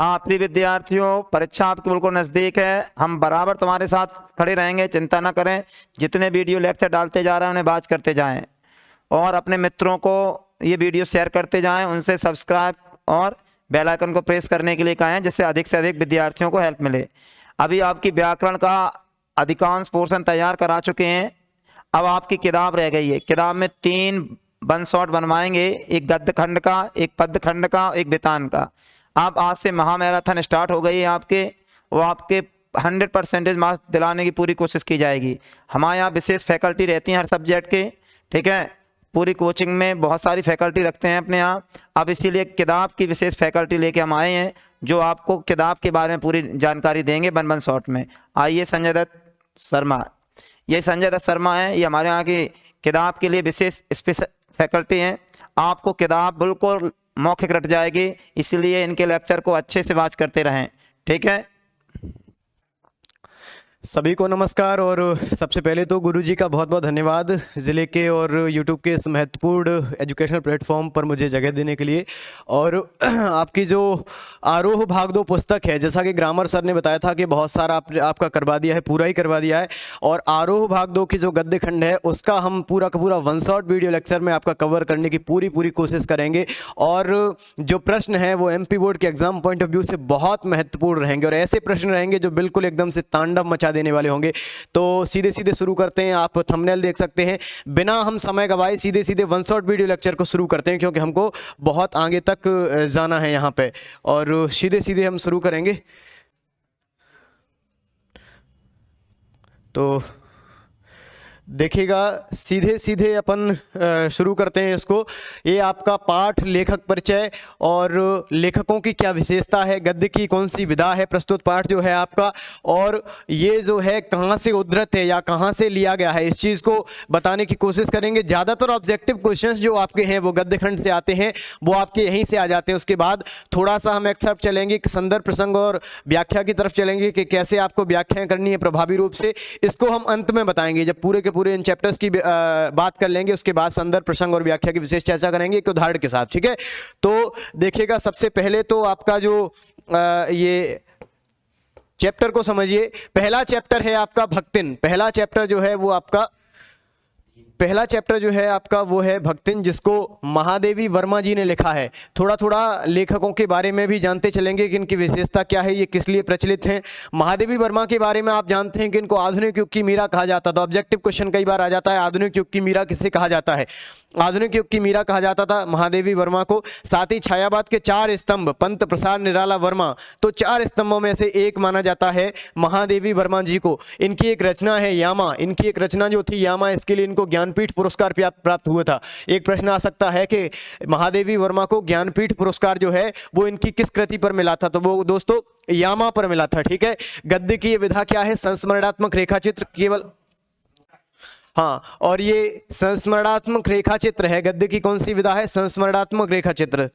हाँ प्रिय विद्यार्थियों, परीक्षा आपके बिल्कुल नज़दीक है। हम बराबर तुम्हारे साथ खड़े रहेंगे, चिंता ना करें। जितने वीडियो लेक्चर डालते जा रहे हैं उन्हें वॉच करते जाएं और अपने मित्रों को ये वीडियो शेयर करते जाएं। उनसे सब्सक्राइब और बेल आइकन को प्रेस करने के लिए कहें, जिससे अधिक से अधिक विद्यार्थियों को हेल्प मिले। अभी आपकी व्याकरण का अधिकांश पोर्शन तैयार करा चुके हैं। अब आपकी किताब रह गई है। किताब में 3 वन शॉट बनवाएंगे, एक गद्य खंड का, एक पद्य खंड का, एक वितान का। आप आज से महामैराथन स्टार्ट हो गई है आपके, वो आपके 100% मार्क्स दिलाने की पूरी कोशिश की जाएगी। हमारे यहाँ विशेष फैकल्टी रहती हैं हर सब्जेक्ट के, ठीक है। पूरी कोचिंग में बहुत सारी फैकल्टी रखते हैं अपने यहाँ। अब इसीलिए किताब की विशेष फैकल्टी लेके हम आए हैं, जो आपको किताब के बारे में पूरी जानकारी देंगे वन शॉट में। आइए संजय दत्त शर्मा, ये संजय दत्त शर्मा है, ये हमारे यहाँ की किताब के लिए विशेष स्पेशल फैकल्टी हैं। आपको किताब बिल्कुल मौखिक रट जाएगी, इसलिए इनके लेक्चर को अच्छे से वॉच करते रहें, ठीक है। सभी को नमस्कार। और सबसे पहले तो गुरुजी का बहुत बहुत धन्यवाद ज़िले के और यूट्यूब के इस महत्वपूर्ण एजुकेशनल प्लेटफॉर्म पर मुझे जगह देने के लिए। और आपकी जो आरोह भाग 2 पुस्तक है, जैसा कि ग्रामर सर ने बताया था कि बहुत सारा आपका करवा दिया है, पूरा ही करवा दिया है। और आरोह भाग 2 की जो गद्य खंड है उसका हम पूरा का पूरा वन शॉट वीडियो लेक्चर में आपका कवर करने की पूरी कोशिश करेंगे। और जो प्रश्न है वो MP बोर्ड के एग्जाम पॉइंट ऑफ व्यू से बहुत महत्वपूर्ण रहेंगे और ऐसे प्रश्न रहेंगे जो बिल्कुल एकदम से तांडव मचा देने वाले होंगे। तो सीधे शुरू करते हैं। आप थंबनेल देख सकते हैं। बिना हम समय गवाए सीधे वन शॉट वीडियो लेक्चर को शुरू करते हैं, क्योंकि हमको बहुत आगे तक जाना है यहाँ पे। और सीधे हम शुरू करेंगे। तो देखिएगा, सीधे अपन शुरू करते हैं इसको। ये आपका पाठ लेखक परिचय और लेखकों की क्या विशेषता है, गद्य की कौन सी विधा है, प्रस्तुत पाठ जो है आपका, और ये जो है कहाँ से उद्धृत है या कहाँ से लिया गया है, इस चीज़ को बताने की कोशिश करेंगे। ज़्यादातर ऑब्जेक्टिव क्वेश्चंस जो आपके हैं वो गद्य खंड से आते हैं, वो आपके यहीं से आ जाते हैं। उसके बाद थोड़ा सा हम एक्सेप्ट चलेंगे, संदर्भ प्रसंग और व्याख्या की तरफ चलेंगे कि कैसे आपको व्याख्या करनी है प्रभावी रूप से। इसको हम अंत में बताएंगे, जब पूरे के पूरे इन चैप्टर्स की बात कर लेंगे। उसके बाद संदर्भ प्रसंग और व्याख्या की विशेष चर्चा करेंगे एक उदाहरण के साथ, ठीक है। तो देखिएगा, सबसे पहले तो आपका जो ये चैप्टर को समझिए। पहला चैप्टर है आपका भक्तिन। पहला चैप्टर जो है वो है भक्तिन, जिसको महादेवी वर्मा जी ने लिखा है। थोड़ा लेखकों के बारे में भी जानते चलेंगे कि इनकी विशेषता क्या है, ये किस लिए प्रचलित हैं। महादेवी वर्मा के बारे में आप जानते हैं कि इनको आधुनिक युग की मीरा कहा जाता था। ऑब्जेक्टिव क्वेश्चन कई बार आ जाता है, आधुनिक युग की मीरा किसे कहा जाता है। आधुनिक युग की मीरा कहा जाता था महादेवी वर्मा को। साथ ही छायावाद के 4 स्तंभ, पंत, प्रसाद, निराला, वर्मा, तो 4 स्तंभों में से एक माना जाता है महादेवी वर्मा जी को। इनकी एक रचना है यामा। इनकी एक रचना जो थी यामा, इसके लिए इनको ज्ञानपीठ पुरस्कार प्राप्त हुआ था। एक प्रश्न आ सकता है कि महादेवी वर्मा को ज्ञानपीठ पुरस्कार जो है वो इनकी किस कृति पर मिला था, तो वो दोस्तों यामा पर मिला था, ठीक है। गद्य की ये विधा क्या है, संस्मरणात्मक रेखाचित्र केवल, हाँ, और ये संस्मरणात्मक रेखा चित्र है। गद्य की कौन सी विधा है, संस्मरणात्मक रेखा चित्र।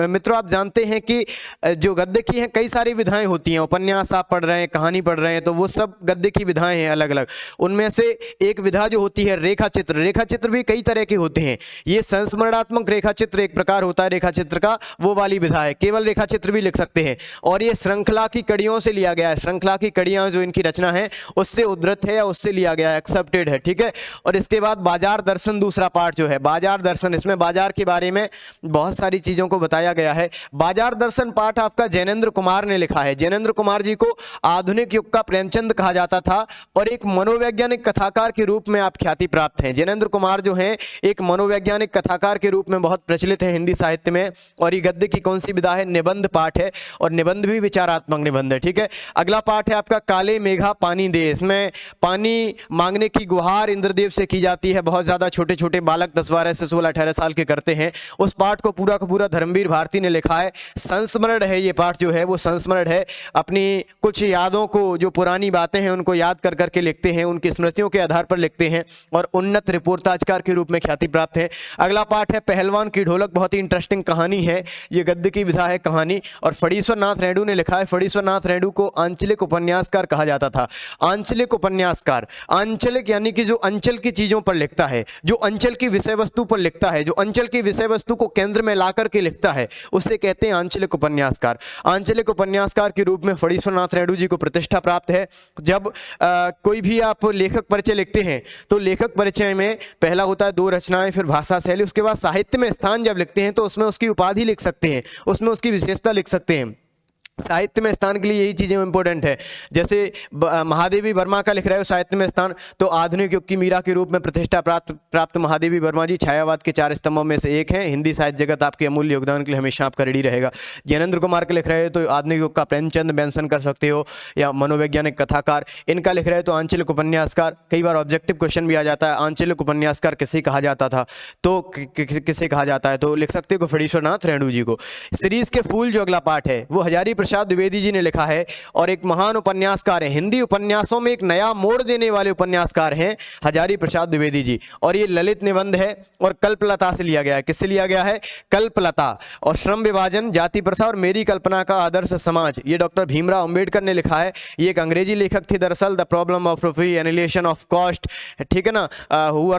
मित्रों, आप जानते हैं कि जो गद्य की है कई सारी विधाएं होती हैं। उपन्यास आप पढ़ रहे हैं, कहानी पढ़ रहे हैं, तो वो सब गद्य की विधाएं हैं अलग अलग। उनमें से एक विधा जो होती है रेखा चित्र। रेखा चित्र भी कई तरह के होते हैं। ये संस्मरणात्मक रेखा चित्र एक प्रकार होता है रेखा चित्र का, वो वाली विधा है। केवल रेखा चित्र भी लिख सकते हैं। और ये श्रृंखला की कड़ियों से लिया गया है। श्रृंखला की कड़ियां जो इनकी रचना है उससे उद्धृत है या उससे लिया गया है, एक्सेप्टेड है, ठीक है। और इसके बाद बाजार दर्शन दूसरा पार्ट जो है, बाजार दर्शन, इसमें बाजार के बारे में बहुत सारी चीजों को बताया गया है। बाजार दर्शन पाठ आपका जैनेन्द्र कुमार ने लिखा है। जैनेन्द्र कुमार जी को आधुनिक युग का प्रेमचंद कहा जाता था और एक मनोवैज्ञानिक कथाकार के रूप में आप ख्याति प्राप्त हैं। जैनेन्द्र कुमार जो हैं एक मनोवैज्ञानिक कथाकार के रूप में बहुत प्रचलित है हिंदी साहित्य में। और ये गद्य की कौन सी विधा है, निबंध पाठ है, और निबंध भी विचारात्मक निबंध है, ठीक है। अगला पाठ है आपका काले मेघा पानी दे। इसमें पानी मांगने की गुहार इंद्रदेव से की जाती है। बहुत ज्यादा छोटे बालक 10, 12 से 16, 18 साल के करते हैं। उस पाठ को पूरा का पूरा धर्मवीर भारती ने लिखा है। संस्मरण है ये पाठ जो है वो संस्मरण है। अपनी कुछ यादों को, जो पुरानी बातें हैं उनको याद कर करके लिखते हैं, उनकी स्मृतियों के आधार पर लिखते हैं और उन्नत रिपोर्टाजकार के रूप में ख्याति प्राप्त है। अगला पाठ है पहलवान की ढोलक। बहुत ही इंटरेस्टिंग कहानी है, ये गद्य की विधा है कहानी, और फणीश्वर नाथ रेणु ने लिखा है। फणीश्वर नाथ रेणु को आंचलिक उपन्यासकार कहा जाता था। आंचलिक उपन्यासकार, आंचलिक यानी कि कि जो अंचल की चीजों पर लिखता है, जो अंचल की विषय वस्तु पर लिखता है, जो अंचल की विषय वस्तु को केंद्र में ला करके लिखता है, उसे कहते हैं आंचलिक उपन्यासकार। आंचलिक उपन्यासकार के रूप में फणीश्वरनाथ रेणु जी को प्रतिष्ठा प्राप्त है। जब कोई भी आप लेखक परिचय लिखते हैं तो लेखक परिचय में पहला होता है 2 रचनाएं, फिर भाषा शैली, उसके बाद साहित्य में स्थान जब लिखते हैं तो उसमें उसकी उपाधि लिख सकते हैं, उसमें उसकी विशेषता लिख सकते हैं। साहित्य में स्थान के लिए यही चीजें इंपॉर्टेंट है। जैसे महादेवी वर्मा का लिख रहे हो साहित्य में स्थान, तो आधुनिक युग की मीरा के रूप में प्रतिष्ठा प्राप्त महादेवी वर्मा जी छायावाद के 4 स्तंभों में से एक हैं। हिंदी साहित्य जगत आपके अमूल्य योगदान के लिए हमेशा आपका रेडी रहेगा। ज्ञानेंद्र कुमार का लिख रहे हो तो आधुनिक युग का प्रेमचंद मेंशन कर सकते हो, या मनोवैज्ञानिक कथाकार, इनका लिख रहे हो तो आंचलिक उपन्यासकार। कई बार ऑब्जेक्टिव क्वेश्चन भी आ जाता है, आंचलिक उपन्यासकार किसे कहा जाता था, तो किसे कहा जाता है, तो लिख सकते हो फणीश्वरनाथ रेणु जी को। सीरीज के फूल जो अगला पार्ट है वो हजारी प्रसाद द्विवेदी जी ने लिखा है और एक महान उपन्यासकार हैं। हिंदी उपन्यासों में एक नया मोड़ देने वाले उपन्यासकार हैं हजारी प्रसाद द्विवेदी जी, और ये ललित निबंध है और कल्पलता से लिया गया है। किससे लिया गया है? कल्पलता। और श्रम विभाजन, जाति प्रथा और मेरी कल्पना का आदर्श समाज, ये डॉक्टर भीमराव अंबेडकर ने लिखा है। ये एक अंग्रेजी लेखक थे दरअसल। The problem of free annihilation of caste, ठीक है ना, who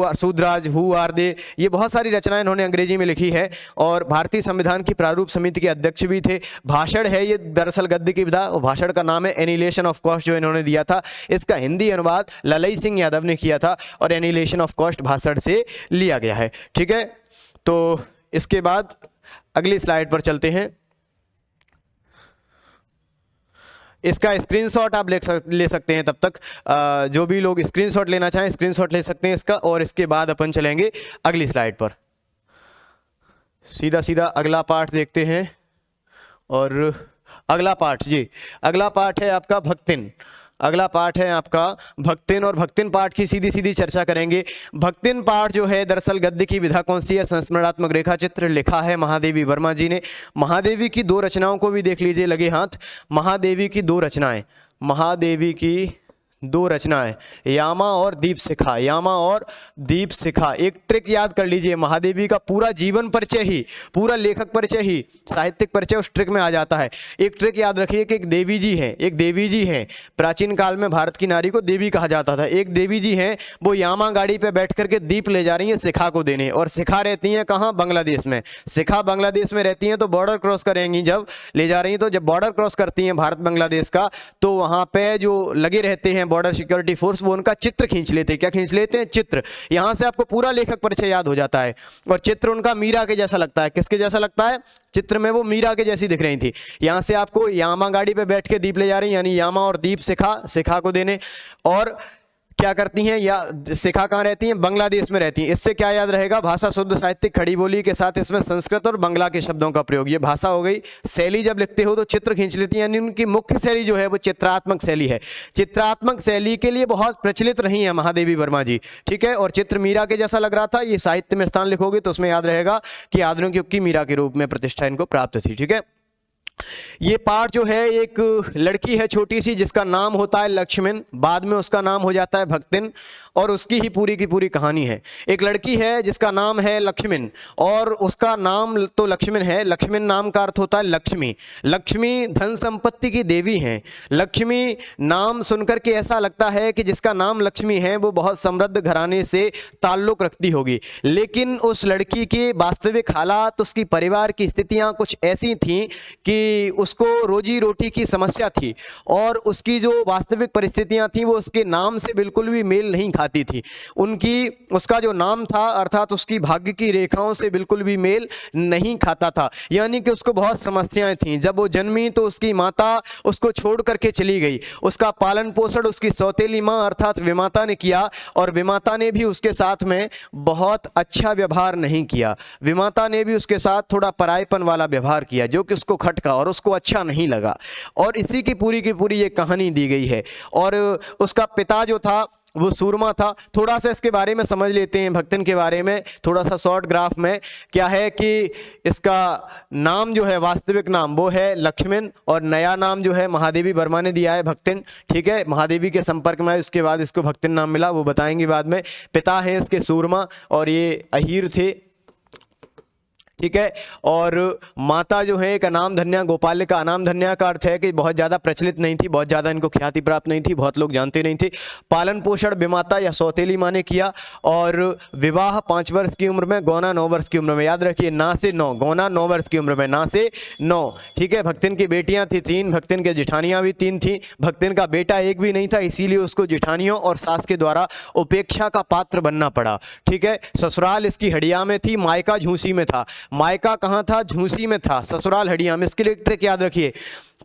are Shudras, who are they, ये बहुत सारी रचनाएं इन्होंने अंग्रेजी में लिखी है। और भारतीय संविधान की प्रारूप समिति के अध्यक्ष भी थे। भाषण है ये दरअसल गद्य की विधा, और भाषण का नाम है एनिलेशन ऑफ कॉस्ट जो इन्होंने दिया था। इसका हिंदी अनुवाद ललई सिंह यादव ने किया था और एनिलेशन ऑफ कॉस्ट भाषण से लिया गया है। ठीक है, तो इसके बाद अगली स्लाइड पर चलते हैं। इसका स्क्रीनशॉट आप ले सकते हैं। तब तक जो भी लोग स्क्रीनशॉट लेना चाहें स्क्रीनशॉट ले सकते हैं इसका, और इसके बाद अपन चलेंगे अगली स्लाइड पर। सीधा सीधा अगला पार्ट देखते हैं। और अगला पार्ट जी, अगला पार्ट है आपका भक्तिन। अगला पार्ट है आपका भक्तिन, और भक्तिन पार्ट की सीधी सीधी चर्चा करेंगे। भक्तिन पार्ट जो है दरअसल गद्य की विधा कौन सी है? संस्मरणात्मक रेखा चित्र लिखा है महादेवी वर्मा जी ने। महादेवी की 2 रचनाओं को भी देख लीजिए लगे हाथ। महादेवी की 2 रचनाएं, महादेवी की 2 रचनाएं, यामा और दीप शिखा। यामा और दीप शिखा। एक ट्रिक याद कर लीजिए, महादेवी का पूरा जीवन परिचय ही, पूरा लेखक परिचय ही, साहित्यिक परिचय उस ट्रिक में आ जाता है। एक ट्रिक याद रखिए कि एक देवी जी है, एक देवी जी है। प्राचीन काल में भारत की नारी को देवी कहा जाता था। एक देवी जी हैं, वो यामा गाड़ी पे बैठ करके दीप ले जा रही हैं शिखा को देने, और शिखा रहती हैं कहाँ? बांग्लादेश में। शिखा बांग्लादेश में रहती हैं, तो बॉर्डर क्रॉस करेंगी जब ले जा रही हैं, तो जब बॉर्डर क्रॉस करती हैं भारत बांग्लादेश का, तो वहाँ पे जो लगे रहते हैं बॉर्डर सिक्योरिटी फोर्स, वो उनका चित्र खींच लेते हैं। क्या खींच लेते हैं? चित्र। यहां से आपको पूरा लेखक परिचय याद हो जाता है। और चित्र उनका मीरा के जैसा लगता है। किसके जैसा लगता है? चित्र में वो मीरा के जैसी दिख रही थी। यहां से आपको यामा गाड़ी पे बैठ के दीप ले जा रही, यानी यामा और दीप शिखा को देने। और क्या करती हैं, या शिखा कहाँ रहती हैं? बांग्लादेश में रहती हैं। इससे क्या याद रहेगा? भाषा शुद्ध साहित्यिक खड़ी बोली के साथ इसमें संस्कृत और बांग्ला के शब्दों का प्रयोग। ये भाषा हो गई। शैली जब लिखते हो तो चित्र खींच लेती हैं, यानी उनकी मुख्य शैली जो है वो चित्रात्मक शैली है। चित्रात्मक शैली के लिए बहुत प्रचलित रही है महादेवी वर्मा जी। ठीक है, और चित्र मीरा के जैसा लग रहा था। ये साहित्य में स्थान लिखोगे तो उसमें याद रहेगा कि आधुनिक युग की मीरा के रूप में प्रतिष्ठा इनको प्राप्त थी। ठीक है, ये पार्ट जो है, एक लड़की है छोटी सी जिसका नाम होता है लक्ष्मण, बाद में उसका नाम हो जाता है भक्तिन, और उसकी ही पूरी की पूरी कहानी है। एक लड़की है जिसका नाम है लक्ष्मण, और उसका नाम तो लक्ष्मण है। लक्ष्मण नाम का अर्थ होता है लक्ष्मी। लक्ष्मी धन संपत्ति की देवी हैं। लक्ष्मी नाम सुनकर के ऐसा लगता है कि जिसका नाम लक्ष्मी है वो बहुत समृद्ध घराने से ताल्लुक रखती होगी, लेकिन उस लड़की की वास्तविक हालात, उसकी परिवार की स्थितियां कुछ ऐसी थीं कि उसको रोजी रोटी की समस्या थी, और उसकी जो वास्तविक परिस्थितियां थी वो उसके नाम से बिल्कुल भी मेल नहीं खाती थी। उसका जो नाम था अर्थात उसकी भाग्य की रेखाओं से बिल्कुल भी मेल नहीं खाता था, यानी कि उसको बहुत समस्याएं थीं। जब वो जन्मी तो उसकी माता उसको छोड़ करके चली गई। उसका पालन पोषण उसकी सौतेली माँ अर्थात विमाता ने किया, और विमाता ने भी उसके साथ में बहुत अच्छा व्यवहार नहीं किया। विमाता ने भी उसके साथ थोड़ा परायपन वाला व्यवहार किया, जो कि उसको खटका और उसको अच्छा नहीं लगा। और इसी की पूरी ये कहानी दी गई है। और उसका पिता जो था वो सूरमा था। थोड़ा सा इसके बारे में समझ लेते हैं, भक्तिन के बारे में थोड़ा सा शॉर्ट ग्राफ में। क्या है कि इसका नाम जो है, वास्तविक नाम वो है लक्ष्मण, और नया नाम जो है महादेवी वर्मा ने दिया है भक्तिन। ठीक है, महादेवी के संपर्क में उसके बाद इसको भक्तिन नाम मिला, वो बताएंगे बाद में। पिता है इसके सूरमा, और ये अहीर थे। ठीक है। और माता जो है एक अनाम धन्या गोपालिका, अनाम धन्या का अर्थ है कि बहुत ज़्यादा प्रचलित नहीं थी, बहुत ज़्यादा इनको ख्याति प्राप्त नहीं थी, बहुत लोग जानते नहीं थे। पालन पोषण विमाता या सौतेली माँ ने किया। और विवाह 5 वर्ष की उम्र में, गौना 9 वर्ष की उम्र में। याद रखिए, ना से 9, गौना 9 वर्ष की उम्र में, ना से 9। ठीक है। भक्तिन की बेटियां थी 3, भक्तिन के जेठानियां भी 3 थी, भक्तिन का बेटा एक भी नहीं था, इसीलिए उसको जेठानियों और सास के द्वारा उपेक्षा का पात्र बनना पड़ा। ठीक है। ससुराल इसकी हड़िया में थी, मायका झूसी में था। मायका कहाँ था? झूसी में था, ससुराल हड़िया में। इसके लिए ट्रिक याद रखिए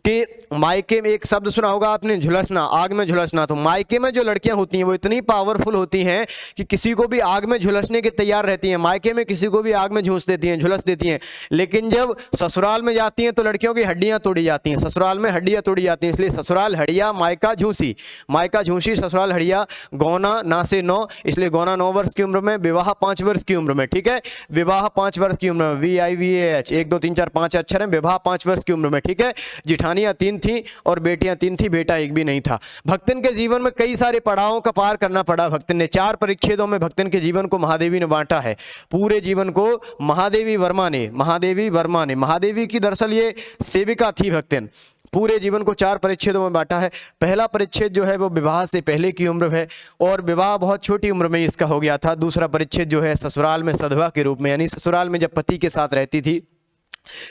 कि मायके में एक शब्द सुना होगा आपने, झुलसना, आग में झुलसना। तो मायके में जो लड़कियां होती हैं वो इतनी पावरफुल होती हैं कि किसी को भी आग में झुलसने के तैयार रहती हैं। मायके में किसी को भी आग में झूस देती हैं, झुलस देती हैं। लेकिन जब ससुराल में जाती हैं तो लड़कियों की हड्डियां तोड़ी जाती हैं, ससुराल में हड्डियां तोड़ी जाती हैं। इसलिए ससुराल हड़िया, मायका झूसी, मायका झूसी, ससुराल हड़िया। गौना ना से 9, इसलिए गौना 9 वर्ष की उम्र में, विवाह 5 वर्ष की उम्र में। ठीक है। विवाह 5 वर्ष की उम्र में, VIVAH 1 2 3 4 5 अक्षर है। विवाह 5 वर्ष की उम्र में। ठीक है। जिठानियां 3 थी और बेटियां 3 थी, बेटा एक भी नहीं था। भक्तिन के जीवन में कई सारे पड़ावों का पार करना पड़ा। भक्तिन ने 4 परिच्छेदों में भक्तिन के जीवन को महादेवी ने बांटा है। पूरे जीवन को महादेवी वर्मा ने, महादेवी की दरअसल ये सेविका थी भक्तिन। पूरे जीवन को 4 परिच्छेदों में बांटा है। पहला परिच्छेद जो है वो विवाह से पहले की उम्र है, और विवाह बहुत छोटी उम्र में इसका हो गया था। दूसरा परिच्छेद जो है ससुराल में सधवा के रूप में, यानी ससुराल में जब पति के साथ रहती थी।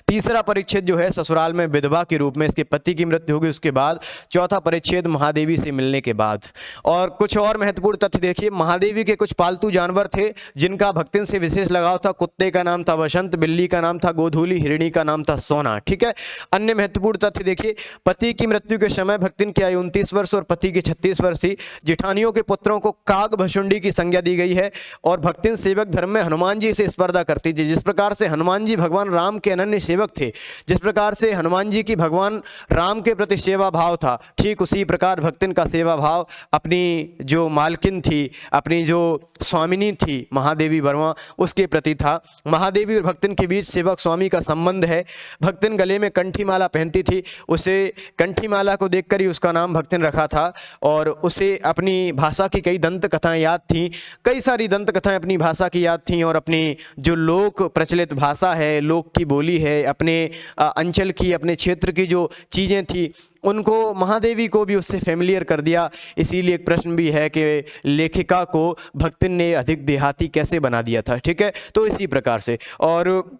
तीसरा परिच्छेद जो है ससुराल में विधवा के रूप में, इसके पति की मृत्यु होगी उसके बाद। चौथा परिच्छेद महादेवी से मिलने के बाद। और कुछ और महत्वपूर्ण तथ्य देखिए, महादेवी के कुछ पालतू जानवर थे जिनका भक्तिन से विशेष लगाव था। कुत्ते का नाम था वसंत, बिल्ली का नाम था गोधूली, हिरणी का नाम था सोना। ठीक है। अन्य महत्वपूर्ण तथ्य देखिए, पति की मृत्यु के समय भक्तिन की आयु 29 वर्ष और पति की 36 वर्ष थी। जेठानियों के पुत्रों को काग भशुंडी की संज्ञा दी गई है। और भक्तिन सेवक धर्म में हनुमान जी से स्पर्धा करती थी। जिस प्रकार से हनुमान जी भगवान राम के अनन्य सेवक थे, जिस प्रकार से हनुमान जी की भगवान राम के प्रति सेवा भाव था, ठीक उसी प्रकार भक्तिन का सेवा भाव अपनी जो मालकिन थी, अपनी जो स्वामिनी थी महादेवी वर्मा, उसके प्रति था। महादेवी और भक्तिन के बीच सेवक स्वामी का संबंध है। भक्तिन गले में कंठी माला पहनती थी, उसे कंठी माला को देखकर ही उसका नाम भक्तिन रखा था। और उसे अपनी भाषा की कई दंत कथाएं याद थीं, कई सारी दंत कथाएं अपनी भाषा की याद थीं। और अपनी जो लोक प्रचलित भाषा है, लोक की बोली है, अपने अंचल की, अपने क्षेत्र की जो चीज़ें थी, उनको महादेवी को भी उससे फेमिलियर कर दिया। इसीलिए एक प्रश्न भी है कि लेखिका को भक्तिन ने अधिक देहाती कैसे बना दिया था। ठीक है। तो इसी प्रकार से। और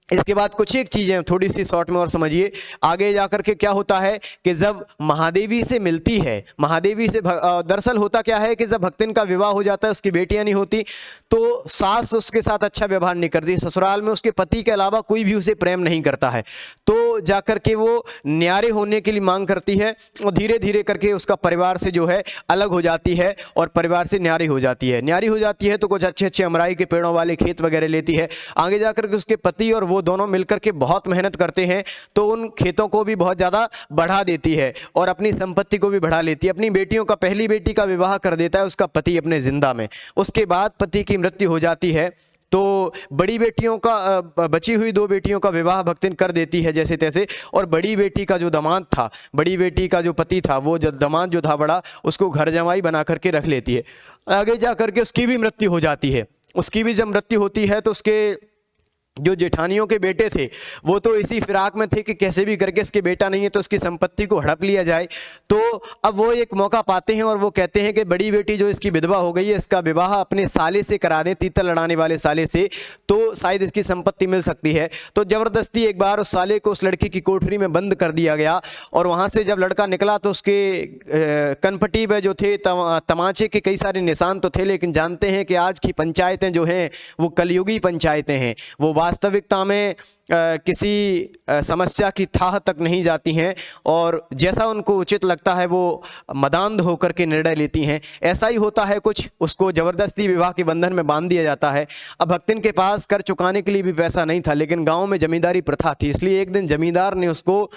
इसके बाद कुछ एक चीज़ें थोड़ी सी शॉर्ट में और समझिए। आगे जाकर के क्या होता है कि जब महादेवी से मिलती है, महादेवी से दरअसल होता क्या है कि जब भक्तिन का विवाह हो जाता है, उसकी बेटियां नहीं होती, तो सास उसके साथ अच्छा व्यवहार नहीं करती। ससुराल में उसके पति के अलावा कोई भी उसे प्रेम नहीं करता है। तो जाकर के वो न्यारे होने के लिए मांग करती है, और धीरे धीरे करके उसका परिवार से जो है अलग हो जाती है और परिवार से न्यारी हो जाती है। न्यारी हो जाती है तो कुछ अच्छे अच्छे अमराई के पेड़ों वाले खेत वगैरह लेती है। आगे जाकर के उसके पति और वो दोनों मिलकर के बहुत मेहनत करते हैं, तो उन खेतों को भी बहुत ज़्यादा बढ़ा देती है और अपनी संपत्ति को भी बढ़ा लेती है। अपनी बेटियों का, पहली बेटी का विवाह कर देता है उसका पति अपने जिंदा में। उसके बाद पति की मृत्यु हो जाती है, तो बड़ी बेटियों का, बची हुई 2 बेटियों का विवाह भक्तिन कर देती है जैसे तैसे। और बड़ी बेटी का जो दामाद था, बड़ी बेटी का जो पति था, वो जो दामाद जो था बड़ा, उसको घर जमाई बना करके रख लेती है। आगे जा करके उसकी भी मृत्यु हो जाती है। उसकी भी जब मृत्यु होती है तो उसके जो जेठानियों के बेटे थे वो तो इसी फिराक में थे कि कैसे भी करके इसके बेटा नहीं है तो उसकी संपत्ति को हड़प लिया जाए। तो अब वो एक मौका पाते हैं और वो कहते हैं कि बड़ी बेटी जो इसकी विधवा हो गई है, इसका विवाह अपने साले से करा दें, तीतर लड़ाने वाले साले से, तो शायद इसकी संपत्ति मिल सकती है। तो जबरदस्ती एक बार उस साले को उस लड़की की कोठरी में बंद कर दिया गया। और वहाँ से जब लड़का निकला तो उसके कनपटी में जो थे तमाचे के कई सारे निशान तो थे, लेकिन जानते हैं कि आज की पंचायतें जो हैं वो कलयुगी पंचायतें हैं। वो वास्तविकता में किसी समस्या की थाह तक नहीं जाती हैं और जैसा उनको उचित लगता है वो मदान्ध होकर के निर्णय लेती हैं। ऐसा ही होता है कुछ, उसको ज़बरदस्ती विवाह के बंधन में बांध दिया जाता है। अब भक्तिन के पास कर चुकाने के लिए भी पैसा नहीं था, लेकिन गांव में जमींदारी प्रथा थी, इसलिए एक दिन जमींदार ने उसको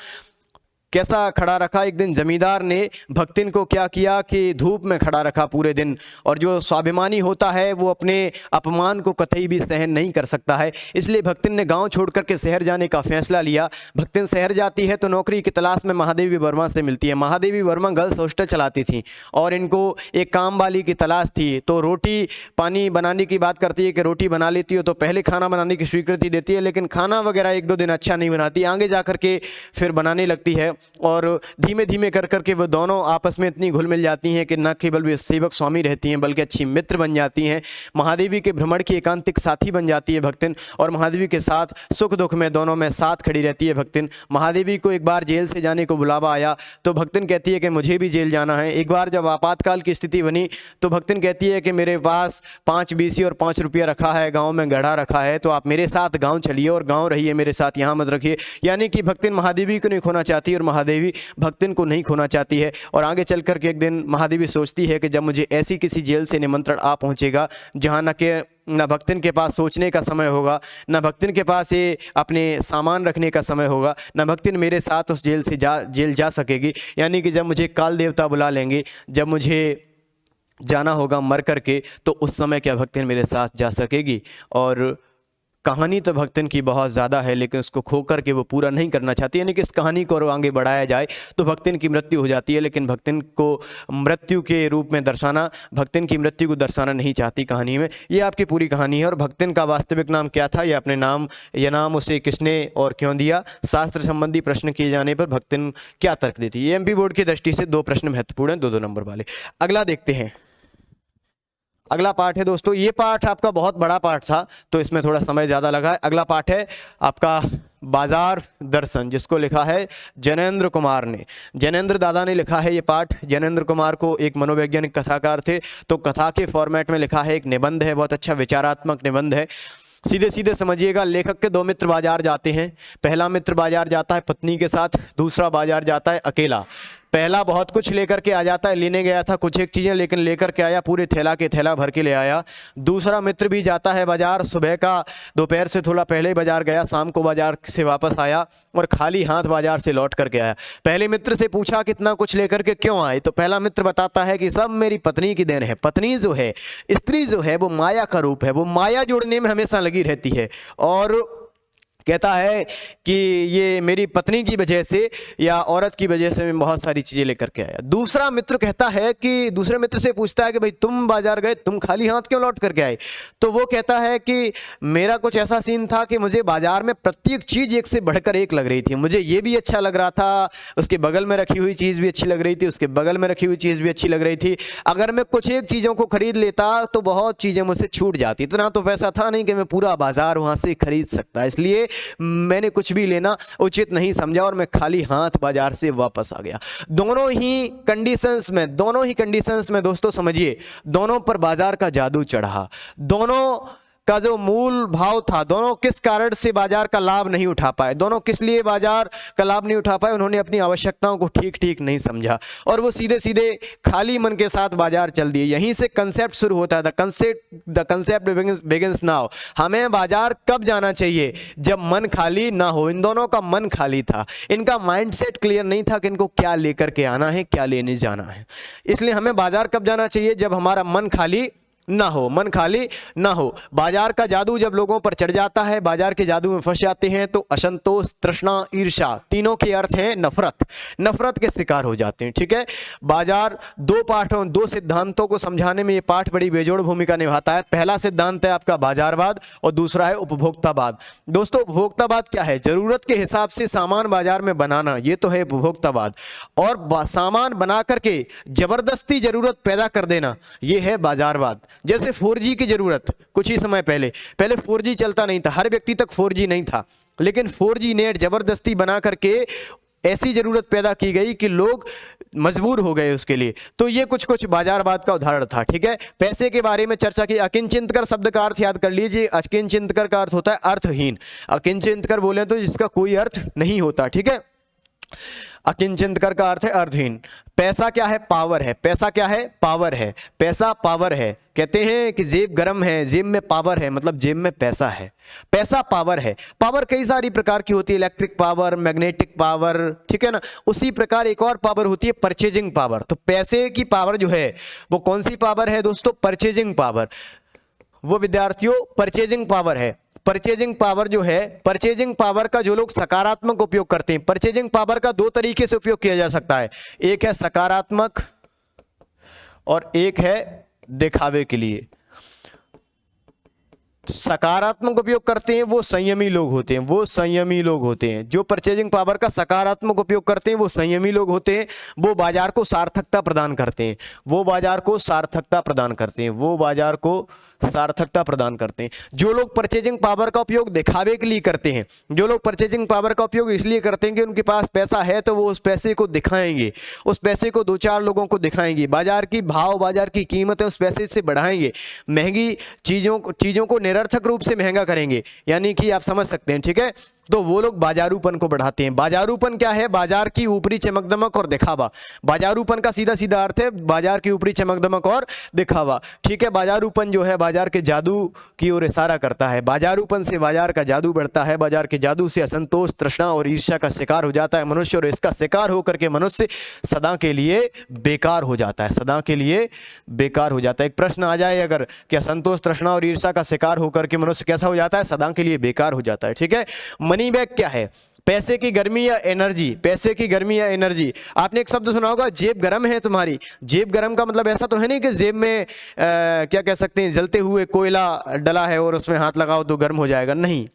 कैसा खड़ा रखा, एक दिन जमींदार ने भक्तिन को क्या किया कि धूप में खड़ा रखा पूरे दिन। और जो स्वाभिमानी होता है वो अपने अपमान को कतई भी सहन नहीं कर सकता है, इसलिए भक्तिन ने गांव छोड़ करके शहर जाने का फैसला लिया। भक्तिन शहर जाती है तो नौकरी की तलाश में महादेवी वर्मा से मिलती है। महादेवी वर्मा गर्ल्स हॉस्टल चलाती थी और इनको एक काम वाली की तलाश थी। तो रोटी पानी बनाने की बात करती है कि रोटी बना लेती हो, तो पहले खाना बनाने की स्वीकृति देती है, लेकिन खाना वगैरह एक दो दिन अच्छा नहीं बनाती, आगे जा करके फिर बनाने लगती है। और धीमे धीमे कर करके वो दोनों आपस में इतनी घुल मिल जाती हैं कि न केवल वे सेवक स्वामी रहती हैं बल्कि अच्छी मित्र बन जाती हैं। महादेवी के भ्रमण की एकांतिक साथी बन जाती है भक्तिन, और महादेवी के साथ सुख दुख में दोनों में साथ खड़ी रहती है भक्तिन। महादेवी को एक बार जेल से जाने को बुलावा आया तो भक्तिन कहती है कि मुझे भी जेल जाना है। एक बार जब आपातकाल की स्थिति बनी तो भक्तिन कहती है कि मेरे पास 5 बीसी और 5 रुपया रखा है, गाँव में गढ़ा रखा है, तो आप मेरे साथ गाँव चलिए और गाँव रहिए, मेरे साथ यहाँ मत रखिए। यानी कि भक्तिन महादेवी को नहीं खोना चाहती और महादेवी भक्तिन को नहीं खोना चाहती है। और आगे चल करके एक दिन महादेवी सोचती है कि जब मुझे ऐसी किसी जेल से निमंत्रण आ पहुँचेगा जहाँ न भक्तिन के पास सोचने का समय होगा, न भक्तिन के पास ये अपने सामान रखने का समय होगा, न भक्तिन मेरे साथ उस जेल जा सकेगी। यानी कि जब मुझे काल देवता बुला लेंगे, जब मुझे जाना होगा मर करके, तो उस समय क्या भक्तिन मेरे साथ जा सकेगी। और कहानी तो भक्तिन की बहुत ज़्यादा है, लेकिन उसको खो करके वो पूरा नहीं करना चाहती, यानी कि इस कहानी को और आगे बढ़ाया जाए तो भक्तिन की मृत्यु हो जाती है, लेकिन भक्तिन को मृत्यु के रूप में दर्शाना, भक्तिन की मृत्यु को दर्शाना नहीं चाहती कहानी में। ये आपकी पूरी कहानी है। और भक्तिन का वास्तविक नाम क्या था, यह अपने नाम, यह नाम उसे किसने और क्यों दिया, शास्त्र संबंधी प्रश्न किए जाने पर भक्तिन क्या तर्क देती है। ये एमपी बोर्ड की दृष्टि से 2 प्रश्न महत्वपूर्ण हैं, 2-2 नंबर वाले। अगला देखते हैं। अगला पाठ है दोस्तों, ये पाठ आपका बहुत बड़ा पाठ था तो इसमें थोड़ा समय ज़्यादा लगा है। अगला पाठ है आपका बाजार दर्शन, जिसको लिखा है जैनेन्द्र कुमार ने। जैनेन्द्र दादा ने लिखा है ये पाठ। जैनेन्द्र कुमार को एक मनोवैज्ञानिक कथाकार थे, तो कथा के फॉर्मेट में लिखा है, एक निबंध है, बहुत अच्छा विचारात्मक निबंध है। सीधे सीधे समझिएगा, लेखक के 2 मित्र बाजार जाते हैं। पहला मित्र बाजार जाता है पत्नी के साथ, दूसरा बाजार जाता है अकेला। पहला बहुत कुछ लेकर के आ जाता है, लेने गया था कुछ एक चीज़ें, लेकिन लेकर के आया पूरे थैला के थैला भर के ले आया। दूसरा मित्र भी जाता है बाजार, सुबह का दोपहर से थोड़ा पहले ही बाजार गया, शाम को बाजार से वापस आया और खाली हाथ बाजार से लौट करके आया। पहले मित्र से पूछा कितना कुछ लेकर के क्यों आए, तो पहला मित्र बताता है कि सब मेरी पत्नी की देन है। पत्नी जो है, स्त्री जो है, वो माया का रूप है, वो माया जोड़ने में हमेशा लगी रहती है। और कहता है कि ये मेरी पत्नी की वजह से या औरत की वजह से मैं बहुत सारी चीज़ें लेकर के आया। दूसरा मित्र कहता है कि दूसरे मित्र से पूछता है कि भाई तुम बाजार गए, तुम खाली हाथ क्यों लौट करके आए, तो वो कहता है कि मेरा कुछ ऐसा सीन था कि मुझे बाजार में प्रत्येक चीज़ एक से बढ़कर एक लग रही थी। मुझे ये भी अच्छा लग रहा था, उसके बगल में रखी हुई चीज़ भी अच्छी लग रही थी, उसके बगल में रखी हुई चीज़ भी अच्छी लग रही थी। अगर मैं कुछ एक चीज़ों को खरीद लेता तो बहुत चीज़ें मुझसे छूट जाती। इतना तो पैसा था नहीं कि मैं पूरा बाजार वहाँ से खरीद सकता, इसलिए मैंने कुछ भी लेना उचित नहीं समझा और मैं खाली हाथ बाजार से वापस आ गया। दोनों ही कंडीशंस में दोस्तों समझिए, दोनों पर बाजार का जादू चढ़ा। दोनों का जो मूल भाव था, दोनों किस कारण से बाजार का लाभ नहीं उठा पाए, दोनों किस लिए बाजार का लाभ नहीं उठा पाए, उन्होंने अपनी आवश्यकताओं को ठीक नहीं समझा और वो सीधे सीधे खाली मन के साथ बाजार चल दिए। यहीं से कंसेप्ट शुरू होता है। The concept begins now. हमें बाजार कब जाना चाहिए, जब मन खाली ना हो। इन दोनों का मन खाली था, इनका माइंडसेट क्लियर नहीं था कि इनको क्या लेकर के आना है, क्या लेने जाना है। इसलिए हमें बाजार कब जाना चाहिए, जब हमारा मन खाली ना हो, मन खाली ना हो। बाजार का जादू जब लोगों पर चढ़ जाता है, बाजार के जादू में फंस जाते हैं, तो असंतोष, तृष्णा, ईर्ष्या, तीनों के अर्थ हैं नफरत के शिकार हो जाते हैं। ठीक है, बाजार 2 पाठों, 2 सिद्धांतों को समझाने में ये पाठ बड़ी बेजोड़ भूमिका निभाता है। पहला सिद्धांत है आपका बाजारवाद और दूसरा है उपभोक्तावाद। दोस्तों, उपभोक्तावाद क्या है, जरूरत के हिसाब से सामान बाजार में बनाना, ये तो है उपभोक्तावाद। और सामान बना करके जबरदस्ती जरूरत पैदा कर देना, ये है बाजारवाद। जैसे 4G की जरूरत, कुछ ही समय पहले 4G चलता नहीं था, हर व्यक्ति तक 4G नहीं था, लेकिन 4G नेट जबरदस्ती बना करके ऐसी जरूरत पैदा की गई कि लोग मजबूर हो गए उसके लिए। तो ये कुछ बाजारवाद का उदाहरण था। ठीक है, पैसे के बारे में चर्चा की। अकिंचितकर शब्द का अर्थ याद कर लीजिए। अकिंचितकर का अर्थ होता है अर्थहीन। अकिंचितकर बोले तो जिसका कोई अर्थ नहीं होता। ठीक है, अकिंचित कर का अर्थ है अर्थहीन। पैसा क्या है? पावर है। पैसा क्या है? पावर है। पैसा पावर है। कहते हैं कि जेब गरम है, जेब में पावर है, मतलब जेब में पैसा है। पैसा पावर है। पावर कई सारी प्रकार की होती है, इलेक्ट्रिक पावर, मैग्नेटिक पावर, ठीक है ना। उसी प्रकार एक और पावर होती है परचेजिंग पावर। तो पैसे की पावर जो है वो कौन सी पावर है दोस्तों? Purchasing power. वो विद्यार्थियों परचेजिंग पावर है। परचेजिंग पावर जो है, परचेजिंग पावर का जो लोग सकारात्मक उपयोग करते हैं, परचेजिंग पावर का दो तरीके से उपयोग किया जा सकता है। एक है सकारात्मक और एक है दिखावे के लिए। सकारात्मक उपयोग करते हैं वो संयमी लोग होते हैं, वो संयमी लोग होते हैं। जो परचेजिंग पावर का सकारात्मक उपयोग करते हैं वो संयमी लोग होते हैं। वो बाजार को सार्थकता प्रदान करते हैं, वो बाजार को सार्थकता प्रदान करते हैं, वो बाजार को सार्थकता प्रदान करते हैं। जो लोग परचेजिंग पावर का उपयोग दिखावे के लिए करते हैं, जो लोग परचेजिंग पावर का उपयोग इसलिए करते हैं कि उनके पास पैसा है तो वो उस पैसे को दिखाएंगे, उस पैसे को दो चार लोगों को दिखाएंगे, बाजार की भाव, बाजार की कीमत है उस पैसे से बढ़ाएंगे, महंगी चीजों को निरर्थक रूप से महंगा करेंगे, यानी कि आप समझ सकते हैं, ठीक है। तो वो लोग बाजारूपन को बढ़ाते हैं। बाजारूपन क्या है? बाजार की ऊपरी चमक दमक और दिखावा। बाजारूपन का सीधा सीधा अर्थ है बाजार की ऊपरी चमक दमक और दिखावा, ठीक है। बाजारूपन जो है बाजार के जादू की ओर इशारा करता है। बाजारूपन से बाजार का जादू बढ़ता है। बाजार के जादू से असंतोष, तृष्णा और ईर्ष्या का शिकार हो जाता है मनुष्य, और इसका शिकार होकर के मनुष्य सदा के लिए बेकार हो जाता है, सदा के लिए बेकार हो जाता है। एक प्रश्न आ जाए अगर कि असंतोष, तृष्णा और ईर्ष्या का शिकार होकर के मनुष्य कैसा हो जाता है? सदा के लिए बेकार हो जाता है, ठीक है। मनी बैग क्या है? पैसे की गर्मी या एनर्जी। पैसे की गर्मी या एनर्जी। आपने एक शब्द सुना होगा, जेब गरम है तुम्हारी। जेब गरम का मतलब ऐसा तो है नहीं कि जेब में क्या कह सकते हैं, जलते हुए कोयला डला है और उसमें हाथ लगाओ तो गर्म हो जाएगा, नहीं।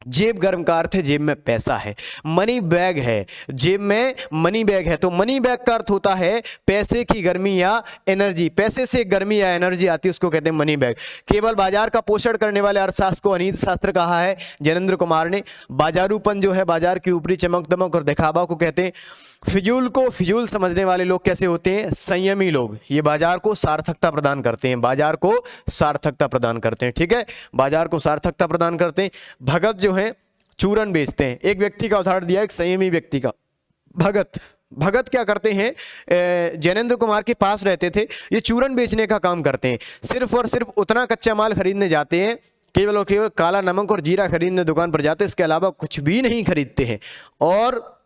जेब गर्म का अर्थ है जेब में पैसा है। मनी बैग है, जेब में मनी बैग है, तो मनी बैग का अर्थ होता है पैसे की गर्मी या एनर्जी। पैसे से गर्मी या एनर्जी आती है, उसको कहते हैं मनी बैग। केवल बाजार का पोषण करने वाले अर्थशास्त्र को अनीति शास्त्र कहा है जैनेंद्र कुमार ने। बाजारूपन जो है बाजार की ऊपरी चमक दमक और दिखावा को कहते हैं। फिजूल को फिजूल समझने वाले लोग कैसे होते हैं? संयमी लोग। ये बाजार को सार्थकता प्रदान करते हैं, बाजार को सार्थकता प्रदान करते हैं, ठीक है। बाजार को सार्थकता प्रदान करते हैं। भगत जो है चूरन बेचते हैं। एक व्यक्ति का उदाहरण दिया, एक संयमी व्यक्ति का। भगत क्या करते हैं? जैनेंद्र कुमार के पास रहते थे, ये चूरन बेचने का काम करते हैं। सिर्फ और सिर्फ उतना कच्चा माल खरीदने जाते हैं, केवल और केवल काला नमक और जीरा खरीदने दुकान पर जाते हैं, इसके अलावा कुछ भी नहीं खरीदते हैं। और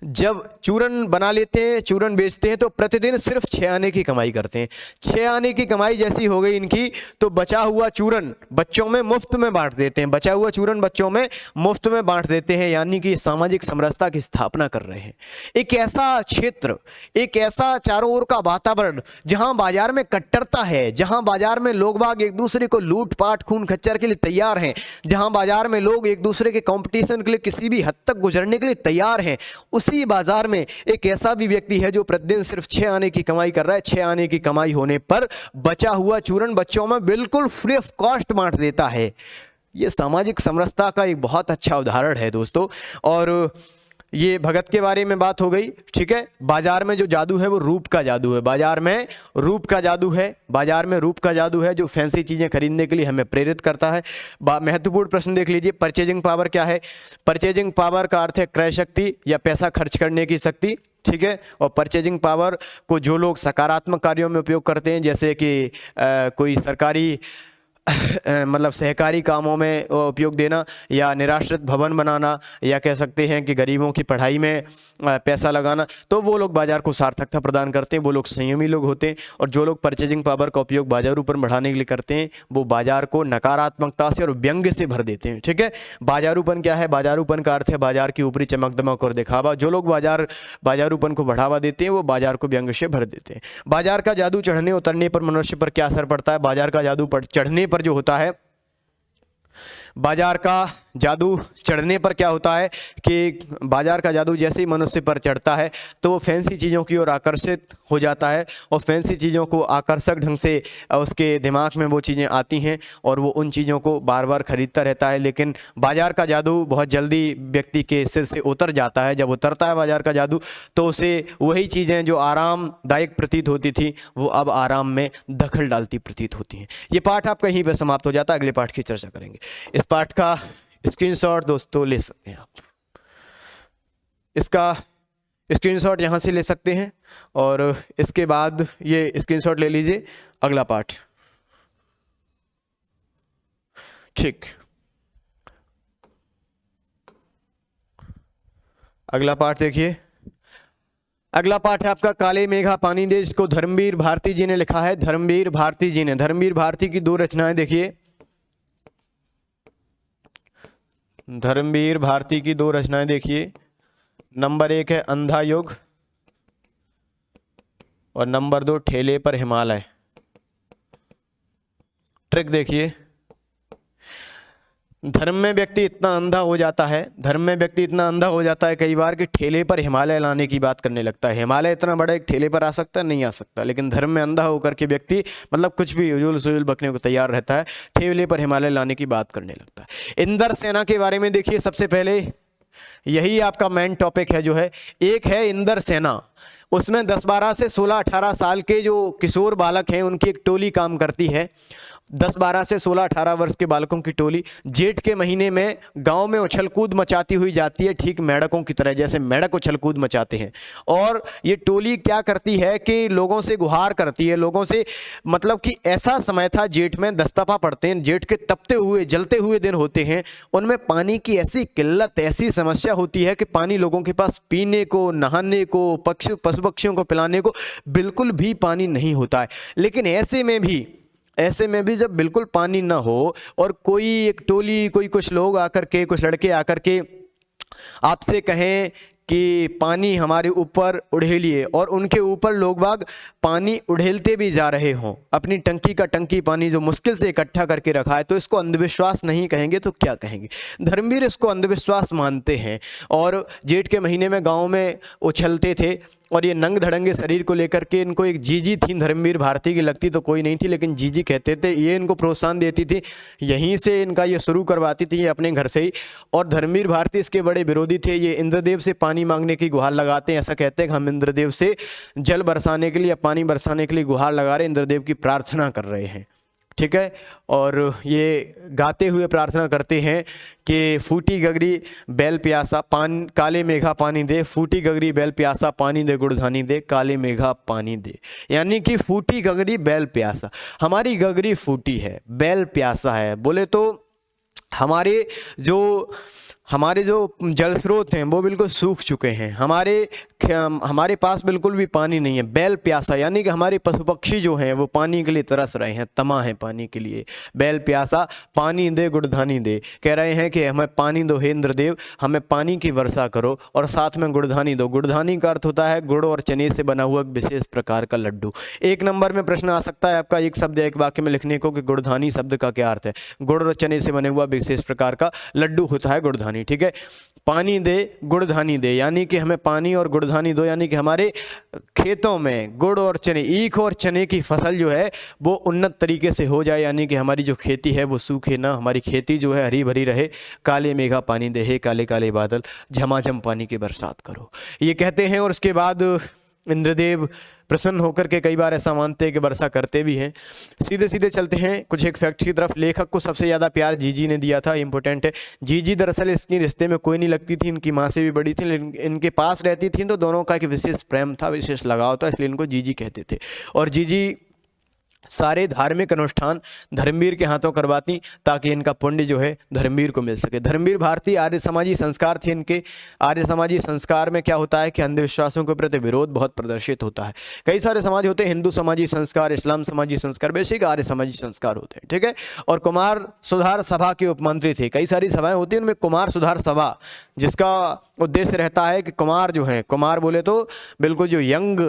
जब चूरन बना लेते हैं, चूरन बेचते हैं, तो प्रतिदिन सिर्फ 6 आने की कमाई करते हैं। 6 आने की कमाई जैसी हो गई इनकी, तो बचा हुआ चूरन बच्चों में मुफ्त में बांट देते हैं। बचा हुआ चूरन बच्चों में मुफ्त में बांट देते हैं, यानी कि सामाजिक समरसता की स्थापना कर रहे हैं। एक ऐसा क्षेत्र, एक ऐसा चारों ओर का वातावरण जहां बाजार में कट्टरता है, जहां बाजार में लोग बाग एक दूसरे को लूट पाट खून खच्चर के लिए तैयार हैं, जहां बाजार में लोग एक दूसरे के कंपटीशन के लिए किसी भी हद तक गुजरने के लिए तैयार हैं, उसी बाजार में एक ऐसा भी व्यक्ति है जो प्रतिदिन सिर्फ 6 आने की कमाई कर रहा है। 6 आने की कमाई होने पर बचा हुआ चूरन बच्चों में बिल्कुल फ्री ऑफ कॉस्ट बांट देता है। यह सामाजिक समरसता का एक बहुत अच्छा उदाहरण है दोस्तों। और ये भगत के बारे में बात हो गई, ठीक है। बाजार में जो जादू है वो रूप का जादू है। बाजार में रूप का जादू है, बाजार में रूप का जादू है, जो फैंसी चीजें खरीदने के लिए हमें प्रेरित करता है। महत्वपूर्ण प्रश्न देख लीजिए, परचेजिंग पावर क्या है? परचेजिंग पावर का अर्थ है क्रय शक्ति या पैसा खर्च करने की शक्ति, ठीक है। और परचेजिंग पावर को जो लोग सकारात्मक कार्यों में उपयोग करते हैं, जैसे कि कोई सरकारी मतलब सहकारी कामों में उपयोग देना, या निराश्रित भवन बनाना, या कह सकते हैं कि गरीबों की पढ़ाई में पैसा लगाना, तो वो लोग बाजार को सार्थकता प्रदान करते हैं, वो लोग संयमी लोग होते हैं। और जो लोग परचेजिंग पावर का उपयोग बाजारूपन बढ़ाने के लिए करते हैं, वो बाजार को नकारात्मकता से और व्यंग्य से भर देते हैं, ठीक है। बाजारूपन क्या है? बाजारूपन का अर्थ है बाजार की ऊपरी चमक दमक और दिखावा। जो लोग बाजारूपन को बढ़ावा देते हैं वो बाजार को व्यंग्य से भर देते हैं। बाजार का जादू चढ़ने उतरने पर मनुष्य पर क्या असर पड़ता है? बाजार का जादू चढ़ने पर जो होता है, बाजार का जादू चढ़ने पर क्या होता है कि बाजार का जादू जैसे ही मनुष्य पर चढ़ता है तो वो फैंसी चीज़ों की ओर आकर्षित हो जाता है, और फैंसी चीज़ों को आकर्षक ढंग से उसके दिमाग में वो चीज़ें आती हैं और वो उन चीज़ों को बार बार खरीदता रहता है। लेकिन बाजार का जादू बहुत जल्दी व्यक्ति के सिर से उतर जाता है। जब उतरता है बाजार का जादू तो उसे वही चीज़ें जो आरामदायक प्रतीत होती थी वो अब आराम में दखल डालती प्रतीत होती हैं। ये पाठ आपका यहीं पर समाप्त हो जाता है, अगले पाठ की चर्चा करेंगे। इस पाठ का स्क्रीनशॉट दोस्तों ले सकते हैं आप। इसका स्क्रीनशॉट यहाँ से ले सकते हैं और इसके बाद ये स्क्रीनशॉट ले लीजिए। अगला पाठ, ठीक, अगला पाठ देखिए। अगला पाठ है आपका काले मेघा पानी दे, जिसको धर्मवीर भारती जी ने लिखा है। धर्मवीर भारती जी ने, धर्मवीर भारती की दो रचनाएं देखिए। धर्मवीर भारती की दो रचनाएं देखिए। नंबर 1 है अंधा युग और नंबर 2 ठेले पर हिमालय। ट्रिक देखिए, धर्म में व्यक्ति इतना अंधा हो जाता है, धर्म में व्यक्ति इतना अंधा हो जाता है कई बार कि ठेले पर हिमालय लाने की बात करने लगता है। हिमालय इतना बड़ा एक ठेले पर आ सकता है? नहीं आ सकता। लेकिन धर्म में अंधा होकर के व्यक्ति मतलब कुछ भी उजुल सुजुल बकने को तैयार रहता है, ठेले पर हिमालय लाने की बात करने लगता है। इंदर सेना के बारे में देखिए। सबसे पहले यही आपका मेन टॉपिक है जो है, एक है इंदर सेना। उसमें 10-12 से 16-18 साल के जो किशोर बालक हैं उनकी एक टोली काम करती है। 10-12 से 16-18 वर्ष के बालकों की टोली जेठ के महीने में गांव में उछल कूद मचाती हुई जाती है, ठीक मेढकों की तरह, जैसे मेढक उछल कूद मचाते हैं। और ये टोली क्या करती है कि लोगों से गुहार करती है, लोगों से, मतलब कि ऐसा समय था जेठ में दस्तपा पड़ते हैं, जेठ के तपते हुए जलते हुए दिन होते हैं, उनमें पानी की ऐसी किल्लत, ऐसी समस्या होती है कि पानी लोगों के पास पीने को, नहाने को, पशु पक्षियों को पिलाने को बिल्कुल भी पानी नहीं होता है। लेकिन ऐसे में भी जब बिल्कुल पानी ना हो और कोई एक टोली, कोई कुछ लोग आकर के, कुछ लड़के आकर के आपसे कहें कि पानी हमारे ऊपर उड़ेलिए, और उनके ऊपर लोग बाग पानी उड़ेलते भी जा रहे हों, अपनी टंकी का टंकी पानी जो मुश्किल से इकट्ठा करके रखा है, तो इसको अंधविश्वास नहीं कहेंगे तो क्या कहेंगे? धर्मवीर इसको अंधविश्वास मानते हैं। और जेठ के महीने में गांव में उछलते थे और ये नंग धड़ंगे शरीर को लेकर के, इनको एक जीजी थी धर्मवीर भारती की, लगती तो कोई नहीं थी लेकिन जीजी कहते थे, ये इनको प्रोत्साहन देती थी, यहीं से इनका ये शुरू करवाती थी, ये अपने घर से ही। और धर्मवीर भारती इसके बड़े विरोधी थे। ये इंद्रदेव से पानी मांगने की गुहार लगाते हैं, ऐसा कहते हैं कि हम इंद्रदेव से जल बरसाने के लिए, पानी बरसाने के लिए गुहार लगा रहे, इंद्रदेव की प्रार्थना कर रहे हैं, ठीक है। और ये गाते हुए प्रार्थना करते हैं कि फूटी गगरी बैल प्यासा पानी, काले मेघा पानी दे, फूटी गगरी बैल प्यासा पानी दे, गुड़धानी दे, काले मेघा पानी दे। यानी कि फूटी गगरी बैल प्यासा, हमारी गगरी फूटी है, बैल प्यासा है। बोले तो हमारे जो जल स्रोत हैं वो बिल्कुल सूख चुके हैं, हमारे पास बिल्कुल भी पानी नहीं है। बैल प्यासा यानी कि हमारे पशु पक्षी जो हैं वो पानी के लिए तरस रहे हैं, तमा है पानी के लिए। बैल प्यासा पानी दे, गुड़धानी दे, कह रहे हैं कि हमें पानी दो हे इंद्रदेव, हमें पानी की वर्षा करो, और साथ में गुड़धानी दो। गुड़धानी का अर्थ होता है गुड़ और चने से बना हुआ विशेष प्रकार का लड्डू। 1 नंबर में प्रश्न आ सकता है आपका, एक शब्द एक वाक्य में लिखने को कि गुड़धानी शब्द का क्या अर्थ है। गुड़ और चने से बने हुआ विशेष प्रकार का लड्डू होता है गुड़धानी, ठीक है। पानी दे, गुड़धानी दे, यानी कि हमें पानी और गुड़धानी दो, यानी कि हमारे खेतों में गुड़ और चने, ईख और चने की फसल जो है वो उन्नत तरीके से हो जाए, यानी कि हमारी जो खेती है वो सूखे ना, हमारी खेती जो है हरी भरी रहे। काले मेघा पानी दे, हे काले काले बादल झमाझम पानी की बरसात करो, ये कहते हैं। और उसके बाद इंद्रदेव प्रसन्न होकर के कई बार ऐसा मानते हैं कि वर्षा करते भी हैं। सीधे सीधे चलते हैं कुछ एक फैक्ट्स की तरफ। लेखक को सबसे ज़्यादा प्यार जीजी ने दिया था, इंपॉर्टेंट है। जीजी दरअसल इसकी रिश्ते में कोई नहीं लगती थी, इनकी माँ से भी बड़ी थी, लेकिन इनके पास रहती थी तो दोनों का एक विशेष प्रेम था, विशेष लगाव था, इसलिए इनको जीजी कहते थे। और जीजी सारे धार्मिक अनुष्ठान धर्मवीर के हाथों करवाती ताकि इनका पुण्य जो है धर्मवीर को मिल सके। धर्मवीर भारती आर्य समाजी संस्कार थे इनके। आर्य समाजी संस्कार में क्या होता है कि अंधविश्वासों के प्रति विरोध बहुत प्रदर्शित होता है। कई सारे समाज होते हैं, हिंदू समाजी संस्कार, इस्लाम समाजी संस्कार, बेसिक आर्य समाजी संस्कार होते हैं, ठीक है। और कुमार सुधार सभा के उपमंत्री थे। कई सारी सभाएं होती हैं, उनमें कुमार सुधार सभा, जिसका उद्देश्य रहता है कि कुमार जो हैं, कुमार बोले तो बिल्कुल जो यंग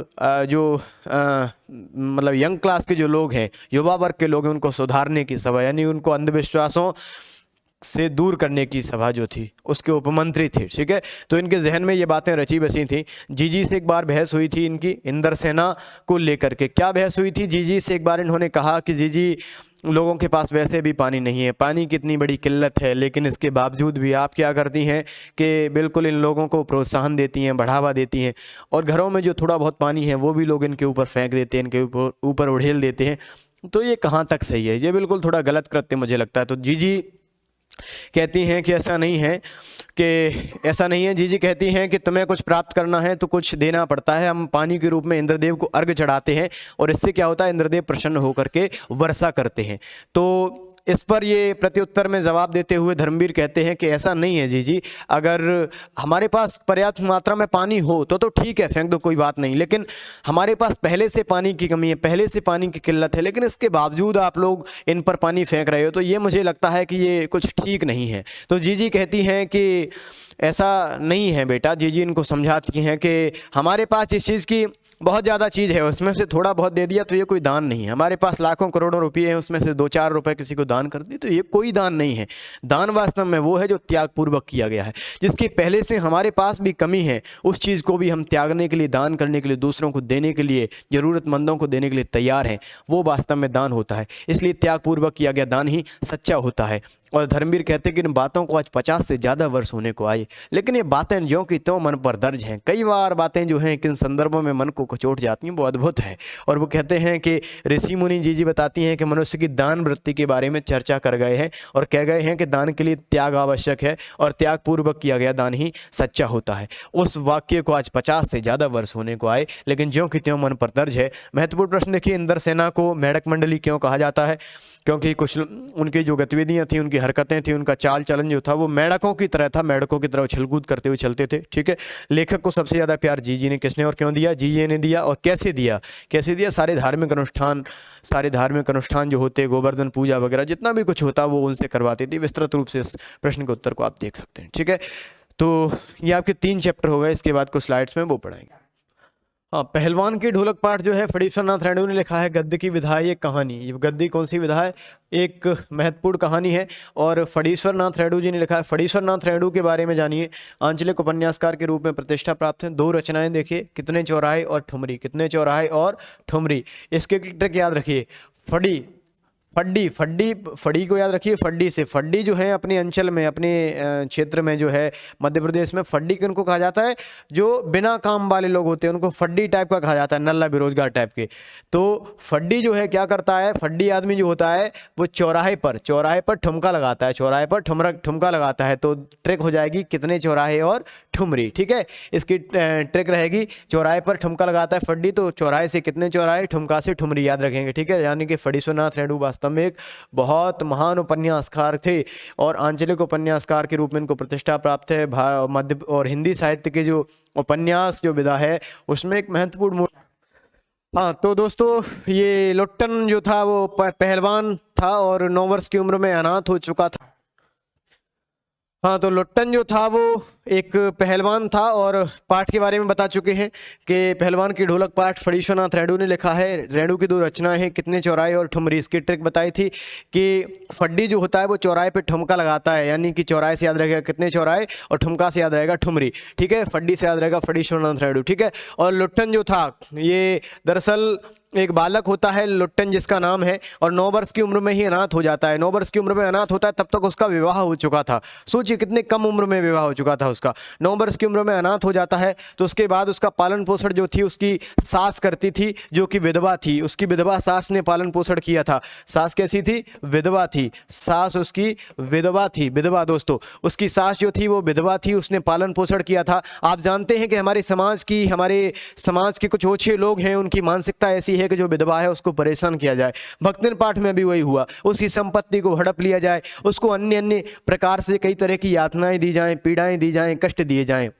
मतलब यंग क्लास के जो लोग हैं, युवा वर्ग के लोग हैं, उनको सुधारने की सभा, यानी उनको अंधविश्वासों से दूर करने की सभा जो थी उसके उपमंत्री थे, ठीक है। तो इनके जहन में ये बातें रची बसी थी। जीजी से एक बार बहस हुई थी इनकी इंदर सेना को लेकर के। क्या बहस हुई थी? जीजी से एक बार इन्होंने कहा कि जीजी, लोगों के पास वैसे भी पानी नहीं है, पानी कितनी बड़ी किल्लत है, लेकिन इसके बावजूद भी आप क्या करती हैं कि बिल्कुल इन लोगों को प्रोत्साहन देती हैं, बढ़ावा देती हैं, और घरों में जो थोड़ा बहुत पानी है वो भी लोग इनके ऊपर फेंक देते हैं, इनके ऊपर उड़ेल देते हैं। तो ये कहाँ तक सही है? ये बिल्कुल थोड़ा गलत कृत्य मुझे लगता है। तो जीजी कहती हैं कि ऐसा नहीं है जीजी कहती हैं कि तुम्हें कुछ प्राप्त करना है तो कुछ देना पड़ता है। हम पानी के रूप में इंद्रदेव को अर्घ चढ़ाते हैं और इससे क्या होता है, इंद्रदेव प्रसन्न होकर के वर्षा करते हैं। तो इस पर ये प्रत्युत्तर में जवाब देते हुए धर्मवीर कहते हैं कि ऐसा नहीं है जीजी, अगर हमारे पास पर्याप्त मात्रा में पानी हो तो ठीक है, फेंक दो, कोई बात नहीं, लेकिन हमारे पास पहले से पानी की कमी है, पहले से पानी की किल्लत है, लेकिन इसके बावजूद आप लोग इन पर पानी फेंक रहे हो, तो ये मुझे लगता है कि ये कुछ ठीक नहीं है। तो जीजी कहती हैं कि ऐसा नहीं है बेटा। जीजी इनको समझाती हैं कि हमारे पास जिस चीज़ की बहुत ज़्यादा चीज़ है उसमें से थोड़ा बहुत दे दिया तो ये कोई दान नहीं है। हमारे पास लाखों करोड़ों रुपये हैं, उसमें से 2-4 रुपए किसी को दान कर दी तो ये कोई दान नहीं है। दान वास्तव में वो है जो त्यागपूर्वक किया गया है, जिसकी पहले से हमारे पास भी कमी है, उस चीज़ को भी हम त्यागने के लिए, दान करने के लिए, दूसरों को देने के लिए, ज़रूरतमंदों को देने के लिए तैयार हैं, वो वास्तव में दान होता है। इसलिए त्यागपूर्वक किया गया दान ही सच्चा होता है। और धर्मवीर कहते हैं कि इन बातों को आज 50 से ज़्यादा वर्ष होने को आए, लेकिन ये बातें ज्यों की त्यों मन पर दर्ज हैं। कई बार बातें जो हैं किन संदर्भों में मन को कचोट जाती हैं, वो अद्भुत है। और वो कहते हैं कि ऋषि मुनि जी बताती हैं कि मनुष्य की दान वृत्ति के बारे में चर्चा कर गए हैं और कह गए हैं कि दान के लिए त्याग आवश्यक है और त्याग पूर्वक किया गया दान ही सच्चा होता है। उस वाक्य को आज 50 से ज़्यादा वर्ष होने को आए, लेकिन ज्यों की त्यों मन पर दर्ज है। महत्वपूर्ण प्रश्न देखिए, इंद्रसेना को मेढक मंडली क्यों कहा जाता है? क्योंकि कुछ उनकी जो गतिविधियां थी, उनकी हरकतें थी, उनका चाल चलन जो था वो मेढकों की तरह था, मेढकों की तरह उछलकूद करते हुए चलते थे। ठीक है, लेखक को सबसे ज़्यादा प्यार जीजी ने किसने और क्यों दिया? जीजी ने दिया। और कैसे दिया? सारे धार्मिक अनुष्ठान जो होते, गोवर्धन पूजा वगैरह जितना भी कुछ होता वो उनसे करवाती थी। विस्तृत रूप से इस प्रश्न के उत्तर को आप देख सकते हैं। ठीक है, तो ये आपके 3 चैप्टर हो गए। इसके बाद कुछ स्लाइड्स में वो पढ़ाएंगे। हाँ, पहलवान की ढोलक पाठ जो है फणीश्वरनाथ रेणु ने लिखा है। गद्य की विधा है, एक कहानी। ये गद्य कौन सी विधा है? एक महत्वपूर्ण कहानी है और फणीश्वरनाथ रेणु जी ने लिखा है। फणीश्वरनाथ रेणु के बारे में जानिए। आंचलिक उपन्यासकार के रूप में प्रतिष्ठा प्राप्त है। 2 रचनाएं देखिए, कितने चौराहे और ठुमरी। कितने चौराहे और ठुमरी। इसके ट्रिक याद रखिए। फड्डी को याद रखिए। फड्डी से, फड्डी जो है अपने अंचल में, अपने क्षेत्र में जो है मध्य प्रदेश में, फड्डी किनको कहा जाता है? जो बिना काम वाले लोग होते हैं उनको फड्डी टाइप का कहा जाता है, नल्ला बेरोजगार टाइप के। तो फड्डी जो है क्या करता है? फड्डी आदमी जो होता है वो चौराहे पर ठुमका लगाता है, चौराहे पर ठुमका लगाता है। तो ट्रिक हो जाएगी कितने चौराहे और ठुमरी। ठीक है, इसकी ट्रिक रहेगी चौराहे पर ठुमका लगाता है फड्डी, तो चौराहे से कितने चौराहे, ठुमका से ठुमरी, याद रखेंगे। ठीक है, यानी कि फणीश्वरनाथ रेणु वास्तव में एक बहुत महान उपन्यासकार थे और आंचलिक उपन्यासकार के रूप में इनको प्रतिष्ठा प्राप्त है। मध्य और हिंदी साहित्य के जो उपन्यास जो विधा है उसमें एक महत्वपूर्ण। हाँ, तो दोस्तों ये लुट्टन जो था वो पहलवान था और 9 वर्ष की उम्र में अनाथ हो चुका था। हाँ, तो लुट्टन जो था वो एक पहलवान था और पाठ के बारे में बता चुके हैं कि पहलवान की ढोलक पाठ फणीश्वरनाथ रेणु ने लिखा है। रेणु की 2 रचनाएं हैं, कितने चौराहे और ठुमरी। इसकी ट्रिक बताई थी कि फड्डी जो होता है वो चौराहे पे ठुमका लगाता है, यानी कि चौराहे से याद रहेगा कितने चौराहे और ठुमका से याद रहेगा ठुमरी। ठीक है, फड्डी से याद रहेगा फणीश्वरनाथ रेणु। ठीक है, और लुट्टन जो था ये दरअसल एक बालक होता है लुट्टन जिसका नाम है, और 9 वर्ष की उम्र में ही अनाथ हो जाता है। 9 वर्ष की उम्र में अनाथ होता है, तब तक उसका विवाह हो चुका था। सोचिए कितने कम उम्र में विवाह हो चुका था उसका। 9 वर्ष की उम्र में अनाथ हो जाता है, तो उसके बाद उसका पालन पोषण जो थी उसकी सास करती थी, जो कि विधवा थी। उसकी विधवा सास ने पालन पोषण किया था। सास कैसी थी? विधवा थी। सास उसकी विधवा थी। विधवा दोस्तों, उसकी सास जो थी वो विधवा थी, उसने पालन पोषण किया था। आप जानते हैं कि हमारे समाज के कुछ ओछे लोग हैं, उनकी मानसिकता ऐसी है कि जो विधवा है उसको परेशान किया जाए। भक्तिन पाठ में भी वही हुआ, उसकी संपत्ति को हड़प लिया जाए, उसको अन्य अन्य प्रकार से कई तरह की यातनाएं दी जाएं, पीड़ाएं दी जाएं, कष्ट दिए जाएं।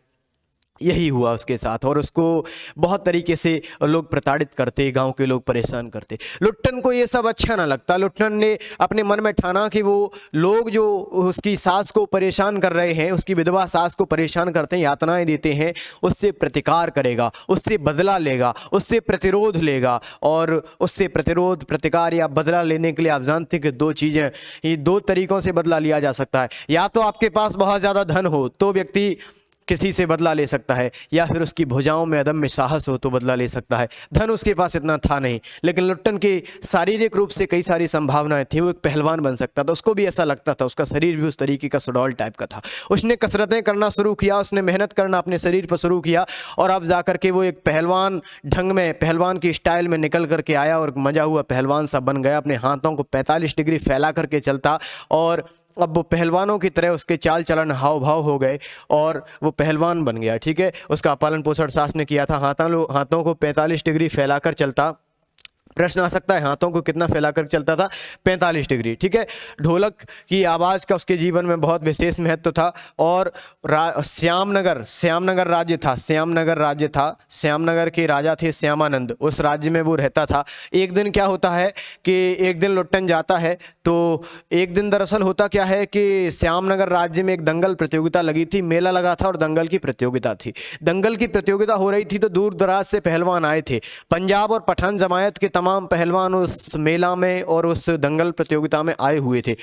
यही हुआ उसके साथ और उसको बहुत तरीके से लोग प्रताड़ित करते, गांव के लोग परेशान करते। लुट्टन को ये सब अच्छा ना लगता। लुट्टन ने अपने मन में ठाना कि वो लोग जो उसकी सास को परेशान कर रहे हैं, उसकी विधवा सास को परेशान करते हैं, यातनाएं देते हैं, उससे प्रतिकार करेगा, उससे बदला लेगा, उससे प्रतिरोध लेगा। और उससे प्रतिरोध, प्रतिकार या बदला लेने के लिए आप जानते हैं कि 2 चीज़ें, ये 2 तरीकों से बदला लिया जा सकता है। या तो आपके पास बहुत ज़्यादा धन हो तो व्यक्ति किसी से बदला ले सकता है, या फिर उसकी भुजाओं में अदम्य साहस हो तो बदला ले सकता है। धन उसके पास इतना था नहीं, लेकिन लुट्टन की शारीरिक रूप से कई सारी संभावनाएं थी। वो एक पहलवान बन सकता था, उसको भी ऐसा लगता था। उसका शरीर भी उस तरीके का सुडौल टाइप का था। उसने कसरतें करना शुरू किया, उसने मेहनत करना अपने शरीर पर शुरू किया और अब जाकर के वो एक पहलवान ढंग में, पहलवान की स्टाइल में निकल करके आया और मजा हुआ, पहलवान सा बन गया। अपने हाथों को 45 डिग्री फैला करके चलता और अब वो पहलवानों की तरह उसके चाल चलन हाव भाव हो गए और वो पहलवान बन गया। ठीक है, उसका पालन पोषण सास ने किया था। हाथों को 45 डिग्री फैलाकर चलता। प्रश्न आ सकता है हाथों को कितना फैलाकर चलता था? 45 डिग्री। ठीक है, ढोलक की आवाज़ का उसके जीवन में बहुत विशेष महत्व था। और श्यामनगर राज्य था, श्यामनगर के राजा थे श्यामानंद, उस राज्य में वो रहता था। एक दिन क्या होता है कि एक दिन लुट्टन जाता है, तो एक दिन दरअसल होता क्या है कि श्यामनगर राज्य में एक दंगल प्रतियोगिता लगी थी, मेला लगा था और दंगल की प्रतियोगिता थी। दंगल की प्रतियोगिता हो रही थी तो दूर दराज से पहलवान आए थे। पंजाब और पठान जमायत के तमाम पहलवान उस मेला में और उस दंगल प्रतियोगिता में आए हुए थे।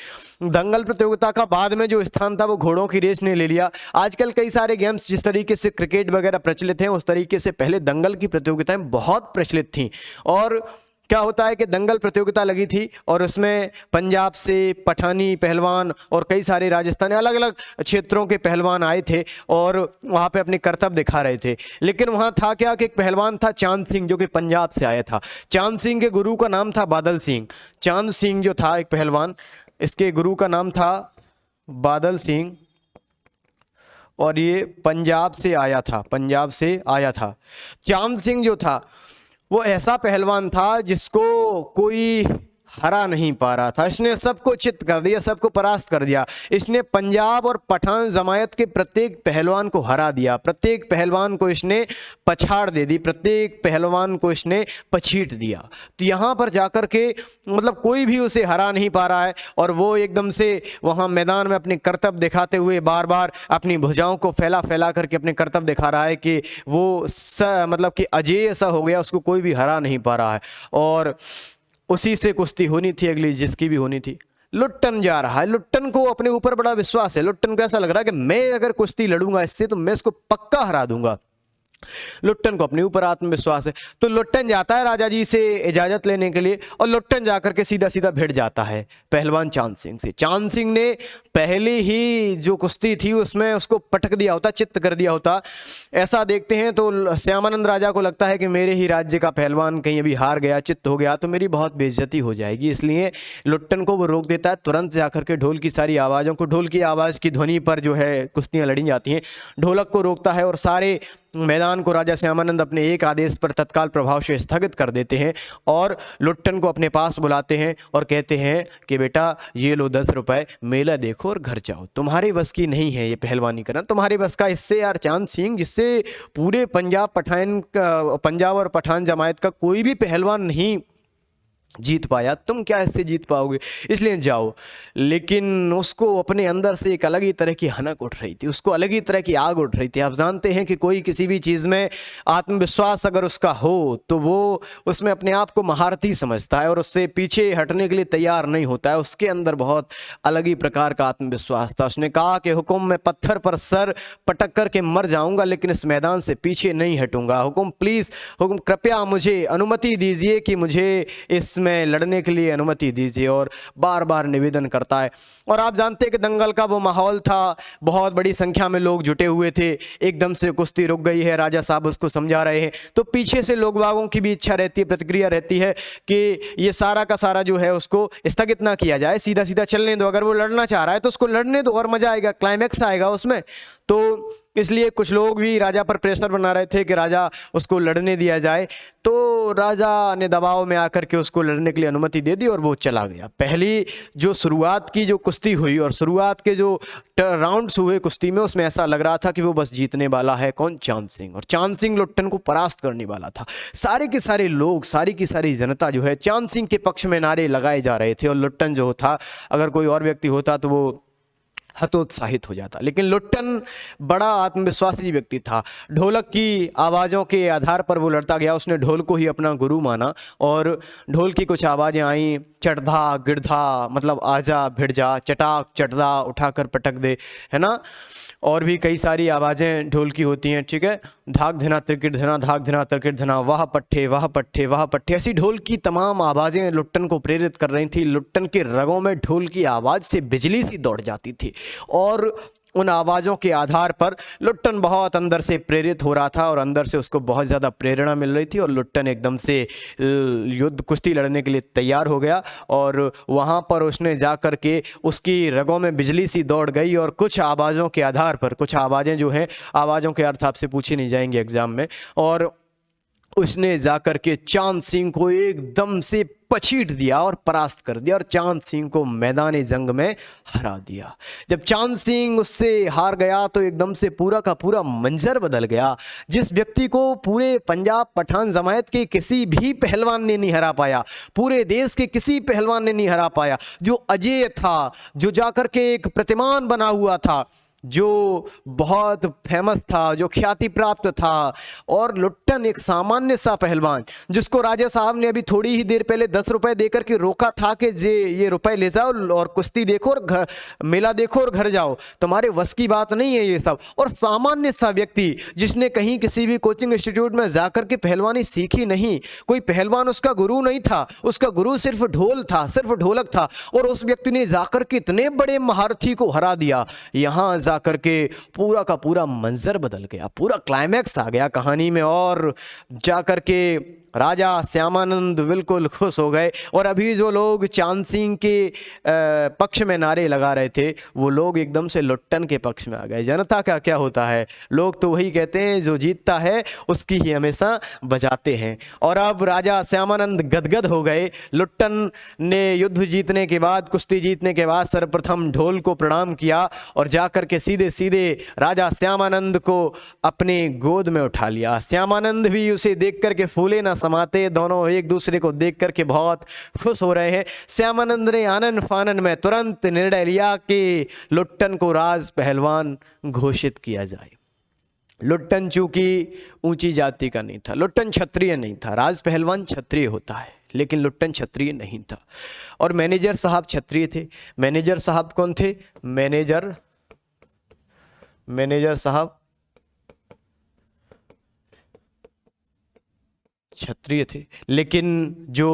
दंगल प्रतियोगिता का बाद में जो स्थान था वो घोड़ों की रेस ने ले लिया। आजकल कई सारे गेम्स जिस तरीके से क्रिकेट वगैरह प्रचलित हैं, उस तरीके से पहले दंगल की प्रतियोगिताएं बहुत प्रचलित थीं। और क्या होता है कि दंगल प्रतियोगिता लगी थी और उसमें पंजाब से पठानी पहलवान और कई सारे राजस्थानी अलग अलग क्षेत्रों के पहलवान आए थे और वहाँ पे अपने करतब दिखा रहे थे। लेकिन वहाँ था क्या कि एक पहलवान था चांद सिंह, जो कि पंजाब से आया था। चांद सिंह के गुरु का नाम था बादल सिंह। चांद सिंह जो था एक पहलवान, इसके गुरु का नाम था बादल सिंह और ये पंजाब से आया था। चांद सिंह जो था वो ऐसा पहलवान था जिसको कोई हरा नहीं पा रहा था। इसने सबको चित कर दिया, सबको परास्त कर दिया। इसने पंजाब और पठान जमायत के प्रत्येक पहलवान को हरा दिया, प्रत्येक पहलवान को इसने पछाड़ दे दी, प्रत्येक पहलवान को इसने पछीट दिया। तो यहाँ पर जाकर के मतलब कोई भी उसे हरा नहीं पा रहा है और वो एकदम से वहाँ मैदान में अपने करतब दिखाते हुए बार बार अपनी भुजाओं को फैला फैला करके अपने करतब दिखा रहा है कि वो मतलब कि अजेय सा हो गया, उसको कोई भी हरा नहीं पा रहा है। और उसी से कुश्ती होनी थी अगली, जिसकी भी होनी थी। लुट्टन जा रहा है, लुट्टन को अपने ऊपर बड़ा विश्वास है। लुट्टन को ऐसा लग रहा है कि मैं अगर कुश्ती लड़ूंगा इससे तो मैं इसको पक्का हरा दूंगा। लुट्टन को अपने ऊपर आत्मविश्वास है। तो लुट्टन जाता है राजा जी से इजाजत लेने के लिए और लुट्टन जाकर के सीधा सीधा भिड़ जाता है पहलवान चांद सिंह से। चांद सिंह ने पहले ही जो कुश्ती थी उसमें उसको पटक दिया होता, चित्त कर दिया होता। ऐसा देखते हैं तो श्यामानंद राजा को लगता है कि मेरे ही राज्य का पहलवान कहीं अभी हार गया, चित्त हो गया तो मेरी बहुत बेइज्जती हो जाएगी, इसलिए लुट्टन को वो रोक देता है। तुरंत जाकर के ढोल की सारी आवाज़ों को, ढोल की आवाज़ की ध्वनि पर जो है कुश्तियाँ लड़ी जाती हैं, ढोलक को रोकता है और सारे मैदान को राजा श्यामानंद अपने एक आदेश पर तत्काल प्रभाव से स्थगित कर देते हैं और लुट्टन को अपने पास बुलाते हैं और कहते हैं कि बेटा ये लो 10 रुपए, मेला देखो और घर जाओ। तुम्हारे बस की नहीं है ये पहलवानी करना, तुम्हारे बस का इससे यार चांद सिंह, जिससे पूरे पंजाब और पठान जमायत का कोई भी पहलवान नहीं जीत पाया, तुम क्या इससे जीत पाओगे, इसलिए जाओ। लेकिन उसको अपने अंदर से एक अलग ही तरह की हनक उठ रही थी, उसको अलग ही तरह की आग उठ रही थी। आप जानते हैं कि कोई किसी भी चीज़ में आत्मविश्वास अगर उसका हो तो वो उसमें अपने आप को महारथी समझता है और उससे पीछे हटने के लिए तैयार नहीं होता है। उसके अंदर बहुत अलग ही प्रकार का आत्मविश्वास था। उसने कहा कि हुकुम, मैं पत्थर पर सर पटक करके मर जाऊंगा लेकिन इस मैदान से पीछे नहीं हटूंगा। हुकुम प्लीज़, हुकुम कृपया मुझे अनुमति दीजिए कि मुझे इस में लड़ने के लिए अनुमति दीजिए, और बार बार निवेदन करता है। और आप जानते हैं कि दंगल का वो माहौल था, बहुत बड़ी संख्या में लोग जुटे हुए थे। एकदम से कुश्ती रुक गई है, राजा साहब उसको समझा रहे हैं, तो पीछे से लोग बागों की भी इच्छा रहती है, प्रतिक्रिया रहती है कि ये सारा का सारा जो है उसको स्थगित ना किया जाए, सीधा सीधा चलने दो। अगर वो लड़ना चाह रहा है तो उसको लड़ने दो और मजा आएगा, क्लाइमैक्स आएगा उसमें। तो इसलिए कुछ लोग भी राजा पर प्रेशर बना रहे थे कि राजा उसको लड़ने दिया जाए। तो राजा ने दबाव में आकर के उसको लड़ने के लिए अनुमति दे दी और वो चला गया। पहली जो शुरुआत की जो कुश्ती हुई और शुरुआत के जो राउंड्स हुए कुश्ती में, उसमें ऐसा लग रहा था कि वो बस जीतने वाला है कौन, चांद सिंह। और चांद सिंह लुट्टन को परास्त करने वाला था। सारे के सारे लोग, सारी की सारी जनता जो है चांद सिंह के पक्ष में नारे लगाए जा रहे थे। और लुट्टन जो था, अगर कोई और व्यक्ति होता तो वो हतोत्साहित हो जाता, लेकिन लुट्टन बड़ा आत्मविश्वासी व्यक्ति था। ढोलक की आवाज़ों के आधार पर वो लड़ता गया। उसने ढोल को ही अपना गुरु माना और ढोल की कुछ आवाज़ें आईं, चढ़धा गिरधा, मतलब आजा भिड़ जा, चटाक चढ़दा, उठाकर पटक दे, है ना, और भी कई सारी आवाज़ें ढोल की होती हैं, ठीक है। धाक धिना त्रिकिट धना, धाक धिना त्रिकिट धना, वाह पट्ठे वाह पट्ठे वाह पट्ठे, ऐसी ढोल की तमाम आवाज़ें लुट्टन को प्रेरित कर रही थी। लुट्टन के रगों में ढोल की आवाज़ से बिजली सी दौड़ जाती थी और उन आवाज़ों के आधार पर लुट्टन बहुत अंदर से प्रेरित हो रहा था और अंदर से उसको बहुत ज़्यादा प्रेरणा मिल रही थी और लुट्टन एकदम से युद्ध कुश्ती लड़ने के लिए तैयार हो गया। और वहाँ पर उसने जा कर के उसकी रगों में बिजली सी दौड़ गई और कुछ आवाज़ों के आधार पर, कुछ आवाज़ें जो हैं, आवाज़ों के अर्थ आपसे पूछे नहीं जाएंगे एग्ज़ाम में, और उसने जाकर के चांद सिंह को एकदम से पछीट दिया और परास्त कर दिया और चांद सिंह को मैदान जंग में हरा दिया। जब चांद सिंह उससे हार गया तो एकदम से पूरा का पूरा मंजर बदल गया। जिस व्यक्ति को पूरे पंजाब पठान जमायत के किसी भी पहलवान ने नहीं हरा पाया, पूरे देश के किसी पहलवान ने नहीं हरा पाया, जो अजेय था, जो जाकर के एक प्रतिमान बना हुआ था, जो बहुत फेमस था, जो ख्याति प्राप्त था, और लुट्टन एक सामान्य सा पहलवान जिसको राजा साहब ने अभी थोड़ी ही देर पहले 10 रुपए देकर के रोका था कि ये रुपए ले जाओ और कुश्ती देखो और मेला देखो और घर जाओ, तुम्हारे वश की बात नहीं है ये सब। और सामान्य सा व्यक्ति जिसने कहीं किसी भी कोचिंग इंस्टीट्यूट में जाकर के पहलवानी सीखी नहीं, कोई पहलवान उसका गुरु नहीं था, उसका गुरु सिर्फ ढोल था, सिर्फ ढोलक था, और उस व्यक्ति ने जाकर के इतने बड़े महारथी को हरा दिया। यहाँ करके पूरा का पूरा मंजर बदल गया, पूरा क्लाइमैक्स आ गया कहानी में, और जाकर के राजा श्यामानंद बिल्कुल खुश हो गए। और अभी जो लोग चांद सिंह के पक्ष में नारे लगा रहे थे, वो लोग एकदम से लुट्टन के पक्ष में आ गए। जनता का क्या होता है, लोग तो वही कहते हैं जो जीतता है उसकी ही हमेशा बजाते हैं। और अब राजा श्यामानंद गदगद हो गए। लुट्टन ने युद्ध जीतने के बाद, कुश्ती जीतने के बाद सर्वप्रथम ढोल को प्रणाम किया और जाकर के सीधे सीधे राजा श्यामानंद को अपने गोद में उठा लिया। श्यामानंद भी उसे देख करके फूले ना समाते, दोनों एक दूसरे को देख करके बहुत खुश हो रहे हैं। श्यामानंद ने आनन फानन में तुरंत निर्णय लिया कि लुट्टन को राज पहलवान घोषित किया जाए। लुट्टन चूंकि ऊंची जाति का नहीं था, लुट्टन क्षत्रिय नहीं था, राज पहलवान क्षत्रिय होता है, लेकिन लुट्टन क्षत्रिय नहीं था। और मैनेजर साहब क्षत्रिय थे। मैनेजर साहब कौन थे? मैनेजर साहब क्षत्रिय थे, लेकिन जो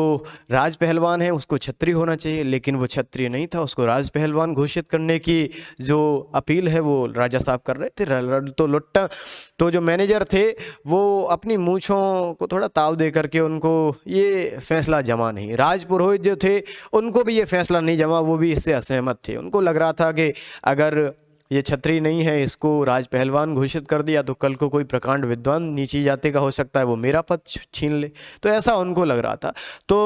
राज पहलवान है उसको क्षत्रिय होना चाहिए, लेकिन वो क्षत्रिय नहीं था। उसको राज पहलवान घोषित करने की जो अपील है वो राजा साहब कर रहे थे। तो लुट्टन, तो जो मैनेजर थे वो अपनी मूंछों को थोड़ा ताव दे करके उनको ये फैसला जमा नहीं। राजपुरोहित जो थे उनको भी ये फैसला नहीं जमा, वो भी इससे असहमत थे। उनको लग रहा था कि अगर ये क्षत्रिय नहीं है, इसको राज पहलवान घोषित कर दिया तो कल को कोई प्रकांड विद्वान नीची जाति का हो सकता है, वो मेरा पद छीन ले, तो ऐसा उनको लग रहा था। तो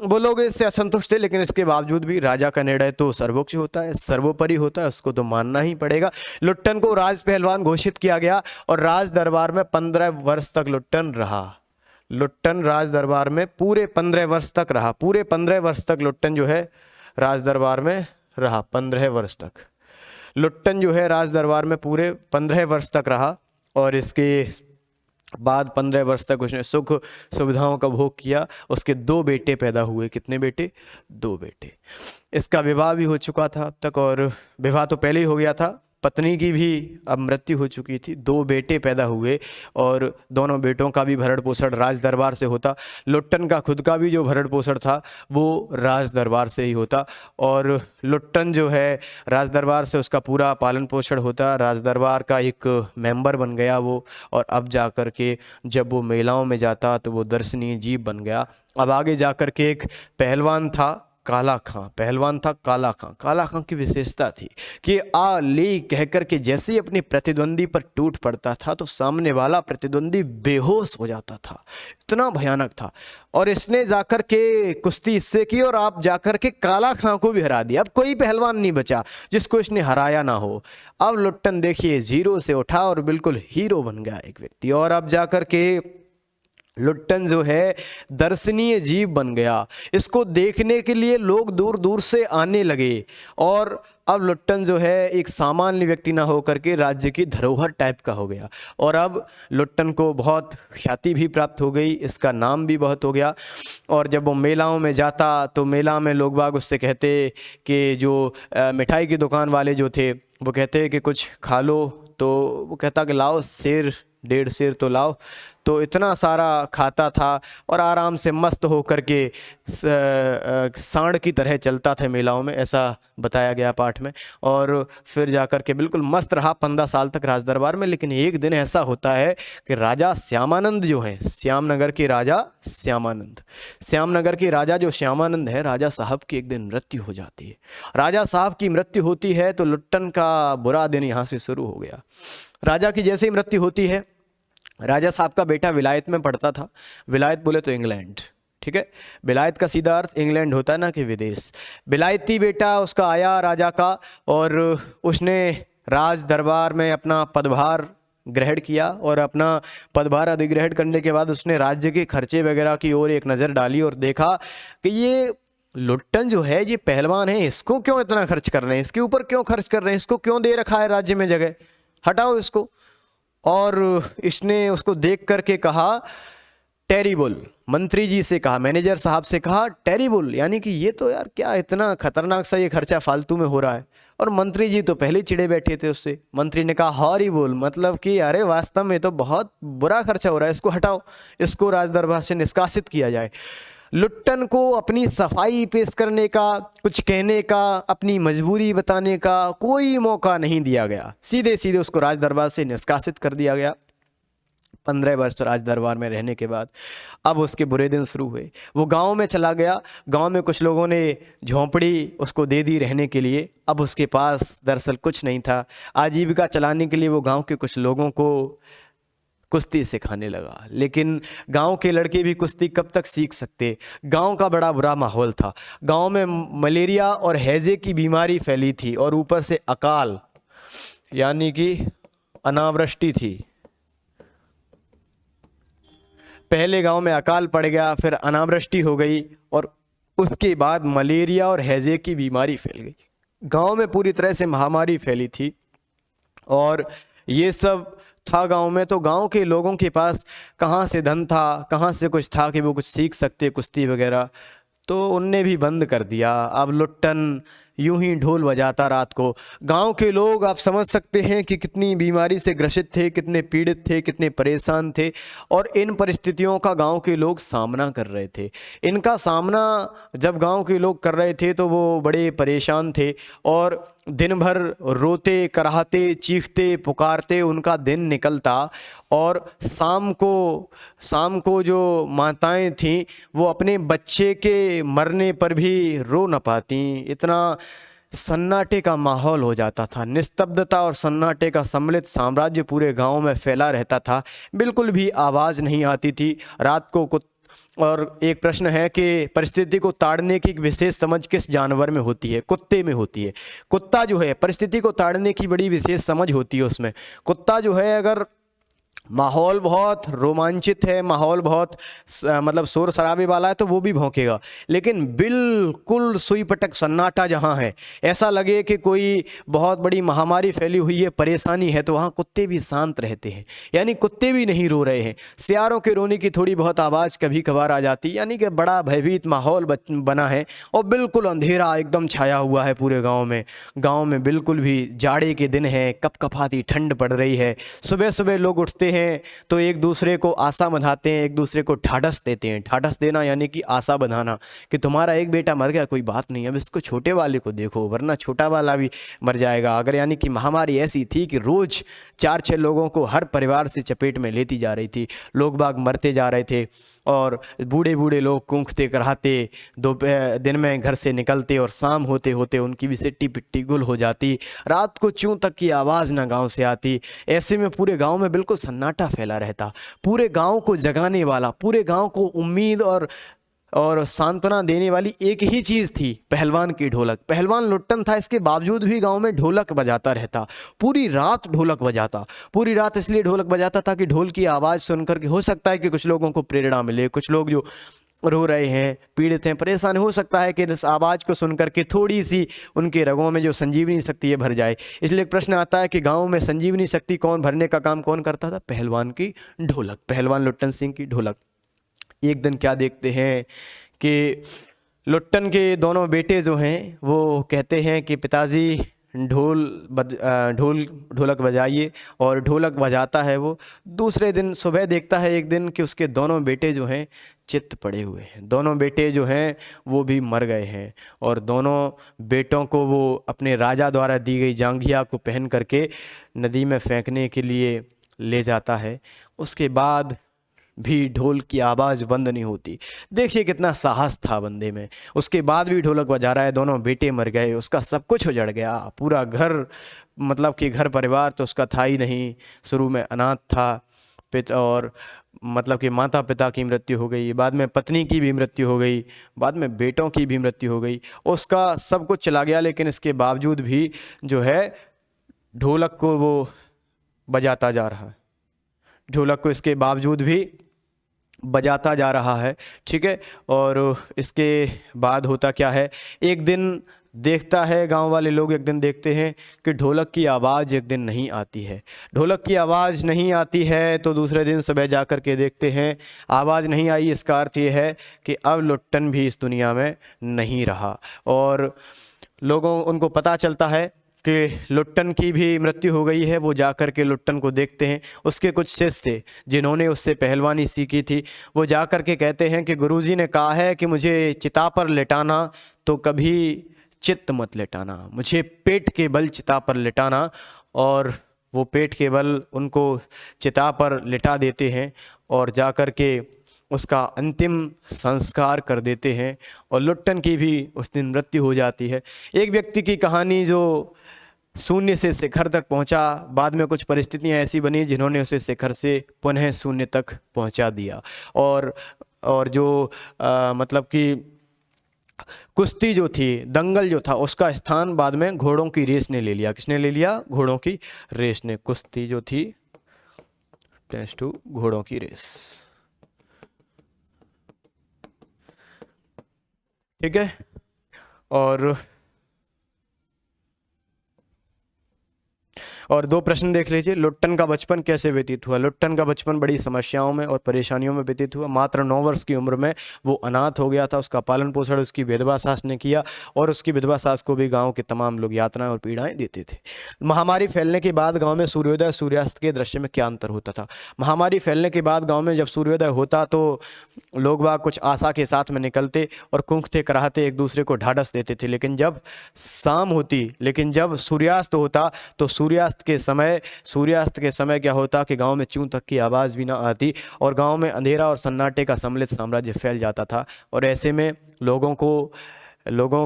वो लोग इससे असंतुष्ट थे, लेकिन इसके बावजूद भी राजा का निर्णय तो सर्वोच्च होता है, सर्वोपरि होता है, उसको तो मानना ही पड़ेगा। लुट्टन को राज पहलवान घोषित किया गया और राज दरबार में 15 वर्ष तक लुट्टन रहा। लुट्टन राज दरबार में पूरे 15 वर्ष तक रहा। पूरे 15 वर्ष तक लुट्टन जो है राज दरबार में रहा। 15 वर्ष तक लुट्टन जो है राज दरबार में पूरे 15 वर्ष तक रहा। और इसके बाद 15 वर्ष तक उसने सुख सुविधाओं का भोग किया। उसके 2 बेटे पैदा हुए। कितने बेटे? 2 बेटे। इसका विवाह भी हो चुका था अब तक, और विवाह तो पहले ही हो गया था, पत्नी की भी अब मृत्यु हो चुकी थी। 2 बेटे पैदा हुए और दोनों बेटों का भी भरण पोषण राज दरबार से होता। लुट्टन का खुद का भी जो भरण पोषण था वो राज दरबार से ही होता। और लुट्टन जो है राज दरबार से उसका पूरा पालन पोषण होता। राज दरबार का एक मेंबर बन गया वो, और अब जा कर के जब वो मेलाओं में जाता तो वो दर्शनीय जीव बन गया। अब आगे जा कर के एक पहलवान था काला खां, पहलवान था काला खां। काला खां की विशेषता थी कि आ ले कहकर के जैसे ही अपने प्रतिद्वंदी पर टूट पड़ता था तो सामने वाला प्रतिद्वंदी बेहोश हो जाता था, इतना भयानक था। और इसने जाकर के कुश्ती इससे की और आप जाकर के काला खां को भी हरा दिया। अब कोई पहलवान नहीं बचा जिसको इसने हराया ना हो। अब लुट्टन देखिए 0 से उठा और बिल्कुल हीरो बन गया एक व्यक्ति। और अब जाकर के लुट्टन जो है दर्शनीय जीव बन गया। इसको देखने के लिए लोग दूर दूर से आने लगे। और अब लुट्टन जो है एक सामान्य व्यक्ति ना होकर के राज्य की धरोहर टाइप का हो गया। और अब लुट्टन को बहुत ख्याति भी प्राप्त हो गई, इसका नाम भी बहुत हो गया। और जब वो मेलाओं में जाता तो मेला में लोग बाग उससे कहते कि जो मिठाई की दुकान वाले जो थे वो कहते कि कुछ खा लो, तो वो कहता कि लाओ शेर 1.5 सेर तो लाओ। तो इतना सारा खाता था और आराम से मस्त होकर के सांड की तरह चलता था मेलाओं में, ऐसा बताया गया पाठ में। और फिर जाकर के बिल्कुल मस्त रहा 15 साल तक राज दरबार में। लेकिन एक दिन ऐसा होता है कि राजा श्यामानंद जो हैं, श्यामनगर के राजा श्यामानंद, श्यामनगर के राजा जो श्यामानंद है, राजा साहब की एक दिन मृत्यु हो जाती है। राजा साहब की मृत्यु होती है तो लुट्टन का बुरा दिन यहाँ से शुरू हो गया। राजा की जैसे ही मृत्यु होती है, राजा साहब का बेटा विलायत में पढ़ता था। विलायत बोले तो इंग्लैंड, ठीक है, विलायत का सीधा अर्थ इंग्लैंड होता है ना कि विदेश। विलायती बेटा उसका आया राजा का, और उसने राज दरबार में अपना पदभार ग्रहण किया। और अपना पदभार अधिग्रहण करने के बाद उसने राज्य के खर्चे वगैरह की ओर एक नज़र डाली और देखा कि ये लुट्टन जो है, ये पहलवान है, इसको क्यों इतना खर्च कर रहे हैं, इसके ऊपर क्यों खर्च कर रहे हैं, इसको क्यों दे रखा है राज्य में जगह, हटाओ इसको। और इसने उसको देख करके कहा टेरिबल, मंत्री जी से कहा, मैनेजर साहब से कहा टेरिबल, यानी कि ये तो यार क्या इतना खतरनाक सा ये खर्चा फालतू में हो रहा है। और मंत्री जी तो पहले चिड़े बैठे थे उससे। मंत्री ने कहा हॉरिबल, मतलब कि अरे वास्तव में तो बहुत बुरा खर्चा हो रहा है, इसको हटाओ, इसको राज दरबार से निष्कासित किया जाए। लुट्टन को अपनी सफाई पेश करने का, कुछ कहने का, अपनी मजबूरी बताने का कोई मौका नहीं दिया गया। सीधे सीधे उसको राज दरबार से निष्कासित कर दिया गया। 15 वर्ष राज दरबार में रहने के बाद अब उसके बुरे दिन शुरू हुए। वो गांव में चला गया। गांव में कुछ लोगों ने झोंपड़ी उसको दे दी रहने के लिए। अब उसके पास दरअसल कुछ नहीं था। आजीविका चलाने के लिए वो गांव के कुछ लोगों को कुश्ती सिखाने लगा। लेकिन गांव के लड़के भी कुश्ती कब तक सीख सकते। गांव का बड़ा बुरा माहौल था। गांव में मलेरिया और हैजे की बीमारी फैली थी और ऊपर से अकाल यानी कि अनावृष्टि थी। पहले गांव में अकाल पड़ गया, फिर अनावृष्टि हो गई और उसके बाद मलेरिया और हैजे की बीमारी फैल गई। गांव में पूरी तरह से महामारी फैली थी और ये सब था गांव में। तो गांव के लोगों के पास कहाँ से धन था, कहाँ से कुछ था कि वो कुछ सीख सकते कुश्ती वगैरह, तो उनने भी बंद कर दिया। अब लुट्टन यूं ही ढोल बजाता रात को। गांव के लोग आप समझ सकते हैं कि कितनी बीमारी से ग्रसित थे, कितने पीड़ित थे, कितने परेशान थे और इन परिस्थितियों का गांव के लोग सामना कर रहे थे। इनका सामना जब गांव के लोग कर रहे थे तो वो बड़े परेशान थे और दिन भर रोते कराहते चीखते पुकारते उनका दिन निकलता। और शाम को जो माताएं थीं वो अपने बच्चे के मरने पर भी रो न पाती। इतना सन्नाटे का माहौल हो जाता था। निस्तब्धता और सन्नाटे का सम्मिलित साम्राज्य पूरे गांव में फैला रहता था। बिल्कुल भी आवाज़ नहीं आती थी रात को। और एक प्रश्न है कि परिस्थिति को ताड़ने की विशेष समझ किस जानवर में होती है? कुत्ते में होती है। कुत्ता जो है परिस्थिति को ताड़ने की बड़ी विशेष समझ होती है उसमें। कुत्ता जो है अगर माहौल बहुत रोमांचित है, माहौल बहुत मतलब शोर शराबे वाला है तो वो भी भौंकेगा। लेकिन बिल्कुल सुई पटक सन्नाटा जहाँ है, ऐसा लगे कि कोई बहुत बड़ी महामारी फैली हुई है, परेशानी है, तो वहाँ कुत्ते भी शांत रहते हैं। यानी कुत्ते भी नहीं रो रहे हैं। सियारों के रोने की थोड़ी बहुत आवाज़ कभी कभार आ जाती, यानी कि बड़ा भयभीत माहौल बना है और बिल्कुल अंधेरा एकदम छाया हुआ है पूरे गाँव में। गाँव में बिल्कुल भी जाड़े के दिन है, कपकपाती ठंड पड़ रही है। सुबह सुबह लोग उठते हैं तो एक दूसरे को आशा बंधाते हैं, एक दूसरे को ढाढ़स देते हैं। ढाढ़स देना यानी कि आशा बंधाना कि तुम्हारा एक बेटा मर गया, कोई बात नहीं, अब इसको छोटे वाले को देखो वरना छोटा वाला भी मर जाएगा। अगर यानी कि महामारी ऐसी थी कि रोज 4-6 लोगों को हर परिवार से चपेट में लेती जा रही थी। लोग बाग मरते जा रहे थे और बूढ़े बूढ़े लोग कूंखते कराहते दोपहर दिन में घर से निकलते और शाम होते होते उनकी भी सिट्टी पिट्टी गुल हो जाती। रात को चूं तक की आवाज़ ना गांव से आती। ऐसे में पूरे गांव में बिल्कुल सन्नाटा फैला रहता। पूरे गांव को जगाने वाला, पूरे गांव को उम्मीद और सांत्वना देने वाली एक ही चीज़ थी, पहलवान की ढोलक। पहलवान लुट्टन था, इसके बावजूद भी गांव में ढोलक बजाता रहता। पूरी रात ढोलक बजाता। पूरी रात इसलिए ढोलक बजाता था कि ढोल की आवाज़ सुनकर के हो सकता है कि कुछ लोगों को प्रेरणा मिले। कुछ लोग जो रो रहे हैं, पीड़ित हैं, परेशान, हो सकता है कि इस आवाज़ को सुनकर के थोड़ी सी उनके रगों में जो संजीवनी शक्ति है भर जाए। इसलिए एक प्रश्न आता है कि गांव में संजीवनी शक्ति कौन भरने का काम कौन करता था? पहलवान की ढोलक, पहलवान लुट्टन सिंह की ढोलक। एक दिन क्या देखते हैं कि लुट्टन के दोनों बेटे जो हैं वो कहते हैं कि पिताजी ढोलक बजाइए, और ढोलक बजाता है वो। दूसरे दिन सुबह देखता है एक दिन कि उसके दोनों बेटे जो हैं चित्त पड़े हुए हैं, दोनों बेटे जो हैं वो भी मर गए हैं, और दोनों बेटों को वो अपने राजा द्वारा दी गई जांघिया को पहन करके नदी में फेंकने के लिए ले जाता है। उसके बाद भी ढोल की आवाज़ बंद नहीं होती। देखिए कितना साहस था बंदे में, उसके बाद भी ढोलक बजा रहा है। दोनों बेटे मर गए, उसका सब कुछ उजड़ गया, पूरा घर, मतलब कि घर परिवार तो उसका था ही नहीं। शुरू में अनाथ था, और मतलब कि माता पिता की मृत्यु हो गई, बाद में पत्नी की भी मृत्यु हो गई, बाद में बेटों की भी मृत्यु हो गई, उसका सब कुछ चला गया। लेकिन इसके बावजूद भी जो है ढोलक को वो बजाता जा रहा है, ढोलक को इसके बावजूद भी बजाता जा रहा है, ठीक है। और इसके बाद होता क्या है, एक दिन देखता है, गांव वाले लोग एक दिन देखते हैं कि ढोलक की आवाज़ एक दिन नहीं आती है। ढोलक की आवाज़ नहीं आती है तो दूसरे दिन सुबह जा कर के देखते हैं आवाज़ नहीं आई। इसका अर्थ ये है कि अब लुट्टन भी इस दुनिया में नहीं रहा, और उनको पता चलता है कि लुट्टन की भी मृत्यु हो गई है। वो जा कर के लुट्टन को देखते हैं। उसके कुछ शिष्य जिन्होंने उससे पहलवानी सीखी थी, वो जा कर के कहते हैं कि गुरुजी ने कहा है कि मुझे चिता पर लिटाना तो कभी चित्त मत लिटाना, मुझे पेट के बल चिता पर लिटाना। और वो पेट के बल उनको चिता पर लिटा देते हैं और जा कर के उसका अंतिम संस्कार कर देते हैं, और लुट्टन की भी उस दिन मृत्यु हो जाती है। एक व्यक्ति की कहानी जो शून्य से शिखर तक पहुंचा, बाद में कुछ परिस्थितियां ऐसी बनी जिन्होंने उसे शिखर से पुनः शून्य तक पहुंचा दिया। और जो मतलब कि कुश्ती जो थी, दंगल जो था, उसका स्थान बाद में घोड़ों की रेस ने ले लिया। किसने ले लिया? घोड़ों की रेस ने। कुश्ती जो थी टेंस टू घोड़ों की रेस, ठीक है। और दो प्रश्न देख लीजिए। लुट्टन का बचपन कैसे व्यतीत हुआ? लुट्टन का बचपन बड़ी समस्याओं में और परेशानियों में व्यतीत हुआ। मात्र 9 वर्ष की उम्र में वो अनाथ हो गया था। उसका पालन पोषण उसकी विधवा सास ने किया, और उसकी विधवा सास को भी गांव के तमाम लोग यातनाएं और पीड़ाएं देते थे। महामारी फैलने के बाद गाँव में सूर्योदय सूर्यास्त के दृश्य में क्या अंतर होता था? महामारी फैलने के बाद गाँव में जब सूर्योदय होता तो लोग बाग कुछ आशा के साथ में निकलते और कूखते कराहते एक दूसरे को ढाढ़स देते थे। लेकिन जब सूर्यास्त होता तो सूर्यास्त के समय क्या होता कि गांव में चूं तक की आवाज़ भी ना आती, और गांव में अंधेरा और सन्नाटे का सम्मिलित साम्राज्य फैल जाता था। और ऐसे में लोगों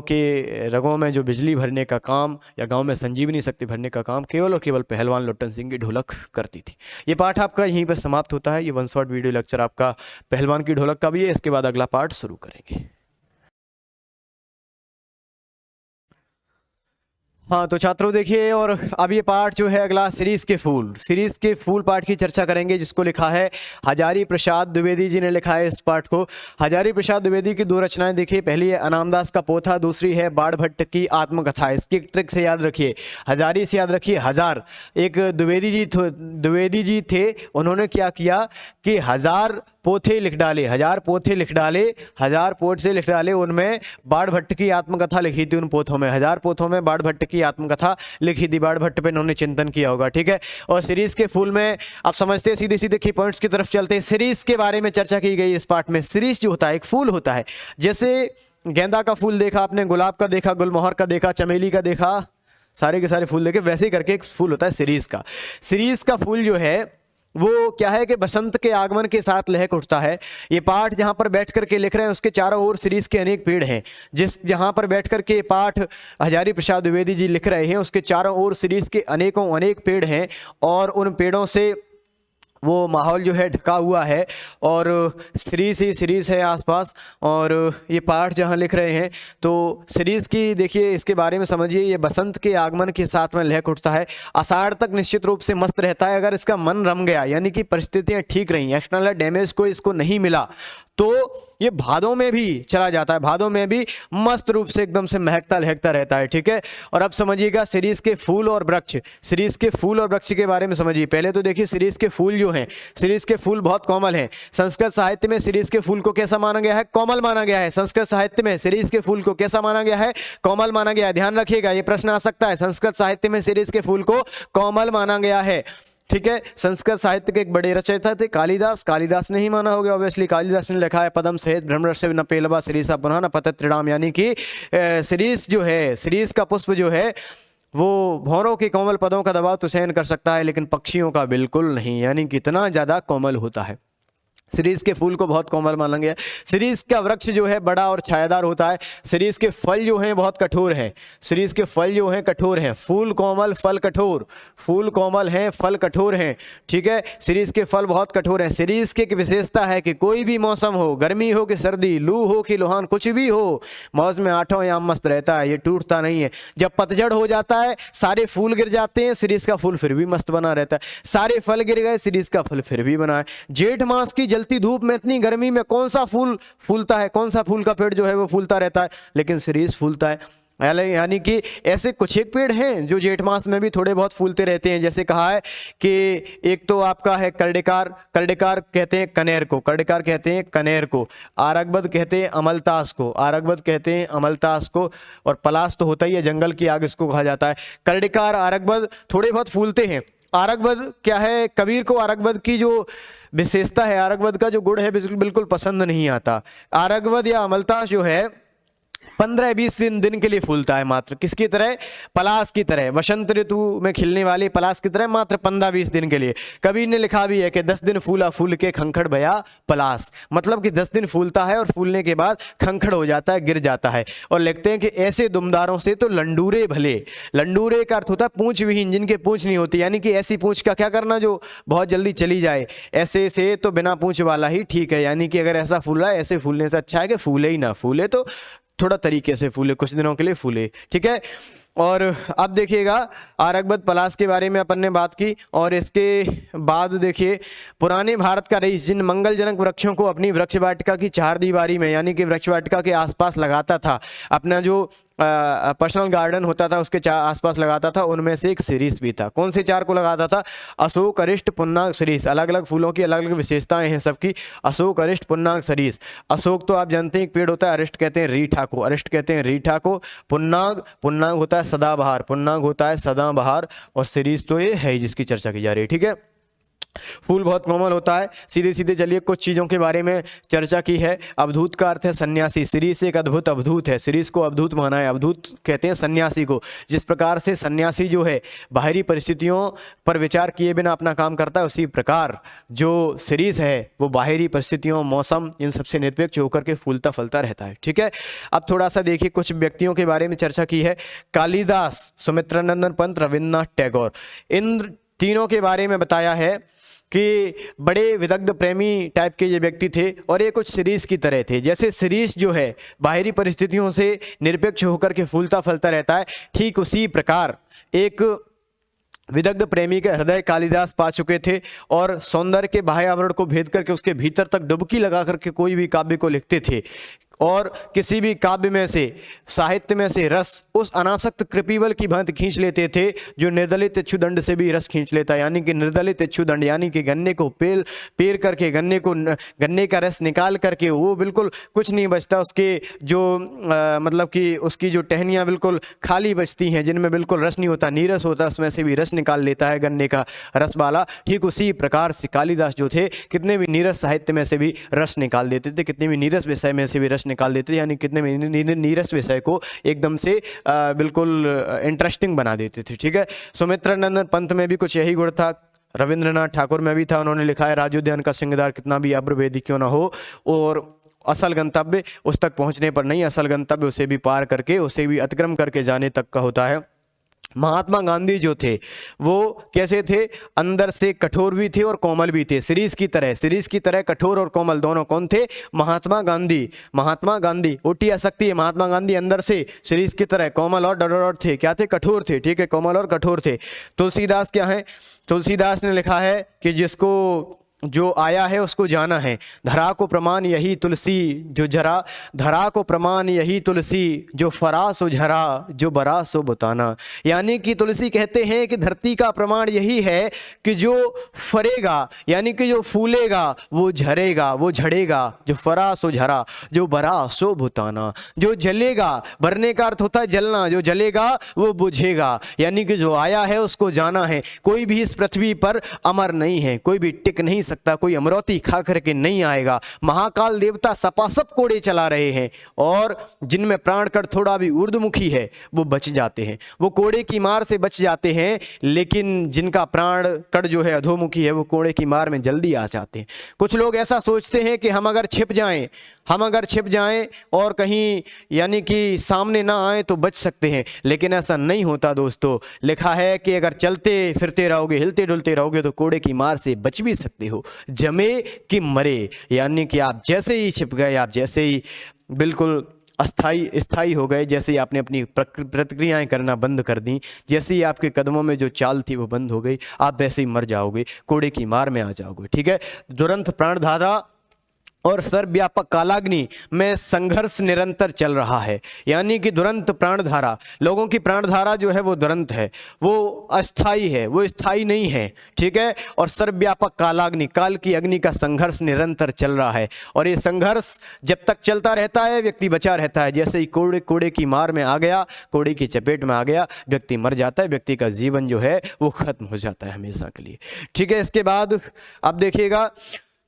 के रगों में जो बिजली भरने का काम या गांव में संजीवनी शक्ति भरने का काम केवल और केवल पहलवान लुट्टन सिंह की ढोलक करती थी। ये पाठ आपका यहीं पर समाप्त होता है। ये 1 शॉट वीडियो लेक्चर आपका पहलवान की ढोलक का भी है। इसके बाद अगला पार्ट शुरू करेंगे। हाँ तो छात्रों देखिए, और अब ये पार्ट जो है अगला सीरीज के फूल पार्ट की चर्चा करेंगे, जिसको लिखा है हजारी प्रसाद द्विवेदी जी ने लिखा है इस पार्ट को। हजारी प्रसाद द्विवेदी की 2 रचनाएं देखिए। पहली है अनामदास का पोथा, दूसरी है बाण भट्ट की आत्मकथा। इसकी ट्रिक से याद रखिए, हजारी से याद रखिए हजार। एक द्विवेदी जी थे, उन्होंने क्या किया कि 1000 पोथे लिख डाले, 1000 पोथे लिख डाले। उनमें बाण भट्ट की आत्मकथा लिखी थी। उन पोथों में 1000 पोथों में बाण भट्ट की आत्मकथा लिखी थी। बाण भट्ट पे इन्होंने चिंतन किया होगा, ठीक है। और सीरीज के फूल में आप समझते हैं, सीधे सीधे की पॉइंट्स की तरफ चलते हैं। सीरीज के बारे में चर्चा की गई इस पार्ट में। सीरीज जो होता है एक फूल होता है, जैसे गेंदा का फूल देखा आपने, गुलाब का देखा, गुलमोहर का देखा, चमेली का देखा, सारे के सारे फूल देखे, वैसे ही करके एक फूल होता है सीरीज का। सीरीज का फूल जो है वो क्या है कि बसंत के आगमन के साथ लहक उठता है। ये पाठ जहां पर बैठ करके लिख रहे हैं उसके चारों ओर सीरीज के अनेक पेड़ हैं। जहां पर बैठ करके ये पाठ हजारी प्रसाद द्विवेदी जी लिख रहे हैं उसके चारों ओर सीरीज के अनेक पेड़ हैं, और उन पेड़ों से वो माहौल जो है ढका हुआ है, और सीरीज है आसपास। और ये पाठ जहाँ लिख रहे हैं तो सीरीज की देखिए, इसके बारे में समझिए। ये बसंत के आगमन के साथ में लहक उठता है, आषाढ़ तक निश्चित रूप से मस्त रहता है। अगर इसका मन रम गया, यानी कि परिस्थितियाँ ठीक रहीं, एक्सटर्नल डैमेज को इसको नहीं मिला, तो ये भादों में भी चला जाता है, भादों में भी मस्त रूप से एकदम से महकता लहकता रहता है। ठीक है, और अब समझिएगा शिरीष के फूल और वृक्ष, शिरीष के फूल और वृक्ष के बारे में समझिए। पहले तो देखिए शिरीष के फूल जो हैं, शिरीष के फूल बहुत कोमल हैं। संस्कृत साहित्य में शिरीष के फूल को कैसा माना गया है? कोमल माना गया है। संस्कृत साहित्य में शिरीष के फूल को कैसा माना गया है? कोमल माना गया है। ध्यान रखिएगा, ये प्रश्न आ सकता है। संस्कृत साहित्य में शिरीष के फूल को कोमल माना गया है। ठीक है, संस्कृत साहित्य के एक बड़े रचयिता थे कालिदास। कालिदास ने ही माना होगा ऑब्वियसली। कालिदास ने लिखा है पदम सहित भ्रमरस्य न पेलवा शिरीषा पुनः न पतत त्रिणाम, यानी कि शिरीष जो है, शिरीष का पुष्प जो है वो भौरों के कोमल पदों का दबाव तो सहन कर सकता है, लेकिन पक्षियों का बिल्कुल नहीं, यानी कि इतना ज्यादा कोमल होता है। शिरीष के फूल को बहुत कोमल माना गया है। शिरीष का वृक्ष जो है बड़ा और छायादार होता है। शिरीष के फल जो हैं बहुत कठोर हैं। शिरीष के फल जो हैं कठोर हैं। फूल कोमल फल कठोर, फूल कोमल हैं फल कठोर हैं। ठीक है, शिरीष के फल बहुत कठोर हैं। शिरीष की एक विशेषता है कि कोई भी मौसम हो, गर्मी हो कि सर्दी, लू हो कि लुहान, कुछ भी हो, मौसम में आठों आम मस्त रहता है, ये टूटता नहीं है। जब पतझड़ हो जाता है, सारे फूल गिर जाते हैं, शिरीष का फूल फिर भी मस्त बना रहता है। सारे फल गिर गए, शिरीष का फल फिर भी बना है। जेठ मास की जलती धूप में, इतनी गर्मी में कौन सा फूल फूलता है? कौन सा फूल का पेड़ जो है वो फूलता रहता है? लेकिन शिरीष फूलता है। यानी कि ऐसे कुछ एक पेड़ हैं जो जेठ मास में भी थोड़े बहुत फूलते रहते हैं। जैसे कहा है कि एक तो आपका है कर्डिकार, कर्डिकार कहते हैं कनेर को, कर्डिकार कहते हैं कनेर को, आरगबद कहते हैं अमलतास को, आरगबद कहते हैं अमलतास को, और पलास तो होता ही है, जंगल की आग इसको कहा जाता है। कर्डिकार, आरगबद थोड़े बहुत फूलते हैं। आरगबद क्या है? कबीर को आरगबद की जो विशेषता है, आरगबद का जो गुण है बिल्कुल पसंद नहीं आता। आरगबद या अमलतास जो है 15-20 दिन के लिए फूलता है मात्र। किसकी तरह? पलास की तरह, वसंत ऋतु में खिलने वाली पलास की तरह मात्र 15-20 दिन के लिए। कबीर ने लिखा भी है कि 10 दिन फूला फूल के खंखड़ भया पलास, मतलब कि 10 दिन फूलता है और फूलने के बाद खंखड़ हो जाता है, गिर जाता है। और लिखते हैं कि ऐसे दुमदारों से तो लंडूरे भले। लंडूरे का अर्थ होता है पूंछ विहीन, जिनके पूंछ नहीं होती, यानी कि ऐसी पूंछ का क्या करना जो बहुत जल्दी चली जाए। ऐसे से तो बिना पूंछ वाला ही ठीक है, यानी कि अगर ऐसा फूल रहा है, ऐसे फूलने से अच्छा है कि फूले ही ना, फूले तो थोड़ा तरीके से फूले, कुछ दिनों के लिए फूले। ठीक है, और अब देखिएगा आरगबद पलास के बारे में अपन ने बात की। और इसके बाद देखिए पुराने भारत का रईस जिन मंगलजनक वृक्षों को अपनी वृक्ष वाटिका की चार दीवारी में, यानी कि वृक्ष वाटिका के आसपास लगाता था, अपना जो पर्सनल गार्डन होता था उसके आसपास लगाता था, उनमें से एक शिरीष भी था। कौन से चार को लगाता था? अशोक, अरिष्ट, पुन्नाग, शिरीष। अलग अलग फूलों की अलग अलग विशेषताएं हैं सबकी। अशोक, अरिष्ट, पुन्नाग, शिरीष। अशोक तो आप जानते हैं एक पेड़ होता है, अरिष्ट कहते हैं रीठा को, अरिष्ट कहते हैं रीठा को। पुन्नाग, पुन्नाग होता है सदाबहार, पुन्नाग होता है सदाबहार। और शिरीष तो ये है ही जिसकी चर्चा की जा रही है। ठीक है, फूल बहुत कोमल होता है। सीधे सीधे चलिए कुछ चीज़ों के बारे में चर्चा की है। अवधूत का अर्थ है सन्यासी। शिरीष एक अद्भुत अवधूत है, शिरीष को अवधूत माना है। अवधूत कहते हैं सन्यासी को। जिस प्रकार से सन्यासी जो है बाहरी परिस्थितियों पर विचार किए बिना अपना काम करता है, उसी प्रकार जो शिरीष है वो बाहरी परिस्थितियों, मौसम, इन सबसे निरपेक्ष होकर के फूलता फलता रहता है। ठीक है, अब थोड़ा सा देखिए कुछ व्यक्तियों के बारे में चर्चा की है। कालिदास, सुमित्रानंदन पंत, रविन्द्रनाथ टैगोर, इन तीनों के बारे में बताया है कि बड़े विदग्ध प्रेमी टाइप के ये व्यक्ति थे और ये कुछ शिरीष की तरह थे। जैसे शिरीष जो है बाहरी परिस्थितियों से निरपेक्ष होकर के फूलता फलता रहता है, ठीक उसी प्रकार एक विदग्ध प्रेमी के हृदय कालिदास पा चुके थे और सौंदर्य के बाह्य आवरण को भेद करके उसके भीतर तक डुबकी लगा करके कोई भी काव्य को लिखते थे। और किसी भी काव्य में से, साहित्य में से रस उस अनासक्त कृपिबल की भांति खींच लेते थे जो निर्दलित इच्छुदंड से भी रस खींच लेता है। यानी कि निर्दलित इच्छुदंड, यानी कि गन्ने को पेर करके, गन्ने का रस निकाल करके वो बिल्कुल कुछ नहीं बचता, उसके जो मतलब कि उसकी जो टहनियाँ बिल्कुल खाली बचती हैं, जिनमें बिल्कुल रस नहीं होता, नीरस होता, उसमें से भी रस निकाल लेता है गन्ने का रस वाला। ठीक उसी प्रकार से कालिदास जो थे कितने भी नीरस साहित्य में से भी रस निकाल देते थे, कितने भी नीरस विषय में से भी रस निकाल देते थे, यानी कितने भी नीरस विषय को एकदम से बिल्कुल इंटरेस्टिंग बना देते थे। ठीक है, सुमित्रानंदन पंत में भी कुछ यही गुण था, रविंद्रनाथ ठाकुर में भी था। उन्होंने लिखा है राजोद्यान का सिंगदार कितना भी अब्रवेदी क्यों ना हो, और असल गंतव्य उस तक पहुंचने पर नहीं, असल गंतव्य उसे भी पार करके, उसे भी अतिक्रम करके जाने तक का होता है। महात्मा गांधी जो थे वो कैसे थे? अंदर से कठोर भी थे और कोमल भी थे, शिरीष की तरह कठोर और कोमल दोनों। कौन थे? महात्मा गांधी उठी आसक्ति है। महात्मा गांधी अंदर से शिरीष की तरह कोमल और डडोर थे। क्या थे? कठोर थे। ठीक है, कोमल और कठोर थे। तुलसीदास क्या है? तुलसीदास ने लिखा है कि जिसको जो आया है उसको जाना है, धरा को प्रमाण यही तुलसी जो जरा, धरा को प्रमाण यही तुलसी जो फरा सो झरा, जो बरा सो बुताना। यानी कि तुलसी कहते हैं कि धरती का प्रमाण यही है कि जो फरेगा यानी कि जो फूलेगा वो झरेगा, वो झड़ेगा, जो फरा सो झरा, जो बरा सो बुताना। जो जलेगा, भरने का अर्थ होता है जलना, जो जलेगा वो बुझेगा, यानी कि जो आया है उसको जाना है। कोई भी इस पृथ्वी पर अमर नहीं है, कोई भी टिक नहीं सकता, कोई अमरौती खा करके नहीं आएगा। महाकाल देवता सपासप कोड़े चला रहे हैं और जिनमें प्राण कण थोड़ा भी ऊर्ध्वमुखी है वो बच जाते हैं, वो कोड़े की मार से बच जाते हैं। लेकिन जिनका प्राण कण जो है अधोमुखी है वो कोड़े की मार में जल्दी आ जाते हैं। कुछ लोग ऐसा सोचते हैं कि हम अगर छिप जाएं और कहीं यानी कि सामने ना आए तो बच सकते हैं, लेकिन ऐसा नहीं होता दोस्तों। लिखा है कि अगर चलते फिरते रहोगे, हिलते डुलते रहोगे तो कोड़े की मार से बच भी सकते हो, जमे कि मरे। यानी कि आप जैसे ही छिप गए, आप जैसे ही बिल्कुल स्थायी हो गए, जैसे ही आपने अपनी प्रतिक्रियाएं करना बंद कर दी, जैसे ही आपके कदमों में जो चाल थी वो बंद हो गई, आप वैसे ही मर जाओगे, कोड़े की मार में आ जाओगे। ठीक है, दुरंत प्राणधारा और सर्वव्यापक कालाग्नि में संघर्ष निरंतर चल रहा है। यानी कि दुरंत प्राणधारा, लोगों की प्राणधारा जो है वो दुरंत है, वो अस्थाई है, वो स्थायी नहीं है। ठीक है, और सर्वव्यापक कालाग्नि, काल की अग्नि का संघर्ष निरंतर चल रहा है और ये संघर्ष जब तक चलता रहता है व्यक्ति बचा रहता है। जैसे ही कोड़े की मार में आ गया, कोड़े की चपेट में आ गया, व्यक्ति मर जाता है, व्यक्ति का जीवन जो है वो खत्म हो जाता है हमेशा के लिए। ठीक है, इसके बाद अब देखिएगा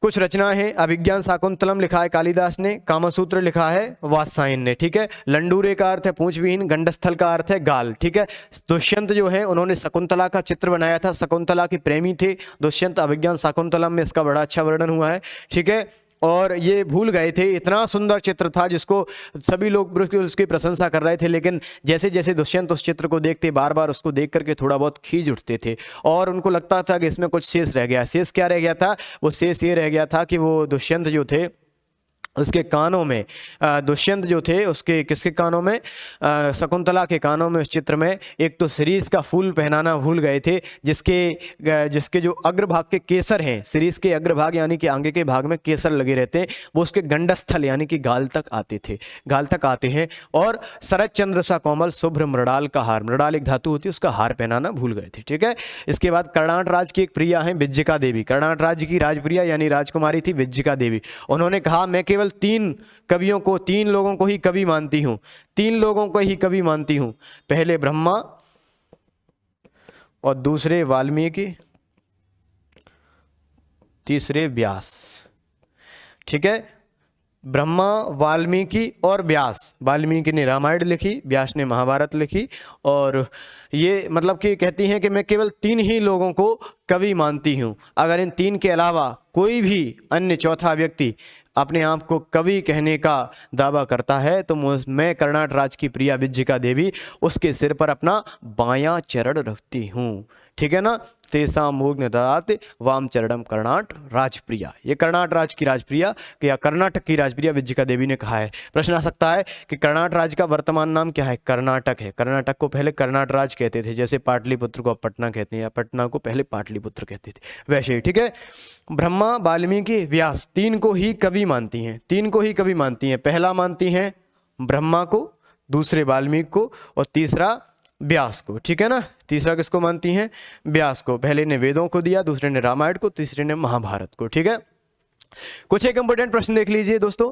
कुछ रचना है। अभिज्ञान शाकुंतलम लिखा है कालिदास ने, कामसूत्र लिखा है वात्सायन ने। ठीक है, लंडूरे का अर्थ है पूंछविहीन, गंडस्थल का अर्थ है गाल। ठीक है, दुष्यंत जो है उन्होंने शकुंतला का चित्र बनाया था, शकुंतला के प्रेमी थे दुष्यंत। अभिज्ञान शाकुंतलम में इसका बड़ा अच्छा वर्णन हुआ है। ठीक है, और ये भूल गए थे, इतना सुंदर चित्र था जिसको सभी लोग उसकी प्रशंसा कर रहे थे, लेकिन जैसे जैसे दुष्यंत उस चित्र को देखते बार बार उसको देख करके थोड़ा बहुत खींच उठते थे और उनको लगता था कि इसमें कुछ शेष रह गया। शेष क्या रह गया था? वो शेष ये रह गया था कि वो दुष्यंत जो थे उसके कानों में, दुष्यंत जो थे उसके किसके कानों में, शकुंतला के कानों में उस चित्र में एक तो शिरीष का फूल पहनाना भूल गए थे, जिसके जो अग्रभाग के केसर हैं, शिरीष के अग्रभाग यानी कि आगे के भाग में केसर लगे रहते हैं, वो उसके गंडस्थल यानी कि गाल तक आते हैं। और शरद चंद्र सा कोमल शुभ्र मृणाल का हार, मृणाल एक धातु होती है, उसका हार पहनाना भूल गए थे। ठीक है, इसके बाद कर्णाट राज की एक प्रिया है विज्जिका देवी, कर्णाट राज्य की राजप्रिया यानी राजकुमारी थी विज्जिका देवी। उन्होंने कहा मैं केवल 3 लोगों को ही कवि मानती हूं, 3 लोगों को ही कवि मानती हूं, पहले ब्रह्मा और दूसरे वाल्मीकि, तीसरे व्यास। ठीक है, ब्रह्मा, वाल्मीकि और व्यास। वाल्मीकि ने रामायण लिखी, व्यास ने महाभारत लिखी, और ये मतलब कि कहती हैं कि मैं केवल 3 ही लोगों को कवि मानती हूँ। अगर इन 3 के अलावा कोई भी अन्य चौथा व्यक्ति अपने आप को कवि कहने का दावा करता है तो मैं कर्णाट राज की प्रिया विज्जिका देवी उसके सिर पर अपना बायां चरण रखती हूँ। ठीक है ना, तेसा मोग्न ददात वाम चरणम कर्णाट राजप्रिया। ये कर्णाट राज की राजप्रिया या कर्नाटक की राजप्रिया विज्जिका देवी ने कहा है। प्रश्न आ सकता है कि कर्णाट राज का वर्तमान नाम क्या है? कर्नाटक है। कर्नाटक को पहले कर्नाट राज कहते थे, जैसे पाटलिपुत्र को अब पटना कहते हैं या पटना को पहले पाटलिपुत्र कहते थे, वैसे ही। ठीक है, ब्रह्मा, वाल्मीकि, व्यास 3 को ही कवि मानती हैं, 3 को ही कवि मानती हैं। पहला मानती हैं ब्रह्मा को, दूसरे वाल्मीकि को और तीसरा व्यास को। ठीक है ना, तीसरा किसको मानती हैं? व्यास को। पहले ने वेदों को दिया, दूसरे ने रामायण को, तीसरे ने महाभारत को। ठीक है, कुछ एक इंपॉर्टेंट प्रश्न देख लीजिए दोस्तों।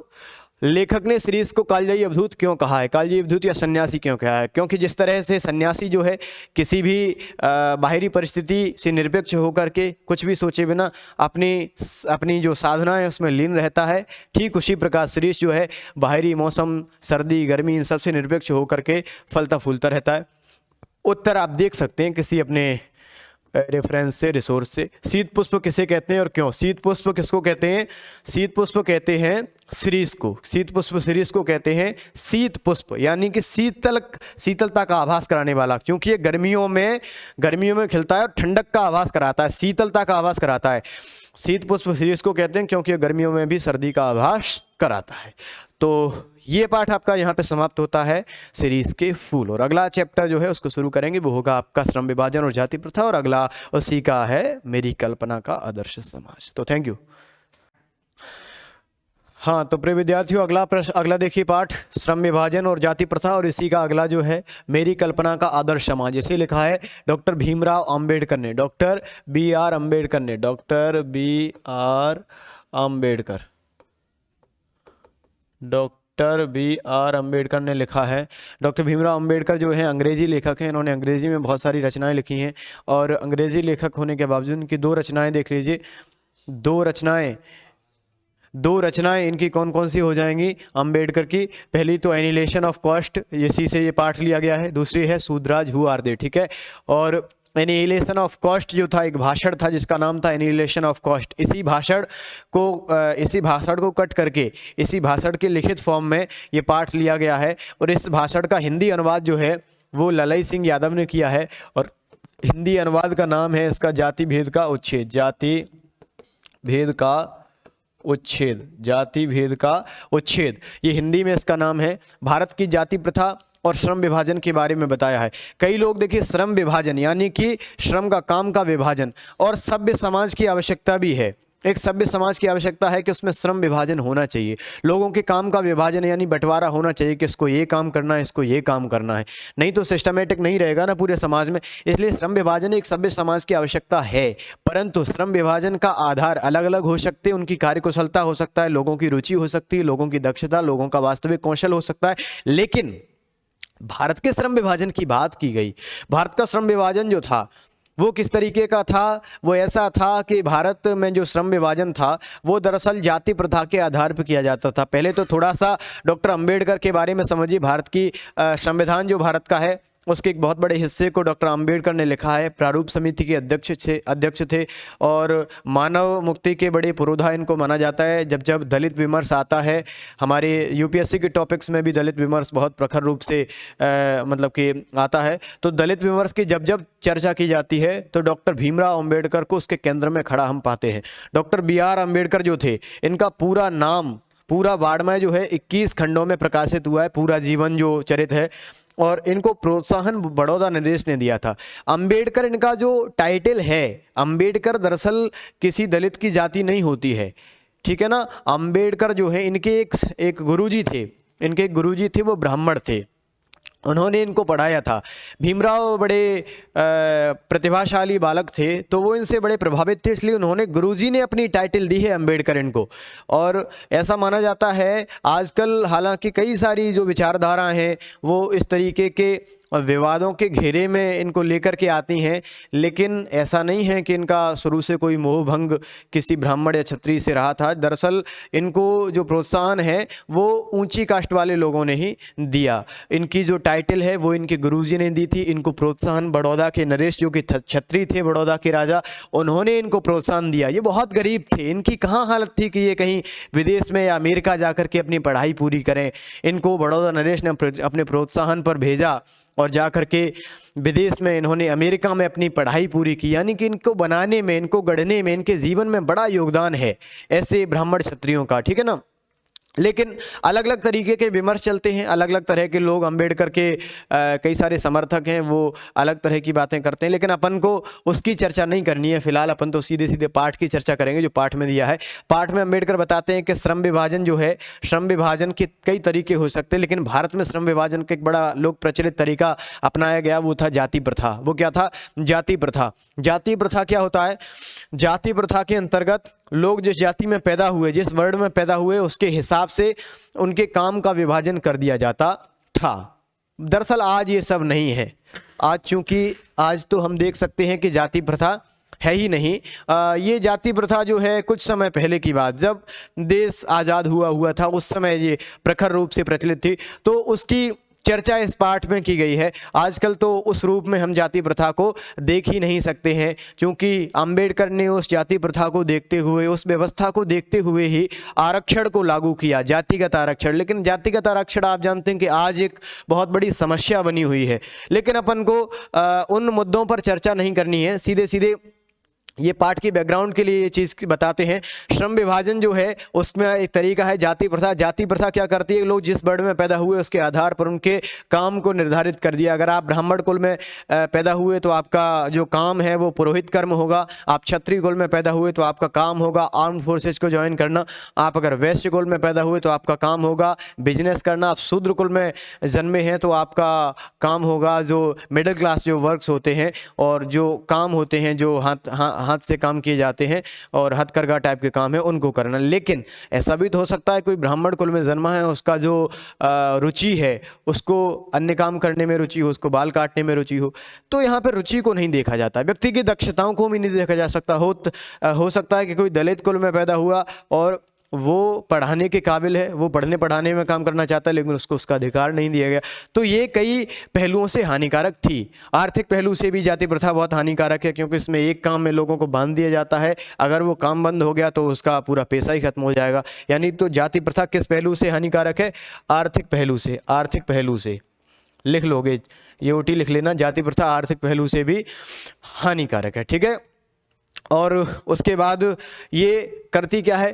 लेखक ने शिरीष को कालजयी अवधूत क्यों कहा है? कालजयी अवधूत या सन्यासी क्यों कहा है? क्योंकि जिस तरह से सन्यासी जो है किसी भी बाहरी परिस्थिति से निरपेक्ष होकर के कुछ भी सोचे बिना अपनी जो साधना है उसमें लीन रहता है, ठीक उसी प्रकार शिरीष जो है बाहरी मौसम, सर्दी गर्मी इन सब से निरपेक्ष होकर के फलता फूलता रहता है। उत्तर आप देख सकते हैं किसी अपने रेफरेंस से, रिसोर्स से। शीत पुष्प किसे कहते हैं और क्यों? शीत पुष्प किसको कहते हैं? शीत पुष्प कहते हैं शिरीष को। शीत पुष्प शिरीष को कहते हैं शीत पुष्प, यानी कि शीतलता का आभास कराने वाला, क्योंकि ये गर्मियों में खिलता है और ठंडक का आभास कराता है, शीतलता का आभास कराता है। शीत पुष्प शिरीष को कहते हैं क्योंकि ये गर्मियों में भी सर्दी का आभास कराता है। तो ये पाठ आपका यहाँ पे समाप्त होता है सीरीज के फूल, और अगला चैप्टर जो है उसको शुरू करेंगे, वो होगा आपका श्रम विभाजन और जाति प्रथा, और अगला उसी का है मेरी कल्पना का आदर्श समाज। तो थैंक यू। हाँ, तो प्रिय विद्यार्थियों, अगला प्रश्न, अगला देखिए पाठ श्रम विभाजन और जाति प्रथा, और इसी का अगला जो है मेरी कल्पना का आदर्श समाज। इसे लिखा है डॉक्टर भीमराव अंबेडकर ने, डॉक्टर बी आर अम्बेडकर ने, doctor B R Ambedkar, doctor B R Ambedkar ने लिखा है। डॉक्टर भीमराव अंबेडकर जो है अंग्रेजी लेखक हैं, इन्होंने अंग्रेजी में बहुत सारी रचनाएं लिखी हैं, और अंग्रेजी लेखक होने के बावजूद इनकी दो रचनाएं देख लीजिए, दो रचनाएं इनकी कौन कौन सी हो जाएंगी अंबेडकर की। पहली तो एनिहिलेशन ऑफ कास्ट, इसी से ये पाठ लिया गया है। दूसरी है शूद्राज हु आर दे, ठीक है। और एनिहिलेशन ऑफ कास्ट जो था एक भाषण था जिसका नाम था एनिहिलेशन ऑफ कास्ट। इसी भाषण को कट करके इसी भाषण के लिखित फॉर्म में ये पाठ लिया गया है, और इस भाषण का हिंदी अनुवाद जो है वो ललई सिंह यादव ने किया है, और हिंदी अनुवाद का नाम है इसका जाति भेद का उच्छेद, जाति भेद का उच्छेद, ये हिंदी में इसका नाम है। भारत की जाति प्रथा और श्रम विभाजन के बारे में बताया है। कई लोग देखिए श्रम विभाजन यानी कि श्रम का काम का विभाजन, और सभ्य समाज की आवश्यकता भी है। एक सभ्य समाज की आवश्यकता है कि उसमें श्रम विभाजन होना चाहिए, लोगों के काम का विभाजन यानी बंटवारा होना चाहिए कि इसको ये काम करना है, इसको ये काम करना है, नहीं तो सिस्टमेटिक नहीं रहेगा ना पूरे समाज में। इसलिए श्रम विभाजन एक सभ्य समाज की आवश्यकता है, परंतु श्रम विभाजन का आधार अलग अलग हो सकते हैं। उनकी कार्यकुशलता हो सकता है, लोगों की रुचि हो सकती है, लोगों की दक्षता, लोगों का वास्तविक कौशल हो सकता है। लेकिन भारत के श्रम विभाजन की बात की गई, भारत का श्रम विभाजन जो था वो किस तरीके का था? वो ऐसा था कि भारत में जो श्रम विभाजन था वो दरअसल जाति प्रथा के आधार पर किया जाता था। पहले तो थोड़ा सा डॉक्टर अंबेडकर के बारे में समझिए। भारत की संविधान जो भारत का है उसके एक बहुत बड़े हिस्से को डॉक्टर अंबेडकर ने लिखा है। प्रारूप समिति के अध्यक्ष थे और मानव मुक्ति के बड़े पुरोधा इनको माना जाता है। जब दलित विमर्श आता है, हमारे यूपीएससी के टॉपिक्स में भी दलित विमर्श बहुत प्रखर रूप से मतलब कि आता है, तो दलित विमर्श की जब चर्चा की जाती है तो डॉक्टर भीमराव अंबेडकर को उसके केंद्र में खड़ा हम पाते हैं। डॉक्टर बी आर अम्बेडकर जो थे, इनका पूरा नाम पूरा वाङ्मय जो है 21 खंडों में प्रकाशित हुआ है, पूरा जीवन जो चरित है, और इनको प्रोत्साहन बड़ौदा निर्देश ने दिया था। अंबेडकर इनका जो टाइटल है, अंबेडकर दरअसल किसी दलित की जाति नहीं होती है, ठीक है ना। अंबेडकर जो है इनके एक गुरुजी थे, इनके एक गुरुजी थे, वो ब्राह्मण थे, उन्होंने इनको पढ़ाया था। भीमराव बड़े प्रतिभाशाली बालक थे, तो वो इनसे बड़े प्रभावित थे, इसलिए उन्होंने गुरुजी ने अपनी टाइटल दी है अंबेडकर इनको। और ऐसा माना जाता है आजकल हालांकि कई सारी जो विचारधारा हैं वो इस तरीके के विवादों के घेरे में इनको लेकर के आती हैं, लेकिन ऐसा नहीं है कि इनका शुरू से कोई मोहभंग किसी ब्राह्मण या क्षत्रिय से रहा था। दरअसल इनको जो प्रोत्साहन है वो ऊंची कास्ट वाले लोगों ने ही दिया। इनकी जो टाइटल है वो इनके गुरुजी ने दी थी। इनको प्रोत्साहन बड़ौदा के नरेश जो कि क्षत्रिय थे, बड़ौदा के राजा, उन्होंने इनको प्रोत्साहन दिया। ये बहुत गरीब थे, इनकी कहाँ हालत थी कि ये कहीं विदेश में या अमेरिका जाकर के अपनी पढ़ाई पूरी करें। इनको बड़ौदा नरेश ने अपने प्रोत्साहन पर भेजा और जाकर के विदेश में इन्होंने अमेरिका में अपनी पढ़ाई पूरी की। यानी कि इनको बनाने में, इनको गढ़ने में, इनके जीवन में बड़ा योगदान है ऐसे ब्राह्मण क्षत्रियों का, ठीक है ना। लेकिन अलग अलग तरीके के विमर्श चलते हैं, अलग अलग तरह के लोग, अंबेडकर के कई सारे समर्थक हैं, वो अलग तरह की बातें करते हैं, लेकिन अपन को उसकी चर्चा नहीं करनी है। फिलहाल अपन तो सीधे सीधे पाठ की चर्चा करेंगे जो पाठ में दिया है। पाठ में अंबेडकर बताते हैं कि श्रम विभाजन जो है, श्रम विभाजन के कई तरीके हो सकते हैं, लेकिन भारत में श्रम विभाजन का एक बड़ा लोक प्रचलित तरीका अपनाया गया, वो था जाति प्रथा। वो क्या था? जाति प्रथा। जाति प्रथा क्या होता है? जाति प्रथा के अंतर्गत लोग जिस जाति में पैदा हुए, जिस वर्ण में पैदा हुए, उसके हिसाब से उनके काम का विभाजन कर दिया जाता था। दरअसल आज ये सब नहीं है। आज चूंकि आज तो हम देख सकते हैं कि जाति प्रथा है ही नहीं। ये जाति प्रथा जो है कुछ समय पहले की बात, जब देश आज़ाद हुआ था, उस समय ये प्रखर रूप से प्रचलित थी, तो उसकी चर्चा इस पाठ में की गई है। आजकल तो उस रूप में हम जाति प्रथा को देख ही नहीं सकते हैं, क्योंकि अंबेडकर ने उस जाति प्रथा को देखते हुए, उस व्यवस्था को देखते हुए ही आरक्षण को लागू किया, जातिगत आरक्षण। लेकिन जातिगत आरक्षण आप जानते हैं कि आज एक बहुत बड़ी समस्या बनी हुई है। लेकिन अपन को उन मुद्दों पर चर्चा नहीं करनी है, सीधे सीधे ये पाठ की बैकग्राउंड के लिए ये चीज़ बताते हैं। श्रम विभाजन जो है उसमें एक तरीका है जाति प्रथा। जाति प्रथा क्या करती है, लोग जिस वर्ण में पैदा हुए उसके आधार पर उनके काम को निर्धारित कर दिया। अगर आप ब्राह्मण कुल में पैदा हुए तो आपका जो काम है वो पुरोहित कर्म होगा। आप क्षत्रिय कुल में पैदा हुए तो आपका काम होगा आर्म्ड फोर्सेज को ज्वाइन करना। आप अगर वैश्य कुल में पैदा हुए तो आपका काम होगा बिजनेस करना। आप शूद्र कुल में जन्मे हैं तो आपका काम होगा जो मिडिल क्लास जो वर्क्स होते हैं और जो काम होते हैं जो हाथ से काम किए जाते हैं और हथकरघा टाइप के काम है उनको करना। लेकिन ऐसा भी तो हो सकता है कोई ब्राह्मण कुल में जन्मा है, उसका जो रुचि है उसको अन्य काम करने में रुचि हो, उसको बाल काटने में रुचि हो, तो यहाँ पर रुचि को नहीं देखा जाता। व्यक्ति की दक्षताओं को भी नहीं देखा जा सकता। हो सकता है कि कोई दलित कुल में पैदा हुआ और वो पढ़ाने के काबिल है, वो पढ़ने पढ़ाने में काम करना चाहता है, लेकिन उसको उसका अधिकार नहीं दिया गया। तो ये कई पहलुओं से हानिकारक थी। आर्थिक पहलू से भी जाति प्रथा बहुत हानिकारक है, क्योंकि इसमें एक काम में लोगों को बांध दिया जाता है। अगर वो काम बंद हो गया तो उसका पूरा पैसा ही खत्म हो जाएगा। यानी तो जाति प्रथा किस पहलू से हानिकारक है? आर्थिक पहलू से। आर्थिक पहलू से लिख लोगे, ये ओटी लिख लेना, जाति प्रथा आर्थिक पहलू से भी हानिकारक है। ठीक है। और उसके बाद ये करती क्या है,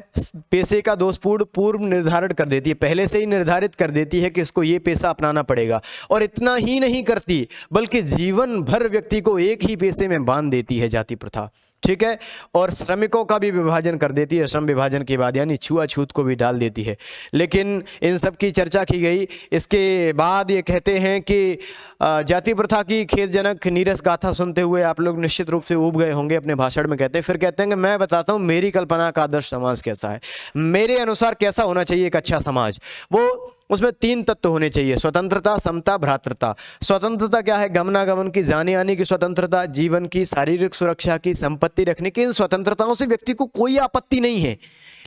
पेशे का दोषपूर्ण पूर्व निर्धारण कर देती है, पहले से ही निर्धारित कर देती है कि इसको ये पेशा अपनाना पड़ेगा। और इतना ही नहीं करती बल्कि जीवन भर व्यक्ति को एक ही पेशे में बांध देती है जाति प्रथा। ठीक है। और श्रमिकों का भी विभाजन कर देती है श्रम विभाजन के बाद, यानी छुआछूत को भी डाल देती है। लेकिन इन सब की चर्चा की गई। इसके बाद ये कहते हैं कि जाति प्रथा की खेदजनक नीरस गाथा सुनते हुए आप लोग निश्चित रूप से ऊब गए होंगे अपने भाषण में। कहते हैं, फिर कहते हैं कि मैं बताता हूँ मेरी कल्पना का आदर्श समाज कैसा है, मेरे अनुसार कैसा होना चाहिए एक अच्छा समाज। वो उसमें 3 तत्व होने चाहिए, स्वतंत्रता, समता, भ्रातृता। स्वतंत्रता क्या है? गमनागमन की, जाने आने की स्वतंत्रता, जीवन की, शारीरिक सुरक्षा की, संपत्ति रखने की। इन स्वतंत्रताओं से व्यक्ति को कोई आपत्ति नहीं है।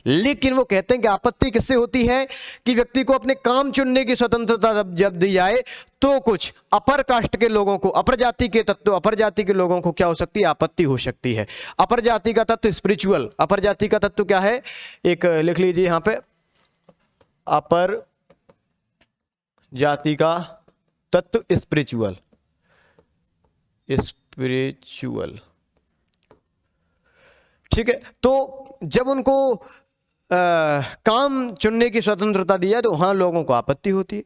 लेकिन वो कहते हैं कि आपत्ति किससे होती है कि व्यक्ति को अपने काम चुनने की स्वतंत्रता जब दी जाए तो कुछ अपर कास्ट के लोगों को, अपर जाति के तत्व, अपर जाति के लोगों को क्या हो सकती है? आपत्ति हो सकती है। अपर जाति का तत्व स्पिरिचुअल। अपर जाति का तत्व क्या है? एक लिख लीजिए यहां पे, अपर जाति का तत्व स्पिरिचुअल। स्पिरिचुअल। ठीक है। तो जब उनको काम चुनने की स्वतंत्रता दिया तो वहां लोगों को आपत्ति होती है।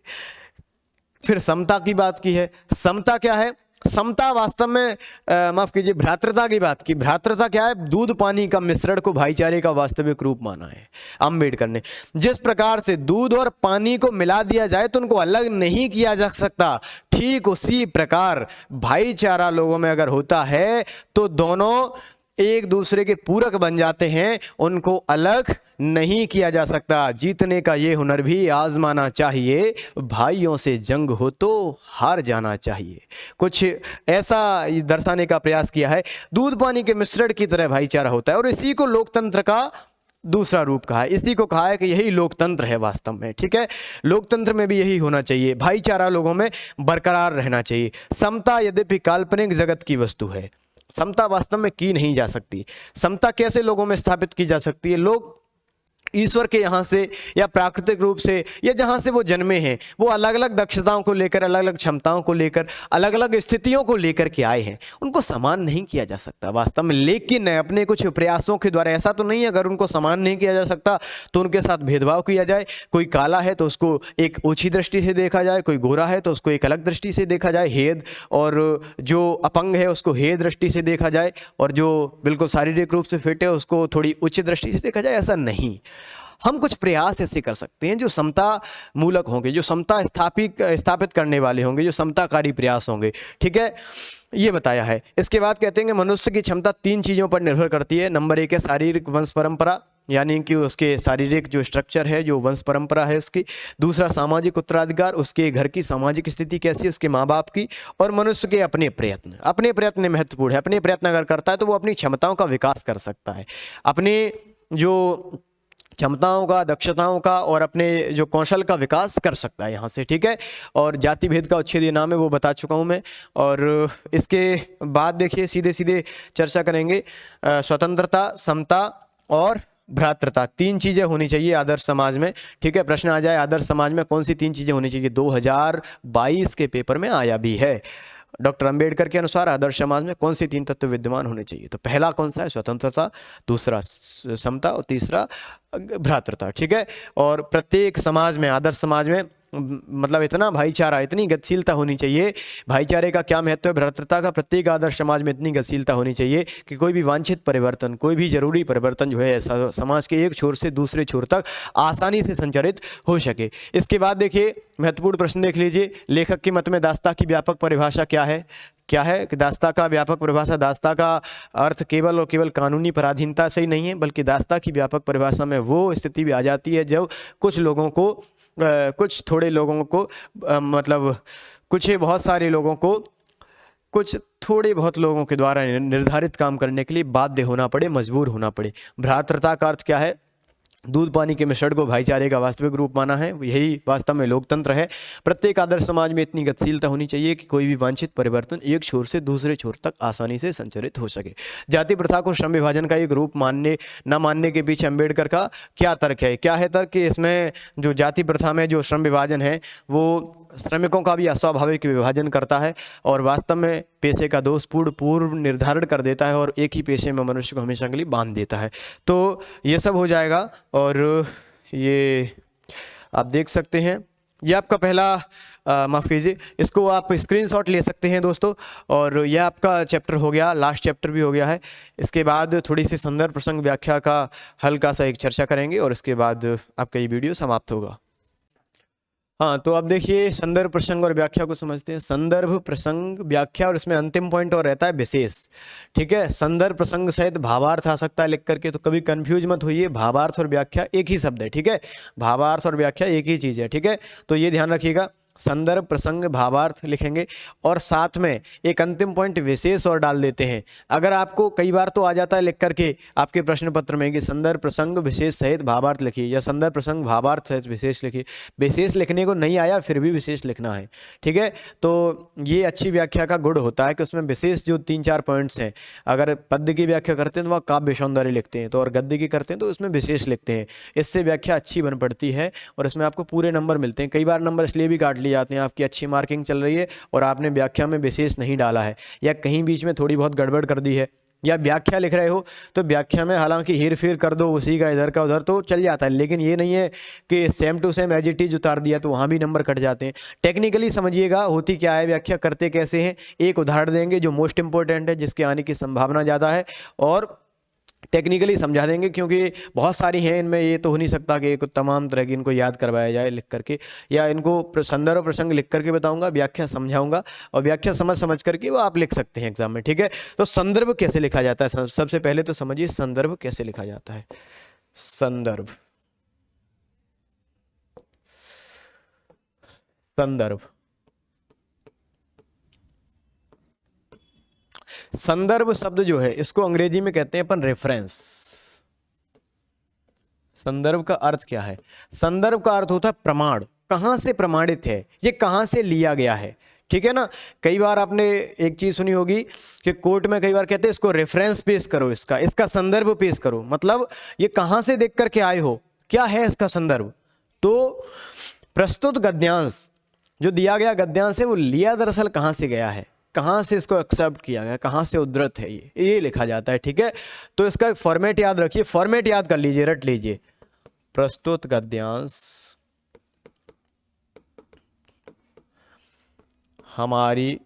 फिर समता की बात की है। समता क्या है? समता वास्तव में माफ कीजिए, भ्रातृता की बात की। भ्रातृता क्या है? दूध पानी का मिश्रण को भाईचारे का वास्तविक रूप माना है अम्बेडकर ने। जिस प्रकार से दूध और पानी को मिला दिया जाए तो उनको अलग नहीं किया जा सकता, ठीक उसी प्रकार भाईचारा लोगों में अगर होता है तो दोनों एक दूसरे के पूरक बन जाते हैं, उनको अलग नहीं किया जा सकता। जीतने का ये हुनर भी आजमाना चाहिए, भाइयों से जंग हो तो हार जाना चाहिए। कुछ ऐसा दर्शाने का प्रयास किया है। दूध पानी के मिश्रण की तरह भाईचारा होता है और इसी को लोकतंत्र का दूसरा रूप कहा है। इसी को कहा है कि यही लोकतंत्र है वास्तव में। ठीक है। लोकतंत्र में भी यही होना चाहिए, भाईचारा लोगों में बरकरार रहना चाहिए। समता यद्यपि काल्पनिक जगत की वस्तु है, समता वास्तव में की नहीं जा सकती। समता कैसे लोगों में स्थापित की जा सकती है? लोग ईश्वर के यहाँ से या प्राकृतिक रूप से या जहाँ से वो जन्मे हैं, वो अलग अलग दक्षताओं को लेकर, अलग अलग क्षमताओं को लेकर, अलग अलग स्थितियों को लेकर के आए हैं। उनको समान नहीं किया जा सकता वास्तव में। लेकिन अपने कुछ प्रयासों के द्वारा, ऐसा तो नहीं है अगर उनको समान नहीं किया जा सकता तो उनके साथ भेदभाव किया जाए। कोई काला है तो उसको एक ऊंची दृष्टि से देखा जाए, कोई गोरा है तो उसको एक अलग दृष्टि से देखा जाए, हेद। और जो अपंग है उसको हे दृष्टि से देखा जाए, और जो बिल्कुल शारीरिक रूप से फिट है उसको थोड़ी उच्च दृष्टि से देखा जाए। ऐसा नहीं। हम कुछ प्रयास ऐसे कर सकते हैं जो समता मूलक होंगे, जो समता स्थापित करने वाले होंगे, जो समताकारी प्रयास होंगे। ठीक है, ये बताया है। इसके बाद कहते हैं कि मनुष्य की क्षमता 3 चीज़ों पर निर्भर करती है। नंबर 1 है शारीरिक वंश परंपरा, यानी कि उसके शारीरिक जो स्ट्रक्चर है, जो वंश परंपरा है उसकी। दूसरा सामाजिक उत्तराधिकार, उसके घर की सामाजिक स्थिति कैसी है, उसके माँ बाप की। और मनुष्य के अपने प्रयत्न। अपने प्रयत्न महत्वपूर्ण है। अपने प्रयत्न अगर करता है तो वो अपनी क्षमताओं का विकास कर सकता है, अपने जो क्षमताओं का, दक्षताओं का और अपने जो कौशल का विकास कर सकता है यहाँ से। ठीक है। और जाति भेद का उच्छेद नाम है, वो बता चुका हूँ मैं। और इसके बाद देखिए सीधे सीधे चर्चा करेंगे। स्वतंत्रता, समता और भ्रातृता, 3 चीज़ें होनी चाहिए आदर्श समाज में। ठीक है। प्रश्न आ जाए आदर्श समाज में कौन सी 3 चीज़ें होनी चाहिए, 2022 के पेपर में आया भी है। डॉक्टर अंबेडकर के अनुसार आदर्श समाज में कौन से 3 तत्व विद्यमान होने चाहिए? तो पहला कौन सा है? स्वतंत्रता, दूसरा समता और तीसरा भ्रातृता। ठीक है, और प्रत्येक समाज में, आदर्श समाज में मतलब इतना भाईचारा, इतनी गतिशीलता होनी चाहिए। भाईचारे का क्या महत्व है? भ्रातृता का प्रत्येक आदर्श समाज में इतनी गतिशीलता होनी चाहिए कि कोई भी वांछित परिवर्तन, कोई भी जरूरी परिवर्तन जो है समाज के एक छोर से दूसरे छोर तक आसानी से संचारित हो सके। इसके बाद देखिए महत्वपूर्ण प्रश्न देख लीजिए, लेखक के मत में दास्ता की व्यापक परिभाषा क्या है? क्या है कि दास्ता का व्यापक परिभाषा, दास्ता का अर्थ केवल और केवल कानूनी पराधीनता से ही नहीं है, बल्कि दास्ता की व्यापक परिभाषा में वो स्थिति भी आ जाती है जब कुछ लोगों को, कुछ थोड़े लोगों को, मतलब कुछ बहुत सारे लोगों को, कुछ थोड़े बहुत लोगों के द्वारा निर्धारित काम करने के लिए बाध्य होना पड़े, मजबूर होना पड़े। भ्रातृता का अर्थ क्या है? दूध पानी के मिश्रण को भाईचारे का वास्तविक रूप माना है, यही वास्तव में लोकतंत्र है। प्रत्येक आदर्श समाज में इतनी गतिशीलता होनी चाहिए कि कोई भी वांछित परिवर्तन एक छोर से दूसरे छोर तक आसानी से संचारित हो सके। जाति प्रथा को श्रम विभाजन का एक रूप मानने न मानने के पीछे अंबेडकर का क्या तर्क है? क्या है तर्क कि इसमें जो जाति प्रथा में जो श्रम विभाजन है वो श्रमिकों का भी अस्वाभाविक विभाजन करता है और वास्तव में पेशे का दोषपूर्ण पूर्व निर्धारण कर देता है और एक ही पेशे में मनुष्य को हमेशा के लिए बांध देता है। तो ये सब हो जाएगा और ये आप देख सकते हैं, ये आपका पहला माफ़ कीजिए, इसको आप स्क्रीनशॉट ले सकते हैं दोस्तों। और यह आपका चैप्टर हो गया, लास्ट चैप्टर भी हो गया है। इसके बाद थोड़ी सी संदर्भ प्रसंग व्याख्या का हल्का सा एक चर्चा करेंगे और इसके बाद आपका ये वीडियो समाप्त होगा। हाँ, तो अब देखिए संदर्भ प्रसंग और व्याख्या को समझते हैं। संदर्भ प्रसंग व्याख्या और इसमें अंतिम पॉइंट और रहता है विशेष। ठीक है, संदर्भ प्रसंग सहित भावार्थ आ सकता है लिख करके, तो कभी कंफ्यूज मत होइए, भावार्थ और व्याख्या एक ही शब्द है। ठीक है, भावार्थ और व्याख्या एक ही चीज़ है। ठीक है, तो ये ध्यान रखिएगा, संदर्भ प्रसंग भावार्थ लिखेंगे और साथ में एक अंतिम पॉइंट विशेष और डाल देते हैं। अगर आपको कई बार तो आ जाता है लिख करके आपके प्रश्न पत्र में कि संदर्भ प्रसंग विशेष सहित भावार्थ लिखिए या संदर्भ प्रसंग भावार्थ सहित विशेष लिखिए। विशेष लिखने को नहीं आया फिर भी विशेष लिखना है। ठीक है, तो ये अच्छी व्याख्या का गुण होता है कि उसमें विशेष जो 3-4 पॉइंट्स हैं, अगर पद्य की व्याख्या करते हैं तो वह काव्य सौंदर्य लिखते हैं, तो और गद्य की करते हैं तो उसमें विशेष लिखते हैं। इससे व्याख्या अच्छी बन पड़ती है और इसमें आपको पूरे नंबर मिलते हैं। कई बार नंबर इसलिए भी काट लिए जाते हैं, आपकी अच्छी मार्किंग चल रही है और आपने व्याख्या में विशेष नहीं डाला है या कहीं बीच में थोड़ी बहुत गड़बड़ कर दी है, या व्याख्या लिख रहे हो तो व्याख्या में हालांकि हेर फेर कर दो उसी का इधर का उधर तो चल जाता है, लेकिन ये नहीं है कि same to same as it is उतार दिया तो वहाँ भी नंबर कट जाते हैं। टेक्निकली समझिएगा होती क्या है, व्याख्या करते कैसे हैं। एक उदाहरण देंगे जो मोस्ट इंपॉर्टेंट है, जिसके आने की संभावना ज़्यादा है, और टेक्निकली समझा देंगे क्योंकि बहुत सारी हैं इनमें, ये तो हो नहीं सकता कि तमाम तरह की इनको याद करवाया जाए लिख करके, या इनको संदर्भ प्रसंग लिख करके बताऊंगा, व्याख्या समझाऊंगा और व्याख्या समझ करके वो आप लिख सकते हैं एग्जाम में। ठीक है, तो संदर्भ कैसे लिखा जाता है, सबसे पहले तो समझिए संदर्भ कैसे लिखा जाता है। संदर्भ, संदर्भ, संदर्भ शब्द जो है इसको अंग्रेजी में कहते हैं अपन रेफरेंस। संदर्भ का अर्थ क्या है? संदर्भ का अर्थ होता है प्रमाण, कहां से प्रमाणित है, ये कहां से लिया गया है। ठीक है ना, कई बार आपने एक चीज सुनी होगी कि कोर्ट में कई बार कहते हैं इसको रेफरेंस पेश करो, इसका संदर्भ पेश करो, मतलब ये कहां से देख करके आए हो, क्या है इसका संदर्भ। तो प्रस्तुत गद्यांश जो दिया गया गद्यांश है वो लिया दरअसल कहां से गया है, कहाँ से इसको एक्सेप्ट किया गया, कहाँ से उद्धृत है, ये लिखा जाता है। ठीक है, तो इसका एक फॉर्मेट याद रखिए, फॉर्मेट याद कर लीजिए, रट लीजिए। प्रस्तुत गद्यांश हमारी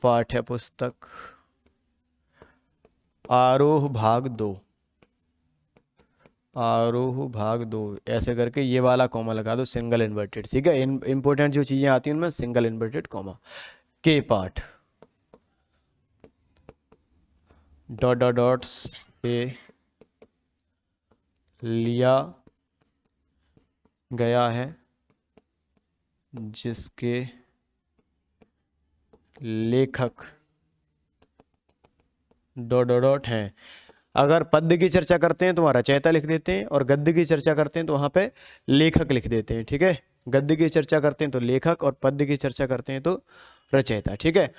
पाठ्य पुस्तक आरोह भाग 2, आरोह भाग 2 ऐसे करके ये वाला कॉमा लगा दो, सिंगल इन्वर्टेड। ठीक है, इंपॉर्टेंट जो चीजें आती हैं उनमें सिंगल इन्वर्टेड कॉमा। के पाठ डॉट डॉट डॉट्स से लिया गया है जिसके लेखक डॉट डॉट डॉट हैं। अगर पद्य की चर्चा करते हैं तो वहाँ रचयिता लिख देते हैं और गद्य की चर्चा करते हैं तो वहाँ पे लेखक लिख देते हैं। ठीक है, गद्य की चर्चा करते हैं तो लेखक और पद्य की चर्चा करते हैं तो रचयिता। ठीक है,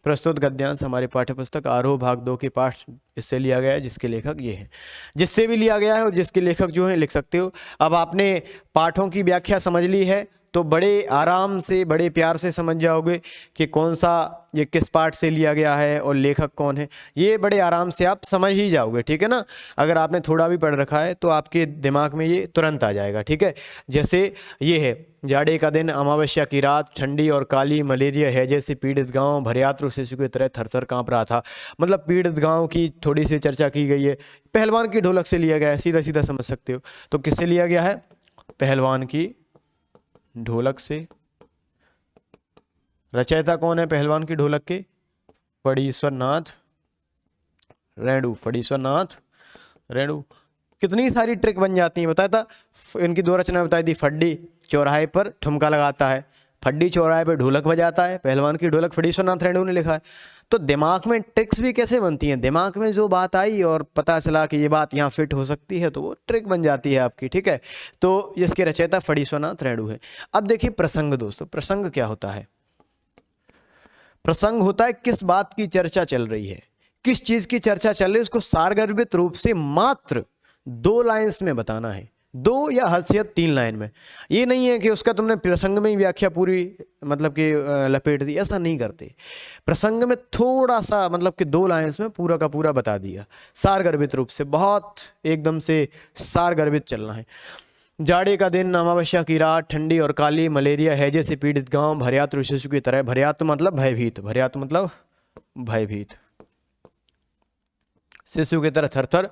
प्रस्तुत गद्यांश हमारे पाठ्यपुस्तक आरोह भाग 2 के पाठ इससे लिया गया है जिसके लेखक ये हैं। जिससे भी लिया गया है और जिसके लेखक जो हैं लिख सकते हो। अब आपने पाठों की व्याख्या समझ ली है तो बड़े आराम से बड़े प्यार से समझ जाओगे कि कौन सा ये किस पार्ट से लिया गया है और लेखक कौन है, ये बड़े आराम से आप समझ ही जाओगे, ठीक है ना। अगर आपने थोड़ा भी पढ़ रखा है तो आपके दिमाग में ये तुरंत आ जाएगा, ठीक है। जैसे ये है, जाड़े का दिन, अमावस्या की रात, ठंडी और काली, मलेरिया हैजे से पीड़ित गांव, भर्यातु शिशु की तरह थरथर कांप रहा था। मतलब पीड़ित गांव की थोड़ी सी चर्चा की गई है, पहलवान की ढोलक से लिया गया है, सीधा सीधा समझ सकते हो। तो किससे लिया गया है? पहलवान की ढोलक से। रचयिता कौन है पहलवान की ढोलक के? फणीश्वर नाथ रेणु, फणीश्वर नाथ रेणु। कितनी सारी ट्रिक बन जाती है, बताया था इनकी दो रचना बताई थी। फड्डी चौराहे पर ठुमका लगाता है, फड्डी चौराहे पर ढोलक बजाता है, पहलवान की ढोलक फणीश्वर नाथ रेणु ने लिखा है। तो दिमाग में ट्रिक्स भी कैसे बनती हैं, दिमाग में जो बात आई और पता चला कि ये बात यहाँ फिट हो सकती है तो वो ट्रिक बन जाती है आपकी, ठीक है। तो इसके रचयिता फणीश्वर नाथ रेणु है। अब देखिए प्रसंग दोस्तों, प्रसंग क्या होता है? प्रसंग होता है किस बात की चर्चा चल रही है, किस चीज की चर्चा चल रही है, उसको सारगर्भित रूप से मात्र 2 लाइन्स में बताना है, 2 या हद से हद 3 लाइन में। ये नहीं है कि उसका तुमने प्रसंग में ही व्याख्या पूरी मतलब कि लपेट दी, ऐसा नहीं करते। प्रसंग में थोड़ा सा मतलब कि 2 लाइन्स में पूरा का पूरा बता दिया, सारगर्भित रूप से, बहुत एकदम से सारगर्भित चलना है। जाड़े का दिन, अमावस्या की रात, ठंडी और काली, मलेरिया हैजे से पीड़ित गांव, भर्यातु शिशु की तरह। भर्यातु मतलब भयभीत, भर्यातु मतलब भयभीत, शिशु की तरह थरथर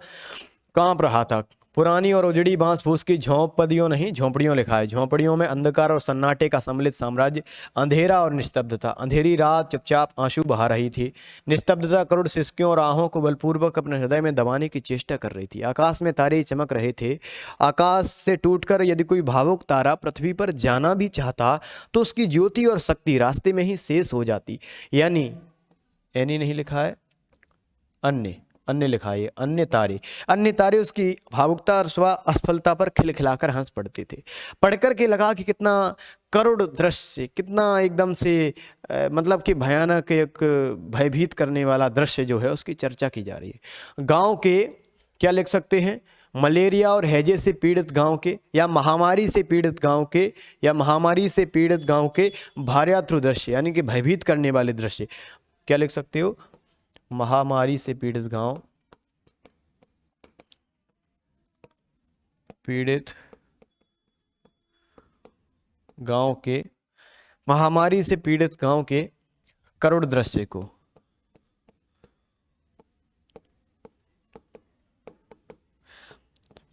कांप रहा था। पुरानी और उजड़ी बांस फूस की झोंपड़ियों नहीं झोंपड़ियों लिखा है, झोंपड़ियों में अंधकार और सन्नाटे का सम्मिलित साम्राज्य, अंधेरा और निस्तब्धता। अंधेरी रात चुपचाप आंसू बहा रही थी, निस्तब्धता करोड़ सिसकियों और आहों को बलपूर्वक अपने हृदय में दबाने की चेष्टा कर रही थी। आकाश में तारे चमक रहे थे। आकाश से टूटकर यदि कोई भावुक तारा पृथ्वी पर जाना भी चाहता तो उसकी ज्योति और शक्ति रास्ते में ही शेष हो जाती। यानी एनी नहीं लिखा है, अन्य, अन्य लिखा है, अन्य तारे उसकी भावुकता और स्व असफलता पर खिलखिलाकर हंस पड़ते थे। पढ़कर के लगा कि कितना करुण दृश्य, कितना एकदम से मतलब कि भयानक, एक भयभीत करने वाला दृश्य जो है उसकी चर्चा की जा रही है। गांव के क्या लिख सकते हैं? मलेरिया और हैजे से पीड़ित गांव के, या महामारी से पीड़ित गांव के, या महामारी से पीड़ित गांव के भर्यातु दृश्य, यानी कि भयभीत करने वाले दृश्य। क्या लिख सकते हो? महामारी से पीड़ित गांव, पीड़ित गांव के, महामारी से पीड़ित गांव के करुण दृश्य को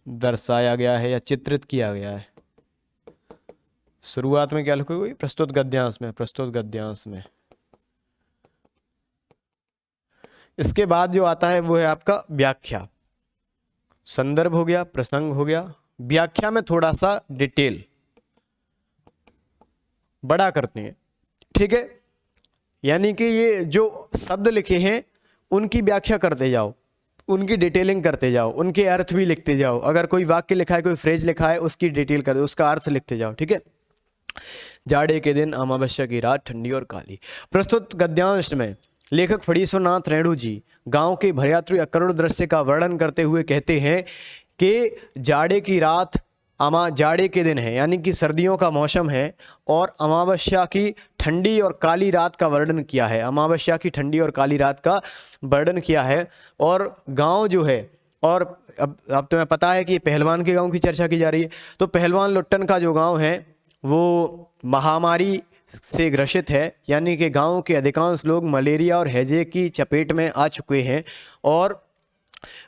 दर्शाया गया है या चित्रित किया गया है। शुरुआत में क्या लिखोगे? प्रस्तुत गद्यांश में, प्रस्तुत गद्यांश में। इसके बाद जो आता है वो है आपका व्याख्या। संदर्भ हो गया, प्रसंग हो गया, व्याख्या में थोड़ा सा डिटेल बड़ा करते हैं, ठीक है। यानी कि ये जो शब्द लिखे हैं उनकी व्याख्या करते जाओ, उनकी डिटेलिंग करते जाओ, उनके अर्थ भी लिखते जाओ। अगर कोई वाक्य लिखा है, कोई फ्रेज लिखा है, उसकी डिटेल कर दो, उसका अर्थ लिखते जाओ, ठीक है। जाड़े के दिन, अमावस्या की रात, ठंडी और काली। प्रस्तुत गद्यांश में लेखक फणीश्वर नाथ रेणु जी गांव के भर्यातु या करुण दृश्य का वर्णन करते हुए कहते हैं कि जाड़े की रात, जाड़े के दिन है, यानी कि सर्दियों का मौसम है, और अमावस्या की ठंडी और काली रात का वर्णन किया है। अमावस्या की ठंडी और काली रात का वर्णन किया है। और गांव जो है, और अब तुम्हें पता है कि पहलवान के गांव की चर्चा की जा रही है, तो पहलवान लुट्टन का जो गांव है वो महामारी से ग्रसित है, यानी कि गांव के अधिकांश लोग मलेरिया और हैजे की चपेट में आ चुके हैं, और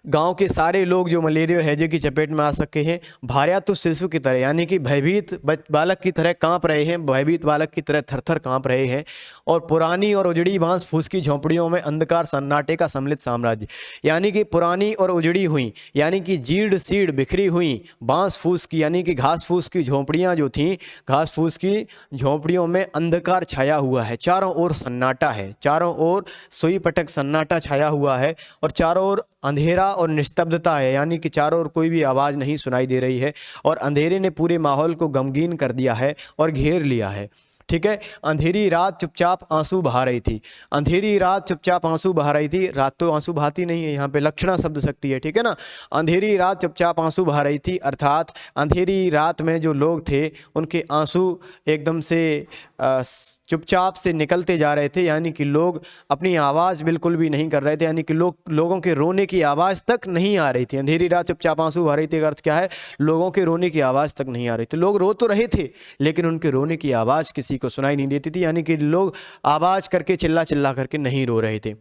गांव के सारे लोग जो मलेरिया और हैजे की चपेट में आ सके हैं, भर्यातु शिशु की तरह, यानी कि भयभीत बालक की तरह कांप रहे हैं, भयभीत बालक की तरह थरथर कांप रहे हैं। और पुरानी और उजड़ी बांस फूस की झोंपड़ियों में अंधकार सन्नाटे का सम्मिलित साम्राज्य, यानी कि पुरानी और उजड़ी हुई, यानी कि जीर्ण सीढ़ बिखरी हुई बांस फूस की, यानी कि घास फूस की झोंपड़ियाँ जो थीं, घास फूस की झोंपड़ियों में अंधकार छाया हुआ है, चारों ओर सन्नाटा है, चारों ओर सुई पटक सन्नाटा छाया हुआ है, और चारों ओर अंधेरा और निस्तब्धता है, यानी कि चारों ओर कोई भी आवाज़ नहीं सुनाई दे रही है, और अंधेरे ने पूरे माहौल को गमगीन कर दिया है और घेर लिया है। ठीक है। अंधेरी रात चुपचाप आंसू बहा रही थी। अंधेरी रात चुपचाप आंसू बहा रही थी। रात तो आंसू बहाती नहीं है, यहाँ पे लक्षणा शब्द शक्ति है, ठीक है ना। अंधेरी रात चुपचाप आंसू बहा रही थी, अर्थात अंधेरी रात में जो लोग थे उनके आंसू एकदम से चुपचाप से निकलते जा रहे थे, यानी कि लोग अपनी आवाज़ बिल्कुल भी नहीं कर रहे थे, यानी कि लोगों के रोने की आवाज़ तक नहीं आ रही थी। अंधेरी रात चुपचाप आंसू बहा रही थी का अर्थ क्या है? लोगों के रोने की आवाज़ तक नहीं आ रही थी। लोग रो तो रहे थे लेकिन उनके रोने की आवाज़ किसी को सुनाई नहीं देती थी, यानी कि लोग आवाज़ करके चिल्ला चिल्ला करके नहीं रो रहे थे।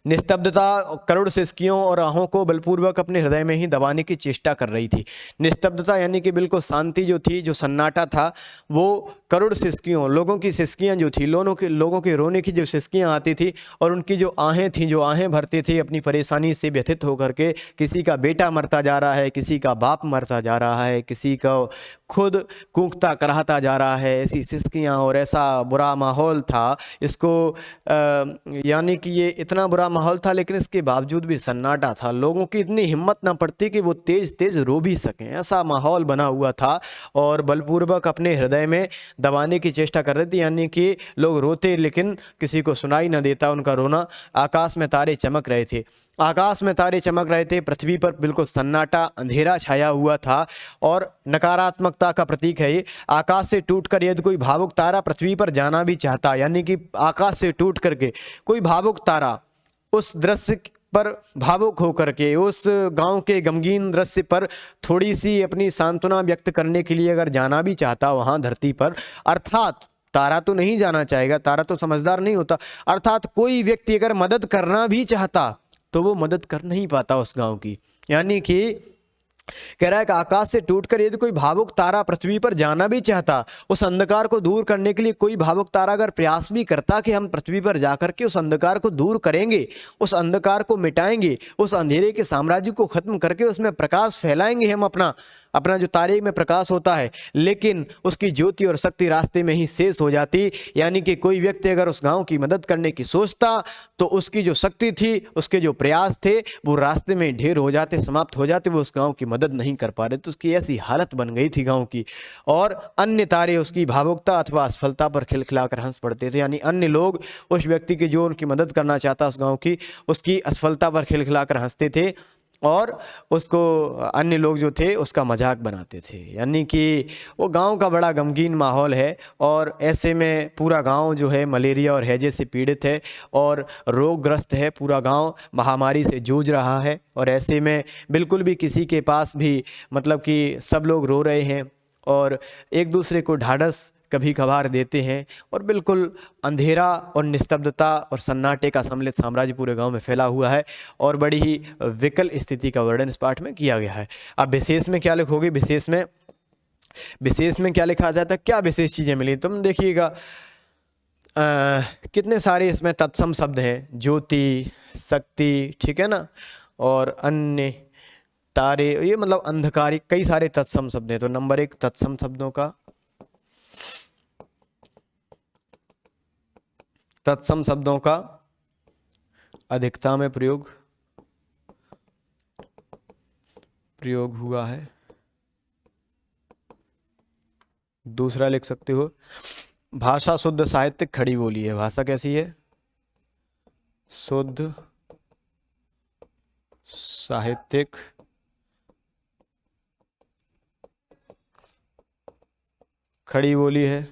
निस्तब्धता करुण सिसकियों और आहों को बलपूर्वक अपने हृदय में ही दबाने की चेष्टा कर रही थी। निस्तब्धता यानी कि बिल्कुल शांति जो थी, जो सन्नाटा था, वो करुण सिसकियों, लोगों की सिसकियां जो थी, लोगों के रोने की जो सिसकियां आती थी और उनकी जो आहें थीं, जो आहें भरते थे अपनी परेशानी से व्यथित होकर के, किसी का बेटा मरता जा रहा है, किसी का बाप मरता जा रहा है, किसी का खुद कूकता कराहता जा रहा है, ऐसी सिसकियां और ऐसा बुरा माहौल था। इसको यानी कि ये इतना बुरा माहौल था लेकिन इसके बावजूद भी सन्नाटा था। लोगों की इतनी हिम्मत ना पड़ती कि वो तेज तेज रो भी सकें, ऐसा माहौल बना हुआ था और बलपूर्वक अपने हृदय में दबाने की चेष्टा कर रहे थे, यानी कि लोग रोते लेकिन किसी को सुनाई ना देता उनका रोना। आकाश में तारे चमक रहे थे, आकाश में तारे चमक रहे थे, पृथ्वी पर बिल्कुल सन्नाटा अंधेरा छाया हुआ था और नकारात्मकता का प्रतीक है ये। आकाश से टूटकर यदि कोई भावुक तारा पृथ्वी पर जाना भी चाहता, यानी कि आकाश से टूट करके कोई भावुक तारा उस दृश्य पर भावुक होकर के, उस गांव के गमगीन दृश्य पर थोड़ी सी अपनी सांत्वना व्यक्त करने के लिए अगर जाना भी चाहता वहां धरती पर, अर्थात तारा तो नहीं जाना चाहेगा, तारा तो समझदार नहीं होता, अर्थात कोई व्यक्ति अगर मदद करना भी चाहता तो वो मदद कर नहीं पाता उस गांव की। यानी कि कह रहा है कि आकाश से टूटकर यदि कोई भावुक तारा पृथ्वी पर जाना भी चाहता, उस अंधकार को दूर करने के लिए कोई भावुक तारा अगर प्रयास भी करता कि हम पृथ्वी पर जाकर के उस अंधकार को दूर करेंगे, उस अंधकार को मिटाएंगे, उस अंधेरे के साम्राज्य को खत्म करके उसमें प्रकाश फैलाएंगे हम अपना जो तारे में प्रकाश होता है, लेकिन उसकी ज्योति और शक्ति रास्ते में ही शेष हो जाती। यानी कि कोई व्यक्ति अगर उस गांव की मदद करने की सोचता तो उसकी जो शक्ति थी, उसके जो प्रयास थे, वो रास्ते में ढेर हो जाते, समाप्त हो जाते, वो उस गांव की मदद नहीं कर पा रहे। तो उसकी ऐसी हालत बन गई थी गांव की। और अन्य तारे उसकी भावुकता अथवा असफलता पर खिलखिलाकर हंस पड़ते थे, यानी अन्य लोग उस व्यक्ति की जो उनकी मदद करना चाहता उस गाँव की, उसकी असफलता पर खिलखिलाकर हंसते थे और उसको अन्य लोग जो थे उसका मजाक बनाते थे। यानी कि वो गांव का बड़ा गमगीन माहौल है और ऐसे में पूरा गांव जो है मलेरिया और हैजे से पीड़ित है और रोगग्रस्त है। पूरा गांव महामारी से जूझ रहा है और ऐसे में बिल्कुल भी किसी के पास भी मतलब कि सब लोग रो रहे हैं और एक दूसरे को ढाढ़स कभी कभार देते हैं और बिल्कुल अंधेरा और निस्तब्धता और सन्नाटे का सम्मिलित साम्राज्य पूरे गांव में फैला हुआ है और बड़ी ही विकल स्थिति का वर्णन इस पाठ में किया गया है। अब विशेष में क्या लिखोगे? विशेष में क्या लिखा जाता है? क्या विशेष चीज़ें मिली तुम देखिएगा। कितने सारे इसमें तत्सम शब्द हैं, ज्योति, शक्ति, ठीक है ना, और अन्य तारे, ये मतलब अंधकारी, कई सारे तत्सम शब्द हैं। तो नंबर 1 तत्सम शब्दों का, तत्सम शब्दों का अधिकता में प्रयोग हुआ है। दूसरा लिख सकते हो भाषा शुद्ध साहित्यिक खड़ी बोली है। भाषा कैसी है? शुद्ध साहित्यिक खड़ी बोली है।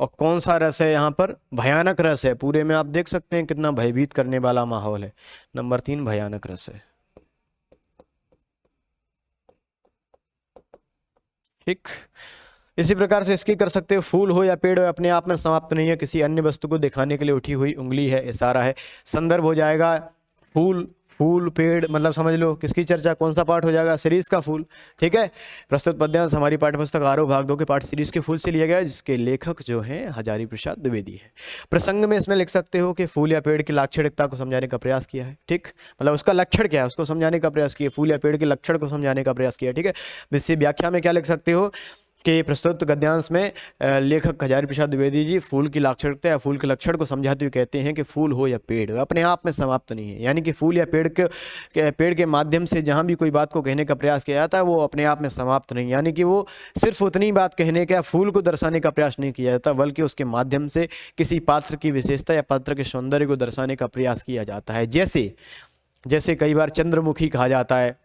और कौन सा रस है यहाँ पर? भयानक रस है। पूरे में आप देख सकते हैं कितना भयभीत करने वाला माहौल है। नंबर 3 भयानक रस है। ठीक, इसी प्रकार से इसकी कर सकते हो। फूल हो या पेड़ हो अपने आप में समाप्त नहीं है, किसी अन्य वस्तु को दिखाने के लिए उठी हुई उंगली है, इशारा है। संदर्भ हो जाएगा फूल, पेड़, मतलब समझ लो किसकी चर्चा, कौन सा पाठ हो जाएगा? सीरीज का फूल। ठीक है, प्रस्तुत पद्यांश हमारी पाठ्यपुस्तक आरोह भाग 2 के पाठ सीरीज के फूल से लिया गया है, जिसके लेखक जो हैं हजारी प्रसाद द्विवेदी है। प्रसंग में इसमें लिख सकते हो कि फूल या पेड़ की लाक्षणिकता को समझाने का प्रयास किया है। ठीक, मतलब उसका लक्षण क्या है उसको समझाने का प्रयास किया, फूल या पेड़ के लक्षण को समझाने का प्रयास किया। ठीक है, इससे व्याख्या में क्या लिख सकते हो के प्रस्तुत गद्यांश में लेखक हजारी प्रसाद द्विवेदी जी फूल की लाक्षणिकता या फूल के लक्षण को समझाते हुए कहते हैं कि फूल हो या पेड़ अपने आप में समाप्त नहीं है, यानी कि फूल या पेड़ के माध्यम से जहाँ भी कोई बात को कहने का प्रयास किया जाता है वो अपने आप में समाप्त नहीं, यानी कि वो सिर्फ उतनी बात कहने का, फूल को दर्शाने का प्रयास नहीं किया जाता, बल्कि उसके माध्यम से किसी पात्र की विशेषता या पात्र के सौंदर्य को दर्शाने का प्रयास किया जाता है। जैसे कई बार चंद्रमुखी कहा जाता है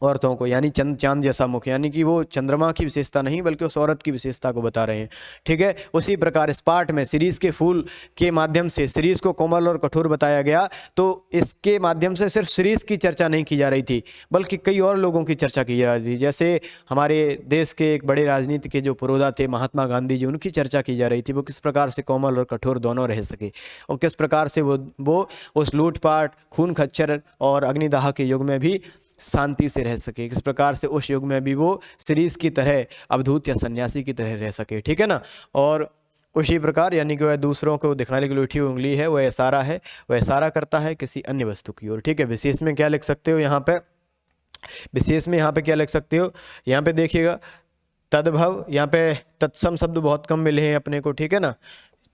औरतों को, यानी चांद जैसा मुख, यानी कि वो चंद्रमा की विशेषता नहीं बल्कि उस औरत की विशेषता को बता रहे हैं। ठीक है, उसी प्रकार इस पाठ में शिरीष के फूल के माध्यम से शिरीष को कोमल और कठोर बताया गया, तो इसके माध्यम से सिर्फ शिरीष की चर्चा नहीं की जा रही थी बल्कि कई और लोगों की चर्चा की जा रही थी। जैसे हमारे देश के एक बड़े राजनीति के जो पुरोधा थे महात्मा गांधी जी, उनकी चर्चा की जा रही थी, वो किस प्रकार से कोमल और कठोर दोनों रह सके और किस प्रकार से वो उस लूटपाट, खून खच्चर और अग्निदाह के युग में भी शांति से रह सके, किस प्रकार से उस युग में भी वो शिरीष की तरह अवधूत या सन्यासी की तरह रह सके। ठीक है ना। और उसी प्रकार यानी कि वह दूसरों को दिखाने के लिए उठी उंगली है, वह इशारा है, वह इशारा करता है किसी अन्य वस्तु की ओर। ठीक है, विशेष में क्या लिख सकते हो यहाँ पे, विशेष में यहाँ पे क्या लिख सकते हो, यहाँ पे देखिएगा तद्भव, यहाँ पे तत्सम शब्द बहुत कम मिले हैं अपने को। ठीक है ना,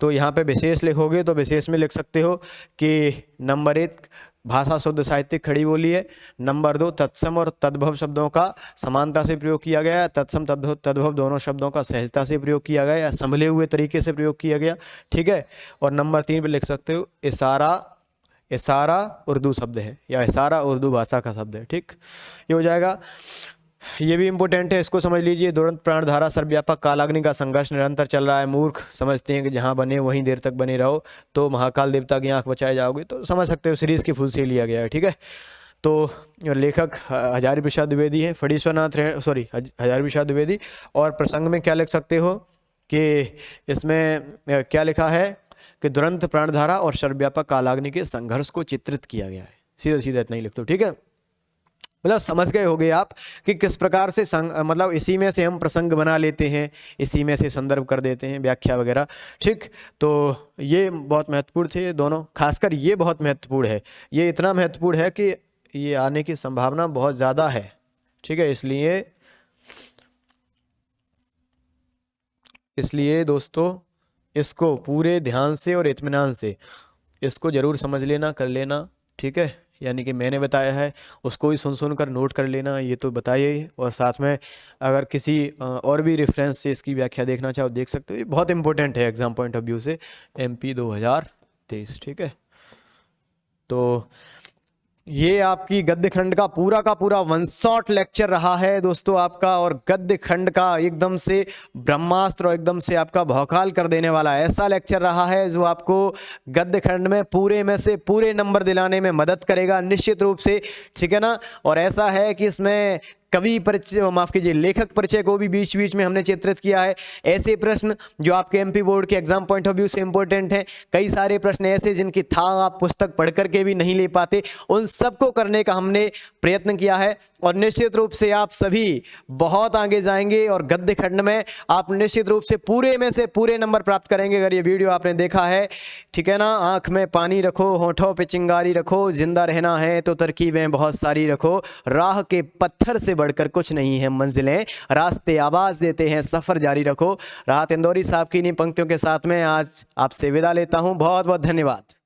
तो यहाँ पे विशेष लिखोगे तो विशेष में लिख सकते हो कि नंबर 1 भाषा शुद्ध साहित्यिक खड़ी बोली है, नंबर 2 तत्सम और तद्भव शब्दों का समानता से प्रयोग किया गया है, तत्सम तद्भव दोनों शब्दों का सहजता से प्रयोग किया गया या संभले हुए तरीके से प्रयोग किया गया। ठीक है, और नंबर 3 पे लिख सकते हो इशारा उर्दू शब्द है या इशारा उर्दू भाषा का शब्द है। ठीक, ये हो जाएगा। ये भी इम्पोर्टेंट है, इसको समझ लीजिए। दुरंत प्राणधारा सर्वव्यापक कालाग्नि का संघर्ष निरंतर चल रहा है। मूर्ख समझते हैं कि जहाँ बने वहीं देर तक बने रहो तो महाकाल देवता की आंख बचाए जाओगे, तो समझ सकते हो सीरीज की फूल से लिया गया है। ठीक है, तो लेखक हजारी प्रसाद द्विवेदी है, हजारी प्रसाद द्विवेदी। और प्रसंग में क्या लिख सकते हो कि इसमें क्या लिखा है कि दुरंत प्राणधारा और सर्वव्यापक कालाग्नि के संघर्ष को चित्रित किया गया है। सीधा सीधा इतना ही लिख दो। ठीक है, मतलब समझ गए होगे आप कि किस प्रकार से मतलब इसी में से हम प्रसंग बना लेते हैं, इसी में से संदर्भ कर देते हैं, व्याख्या वगैरह। ठीक, तो ये बहुत महत्वपूर्ण थे ये दोनों, खासकर ये बहुत महत्वपूर्ण है। ये इतना महत्वपूर्ण है कि ये आने की संभावना बहुत ज़्यादा है। ठीक है, इसलिए दोस्तों इसको पूरे ध्यान से और इत्मीनान से इसको ज़रूर समझ लेना, कर लेना। ठीक है, यानी कि मैंने बताया है उसको ही सुन कर नोट कर लेना, ये तो बताइए। और साथ में अगर किसी और भी रेफरेंस से इसकी व्याख्या देखना चाहो देख सकते हो। ये बहुत इंपॉर्टेंट है एग्जाम पॉइंट ऑफ व्यू से, MP 2023। ठीक है, तो ये आपकी गद्य खंड का पूरा वन शॉट लेक्चर रहा है दोस्तों आपका, और गद्य खंड का एकदम से ब्रह्मास्त्र और एकदम से आपका भौकाल कर देने वाला ऐसा लेक्चर रहा है जो आपको गद्य खंड में पूरे में से पूरे नंबर दिलाने में मदद करेगा निश्चित रूप से। ठीक है ना, और ऐसा है कि इसमें कवि परिचय, माफ कीजिए, लेखक परिचय को भी बीच बीच में हमने चित्रित किया है। ऐसे प्रश्न जो आपके MP बोर्ड के एग्जाम पॉइंट ऑफ व्यू से इंपॉर्टेंट हैं, कई सारे प्रश्न ऐसे जिनकी था आप पुस्तक पढ़ करके भी नहीं ले पाते, उन सबको करने का हमने प्रयत्न किया है। और निश्चित रूप से आप सभी बहुत आगे जाएंगे और गद्य खंड में आप निश्चित रूप से पूरे में से पूरे नंबर प्राप्त करेंगे अगर ये वीडियो आपने देखा है। ठीक है ना, आंख में पानी रखो, होठों पे चिंगारी रखो, जिंदा रहना है तो तरकीबें बहुत सारी रखो, राह के पत्थर से बढ़कर कुछ नहीं है मंजिलें, रास्ते आवाज देते हैं सफर जारी रखो। राहत इंदौरी साहब की इन पंक्तियों के साथ में आज आपसे विदा लेता हूं। बहुत बहुत धन्यवाद।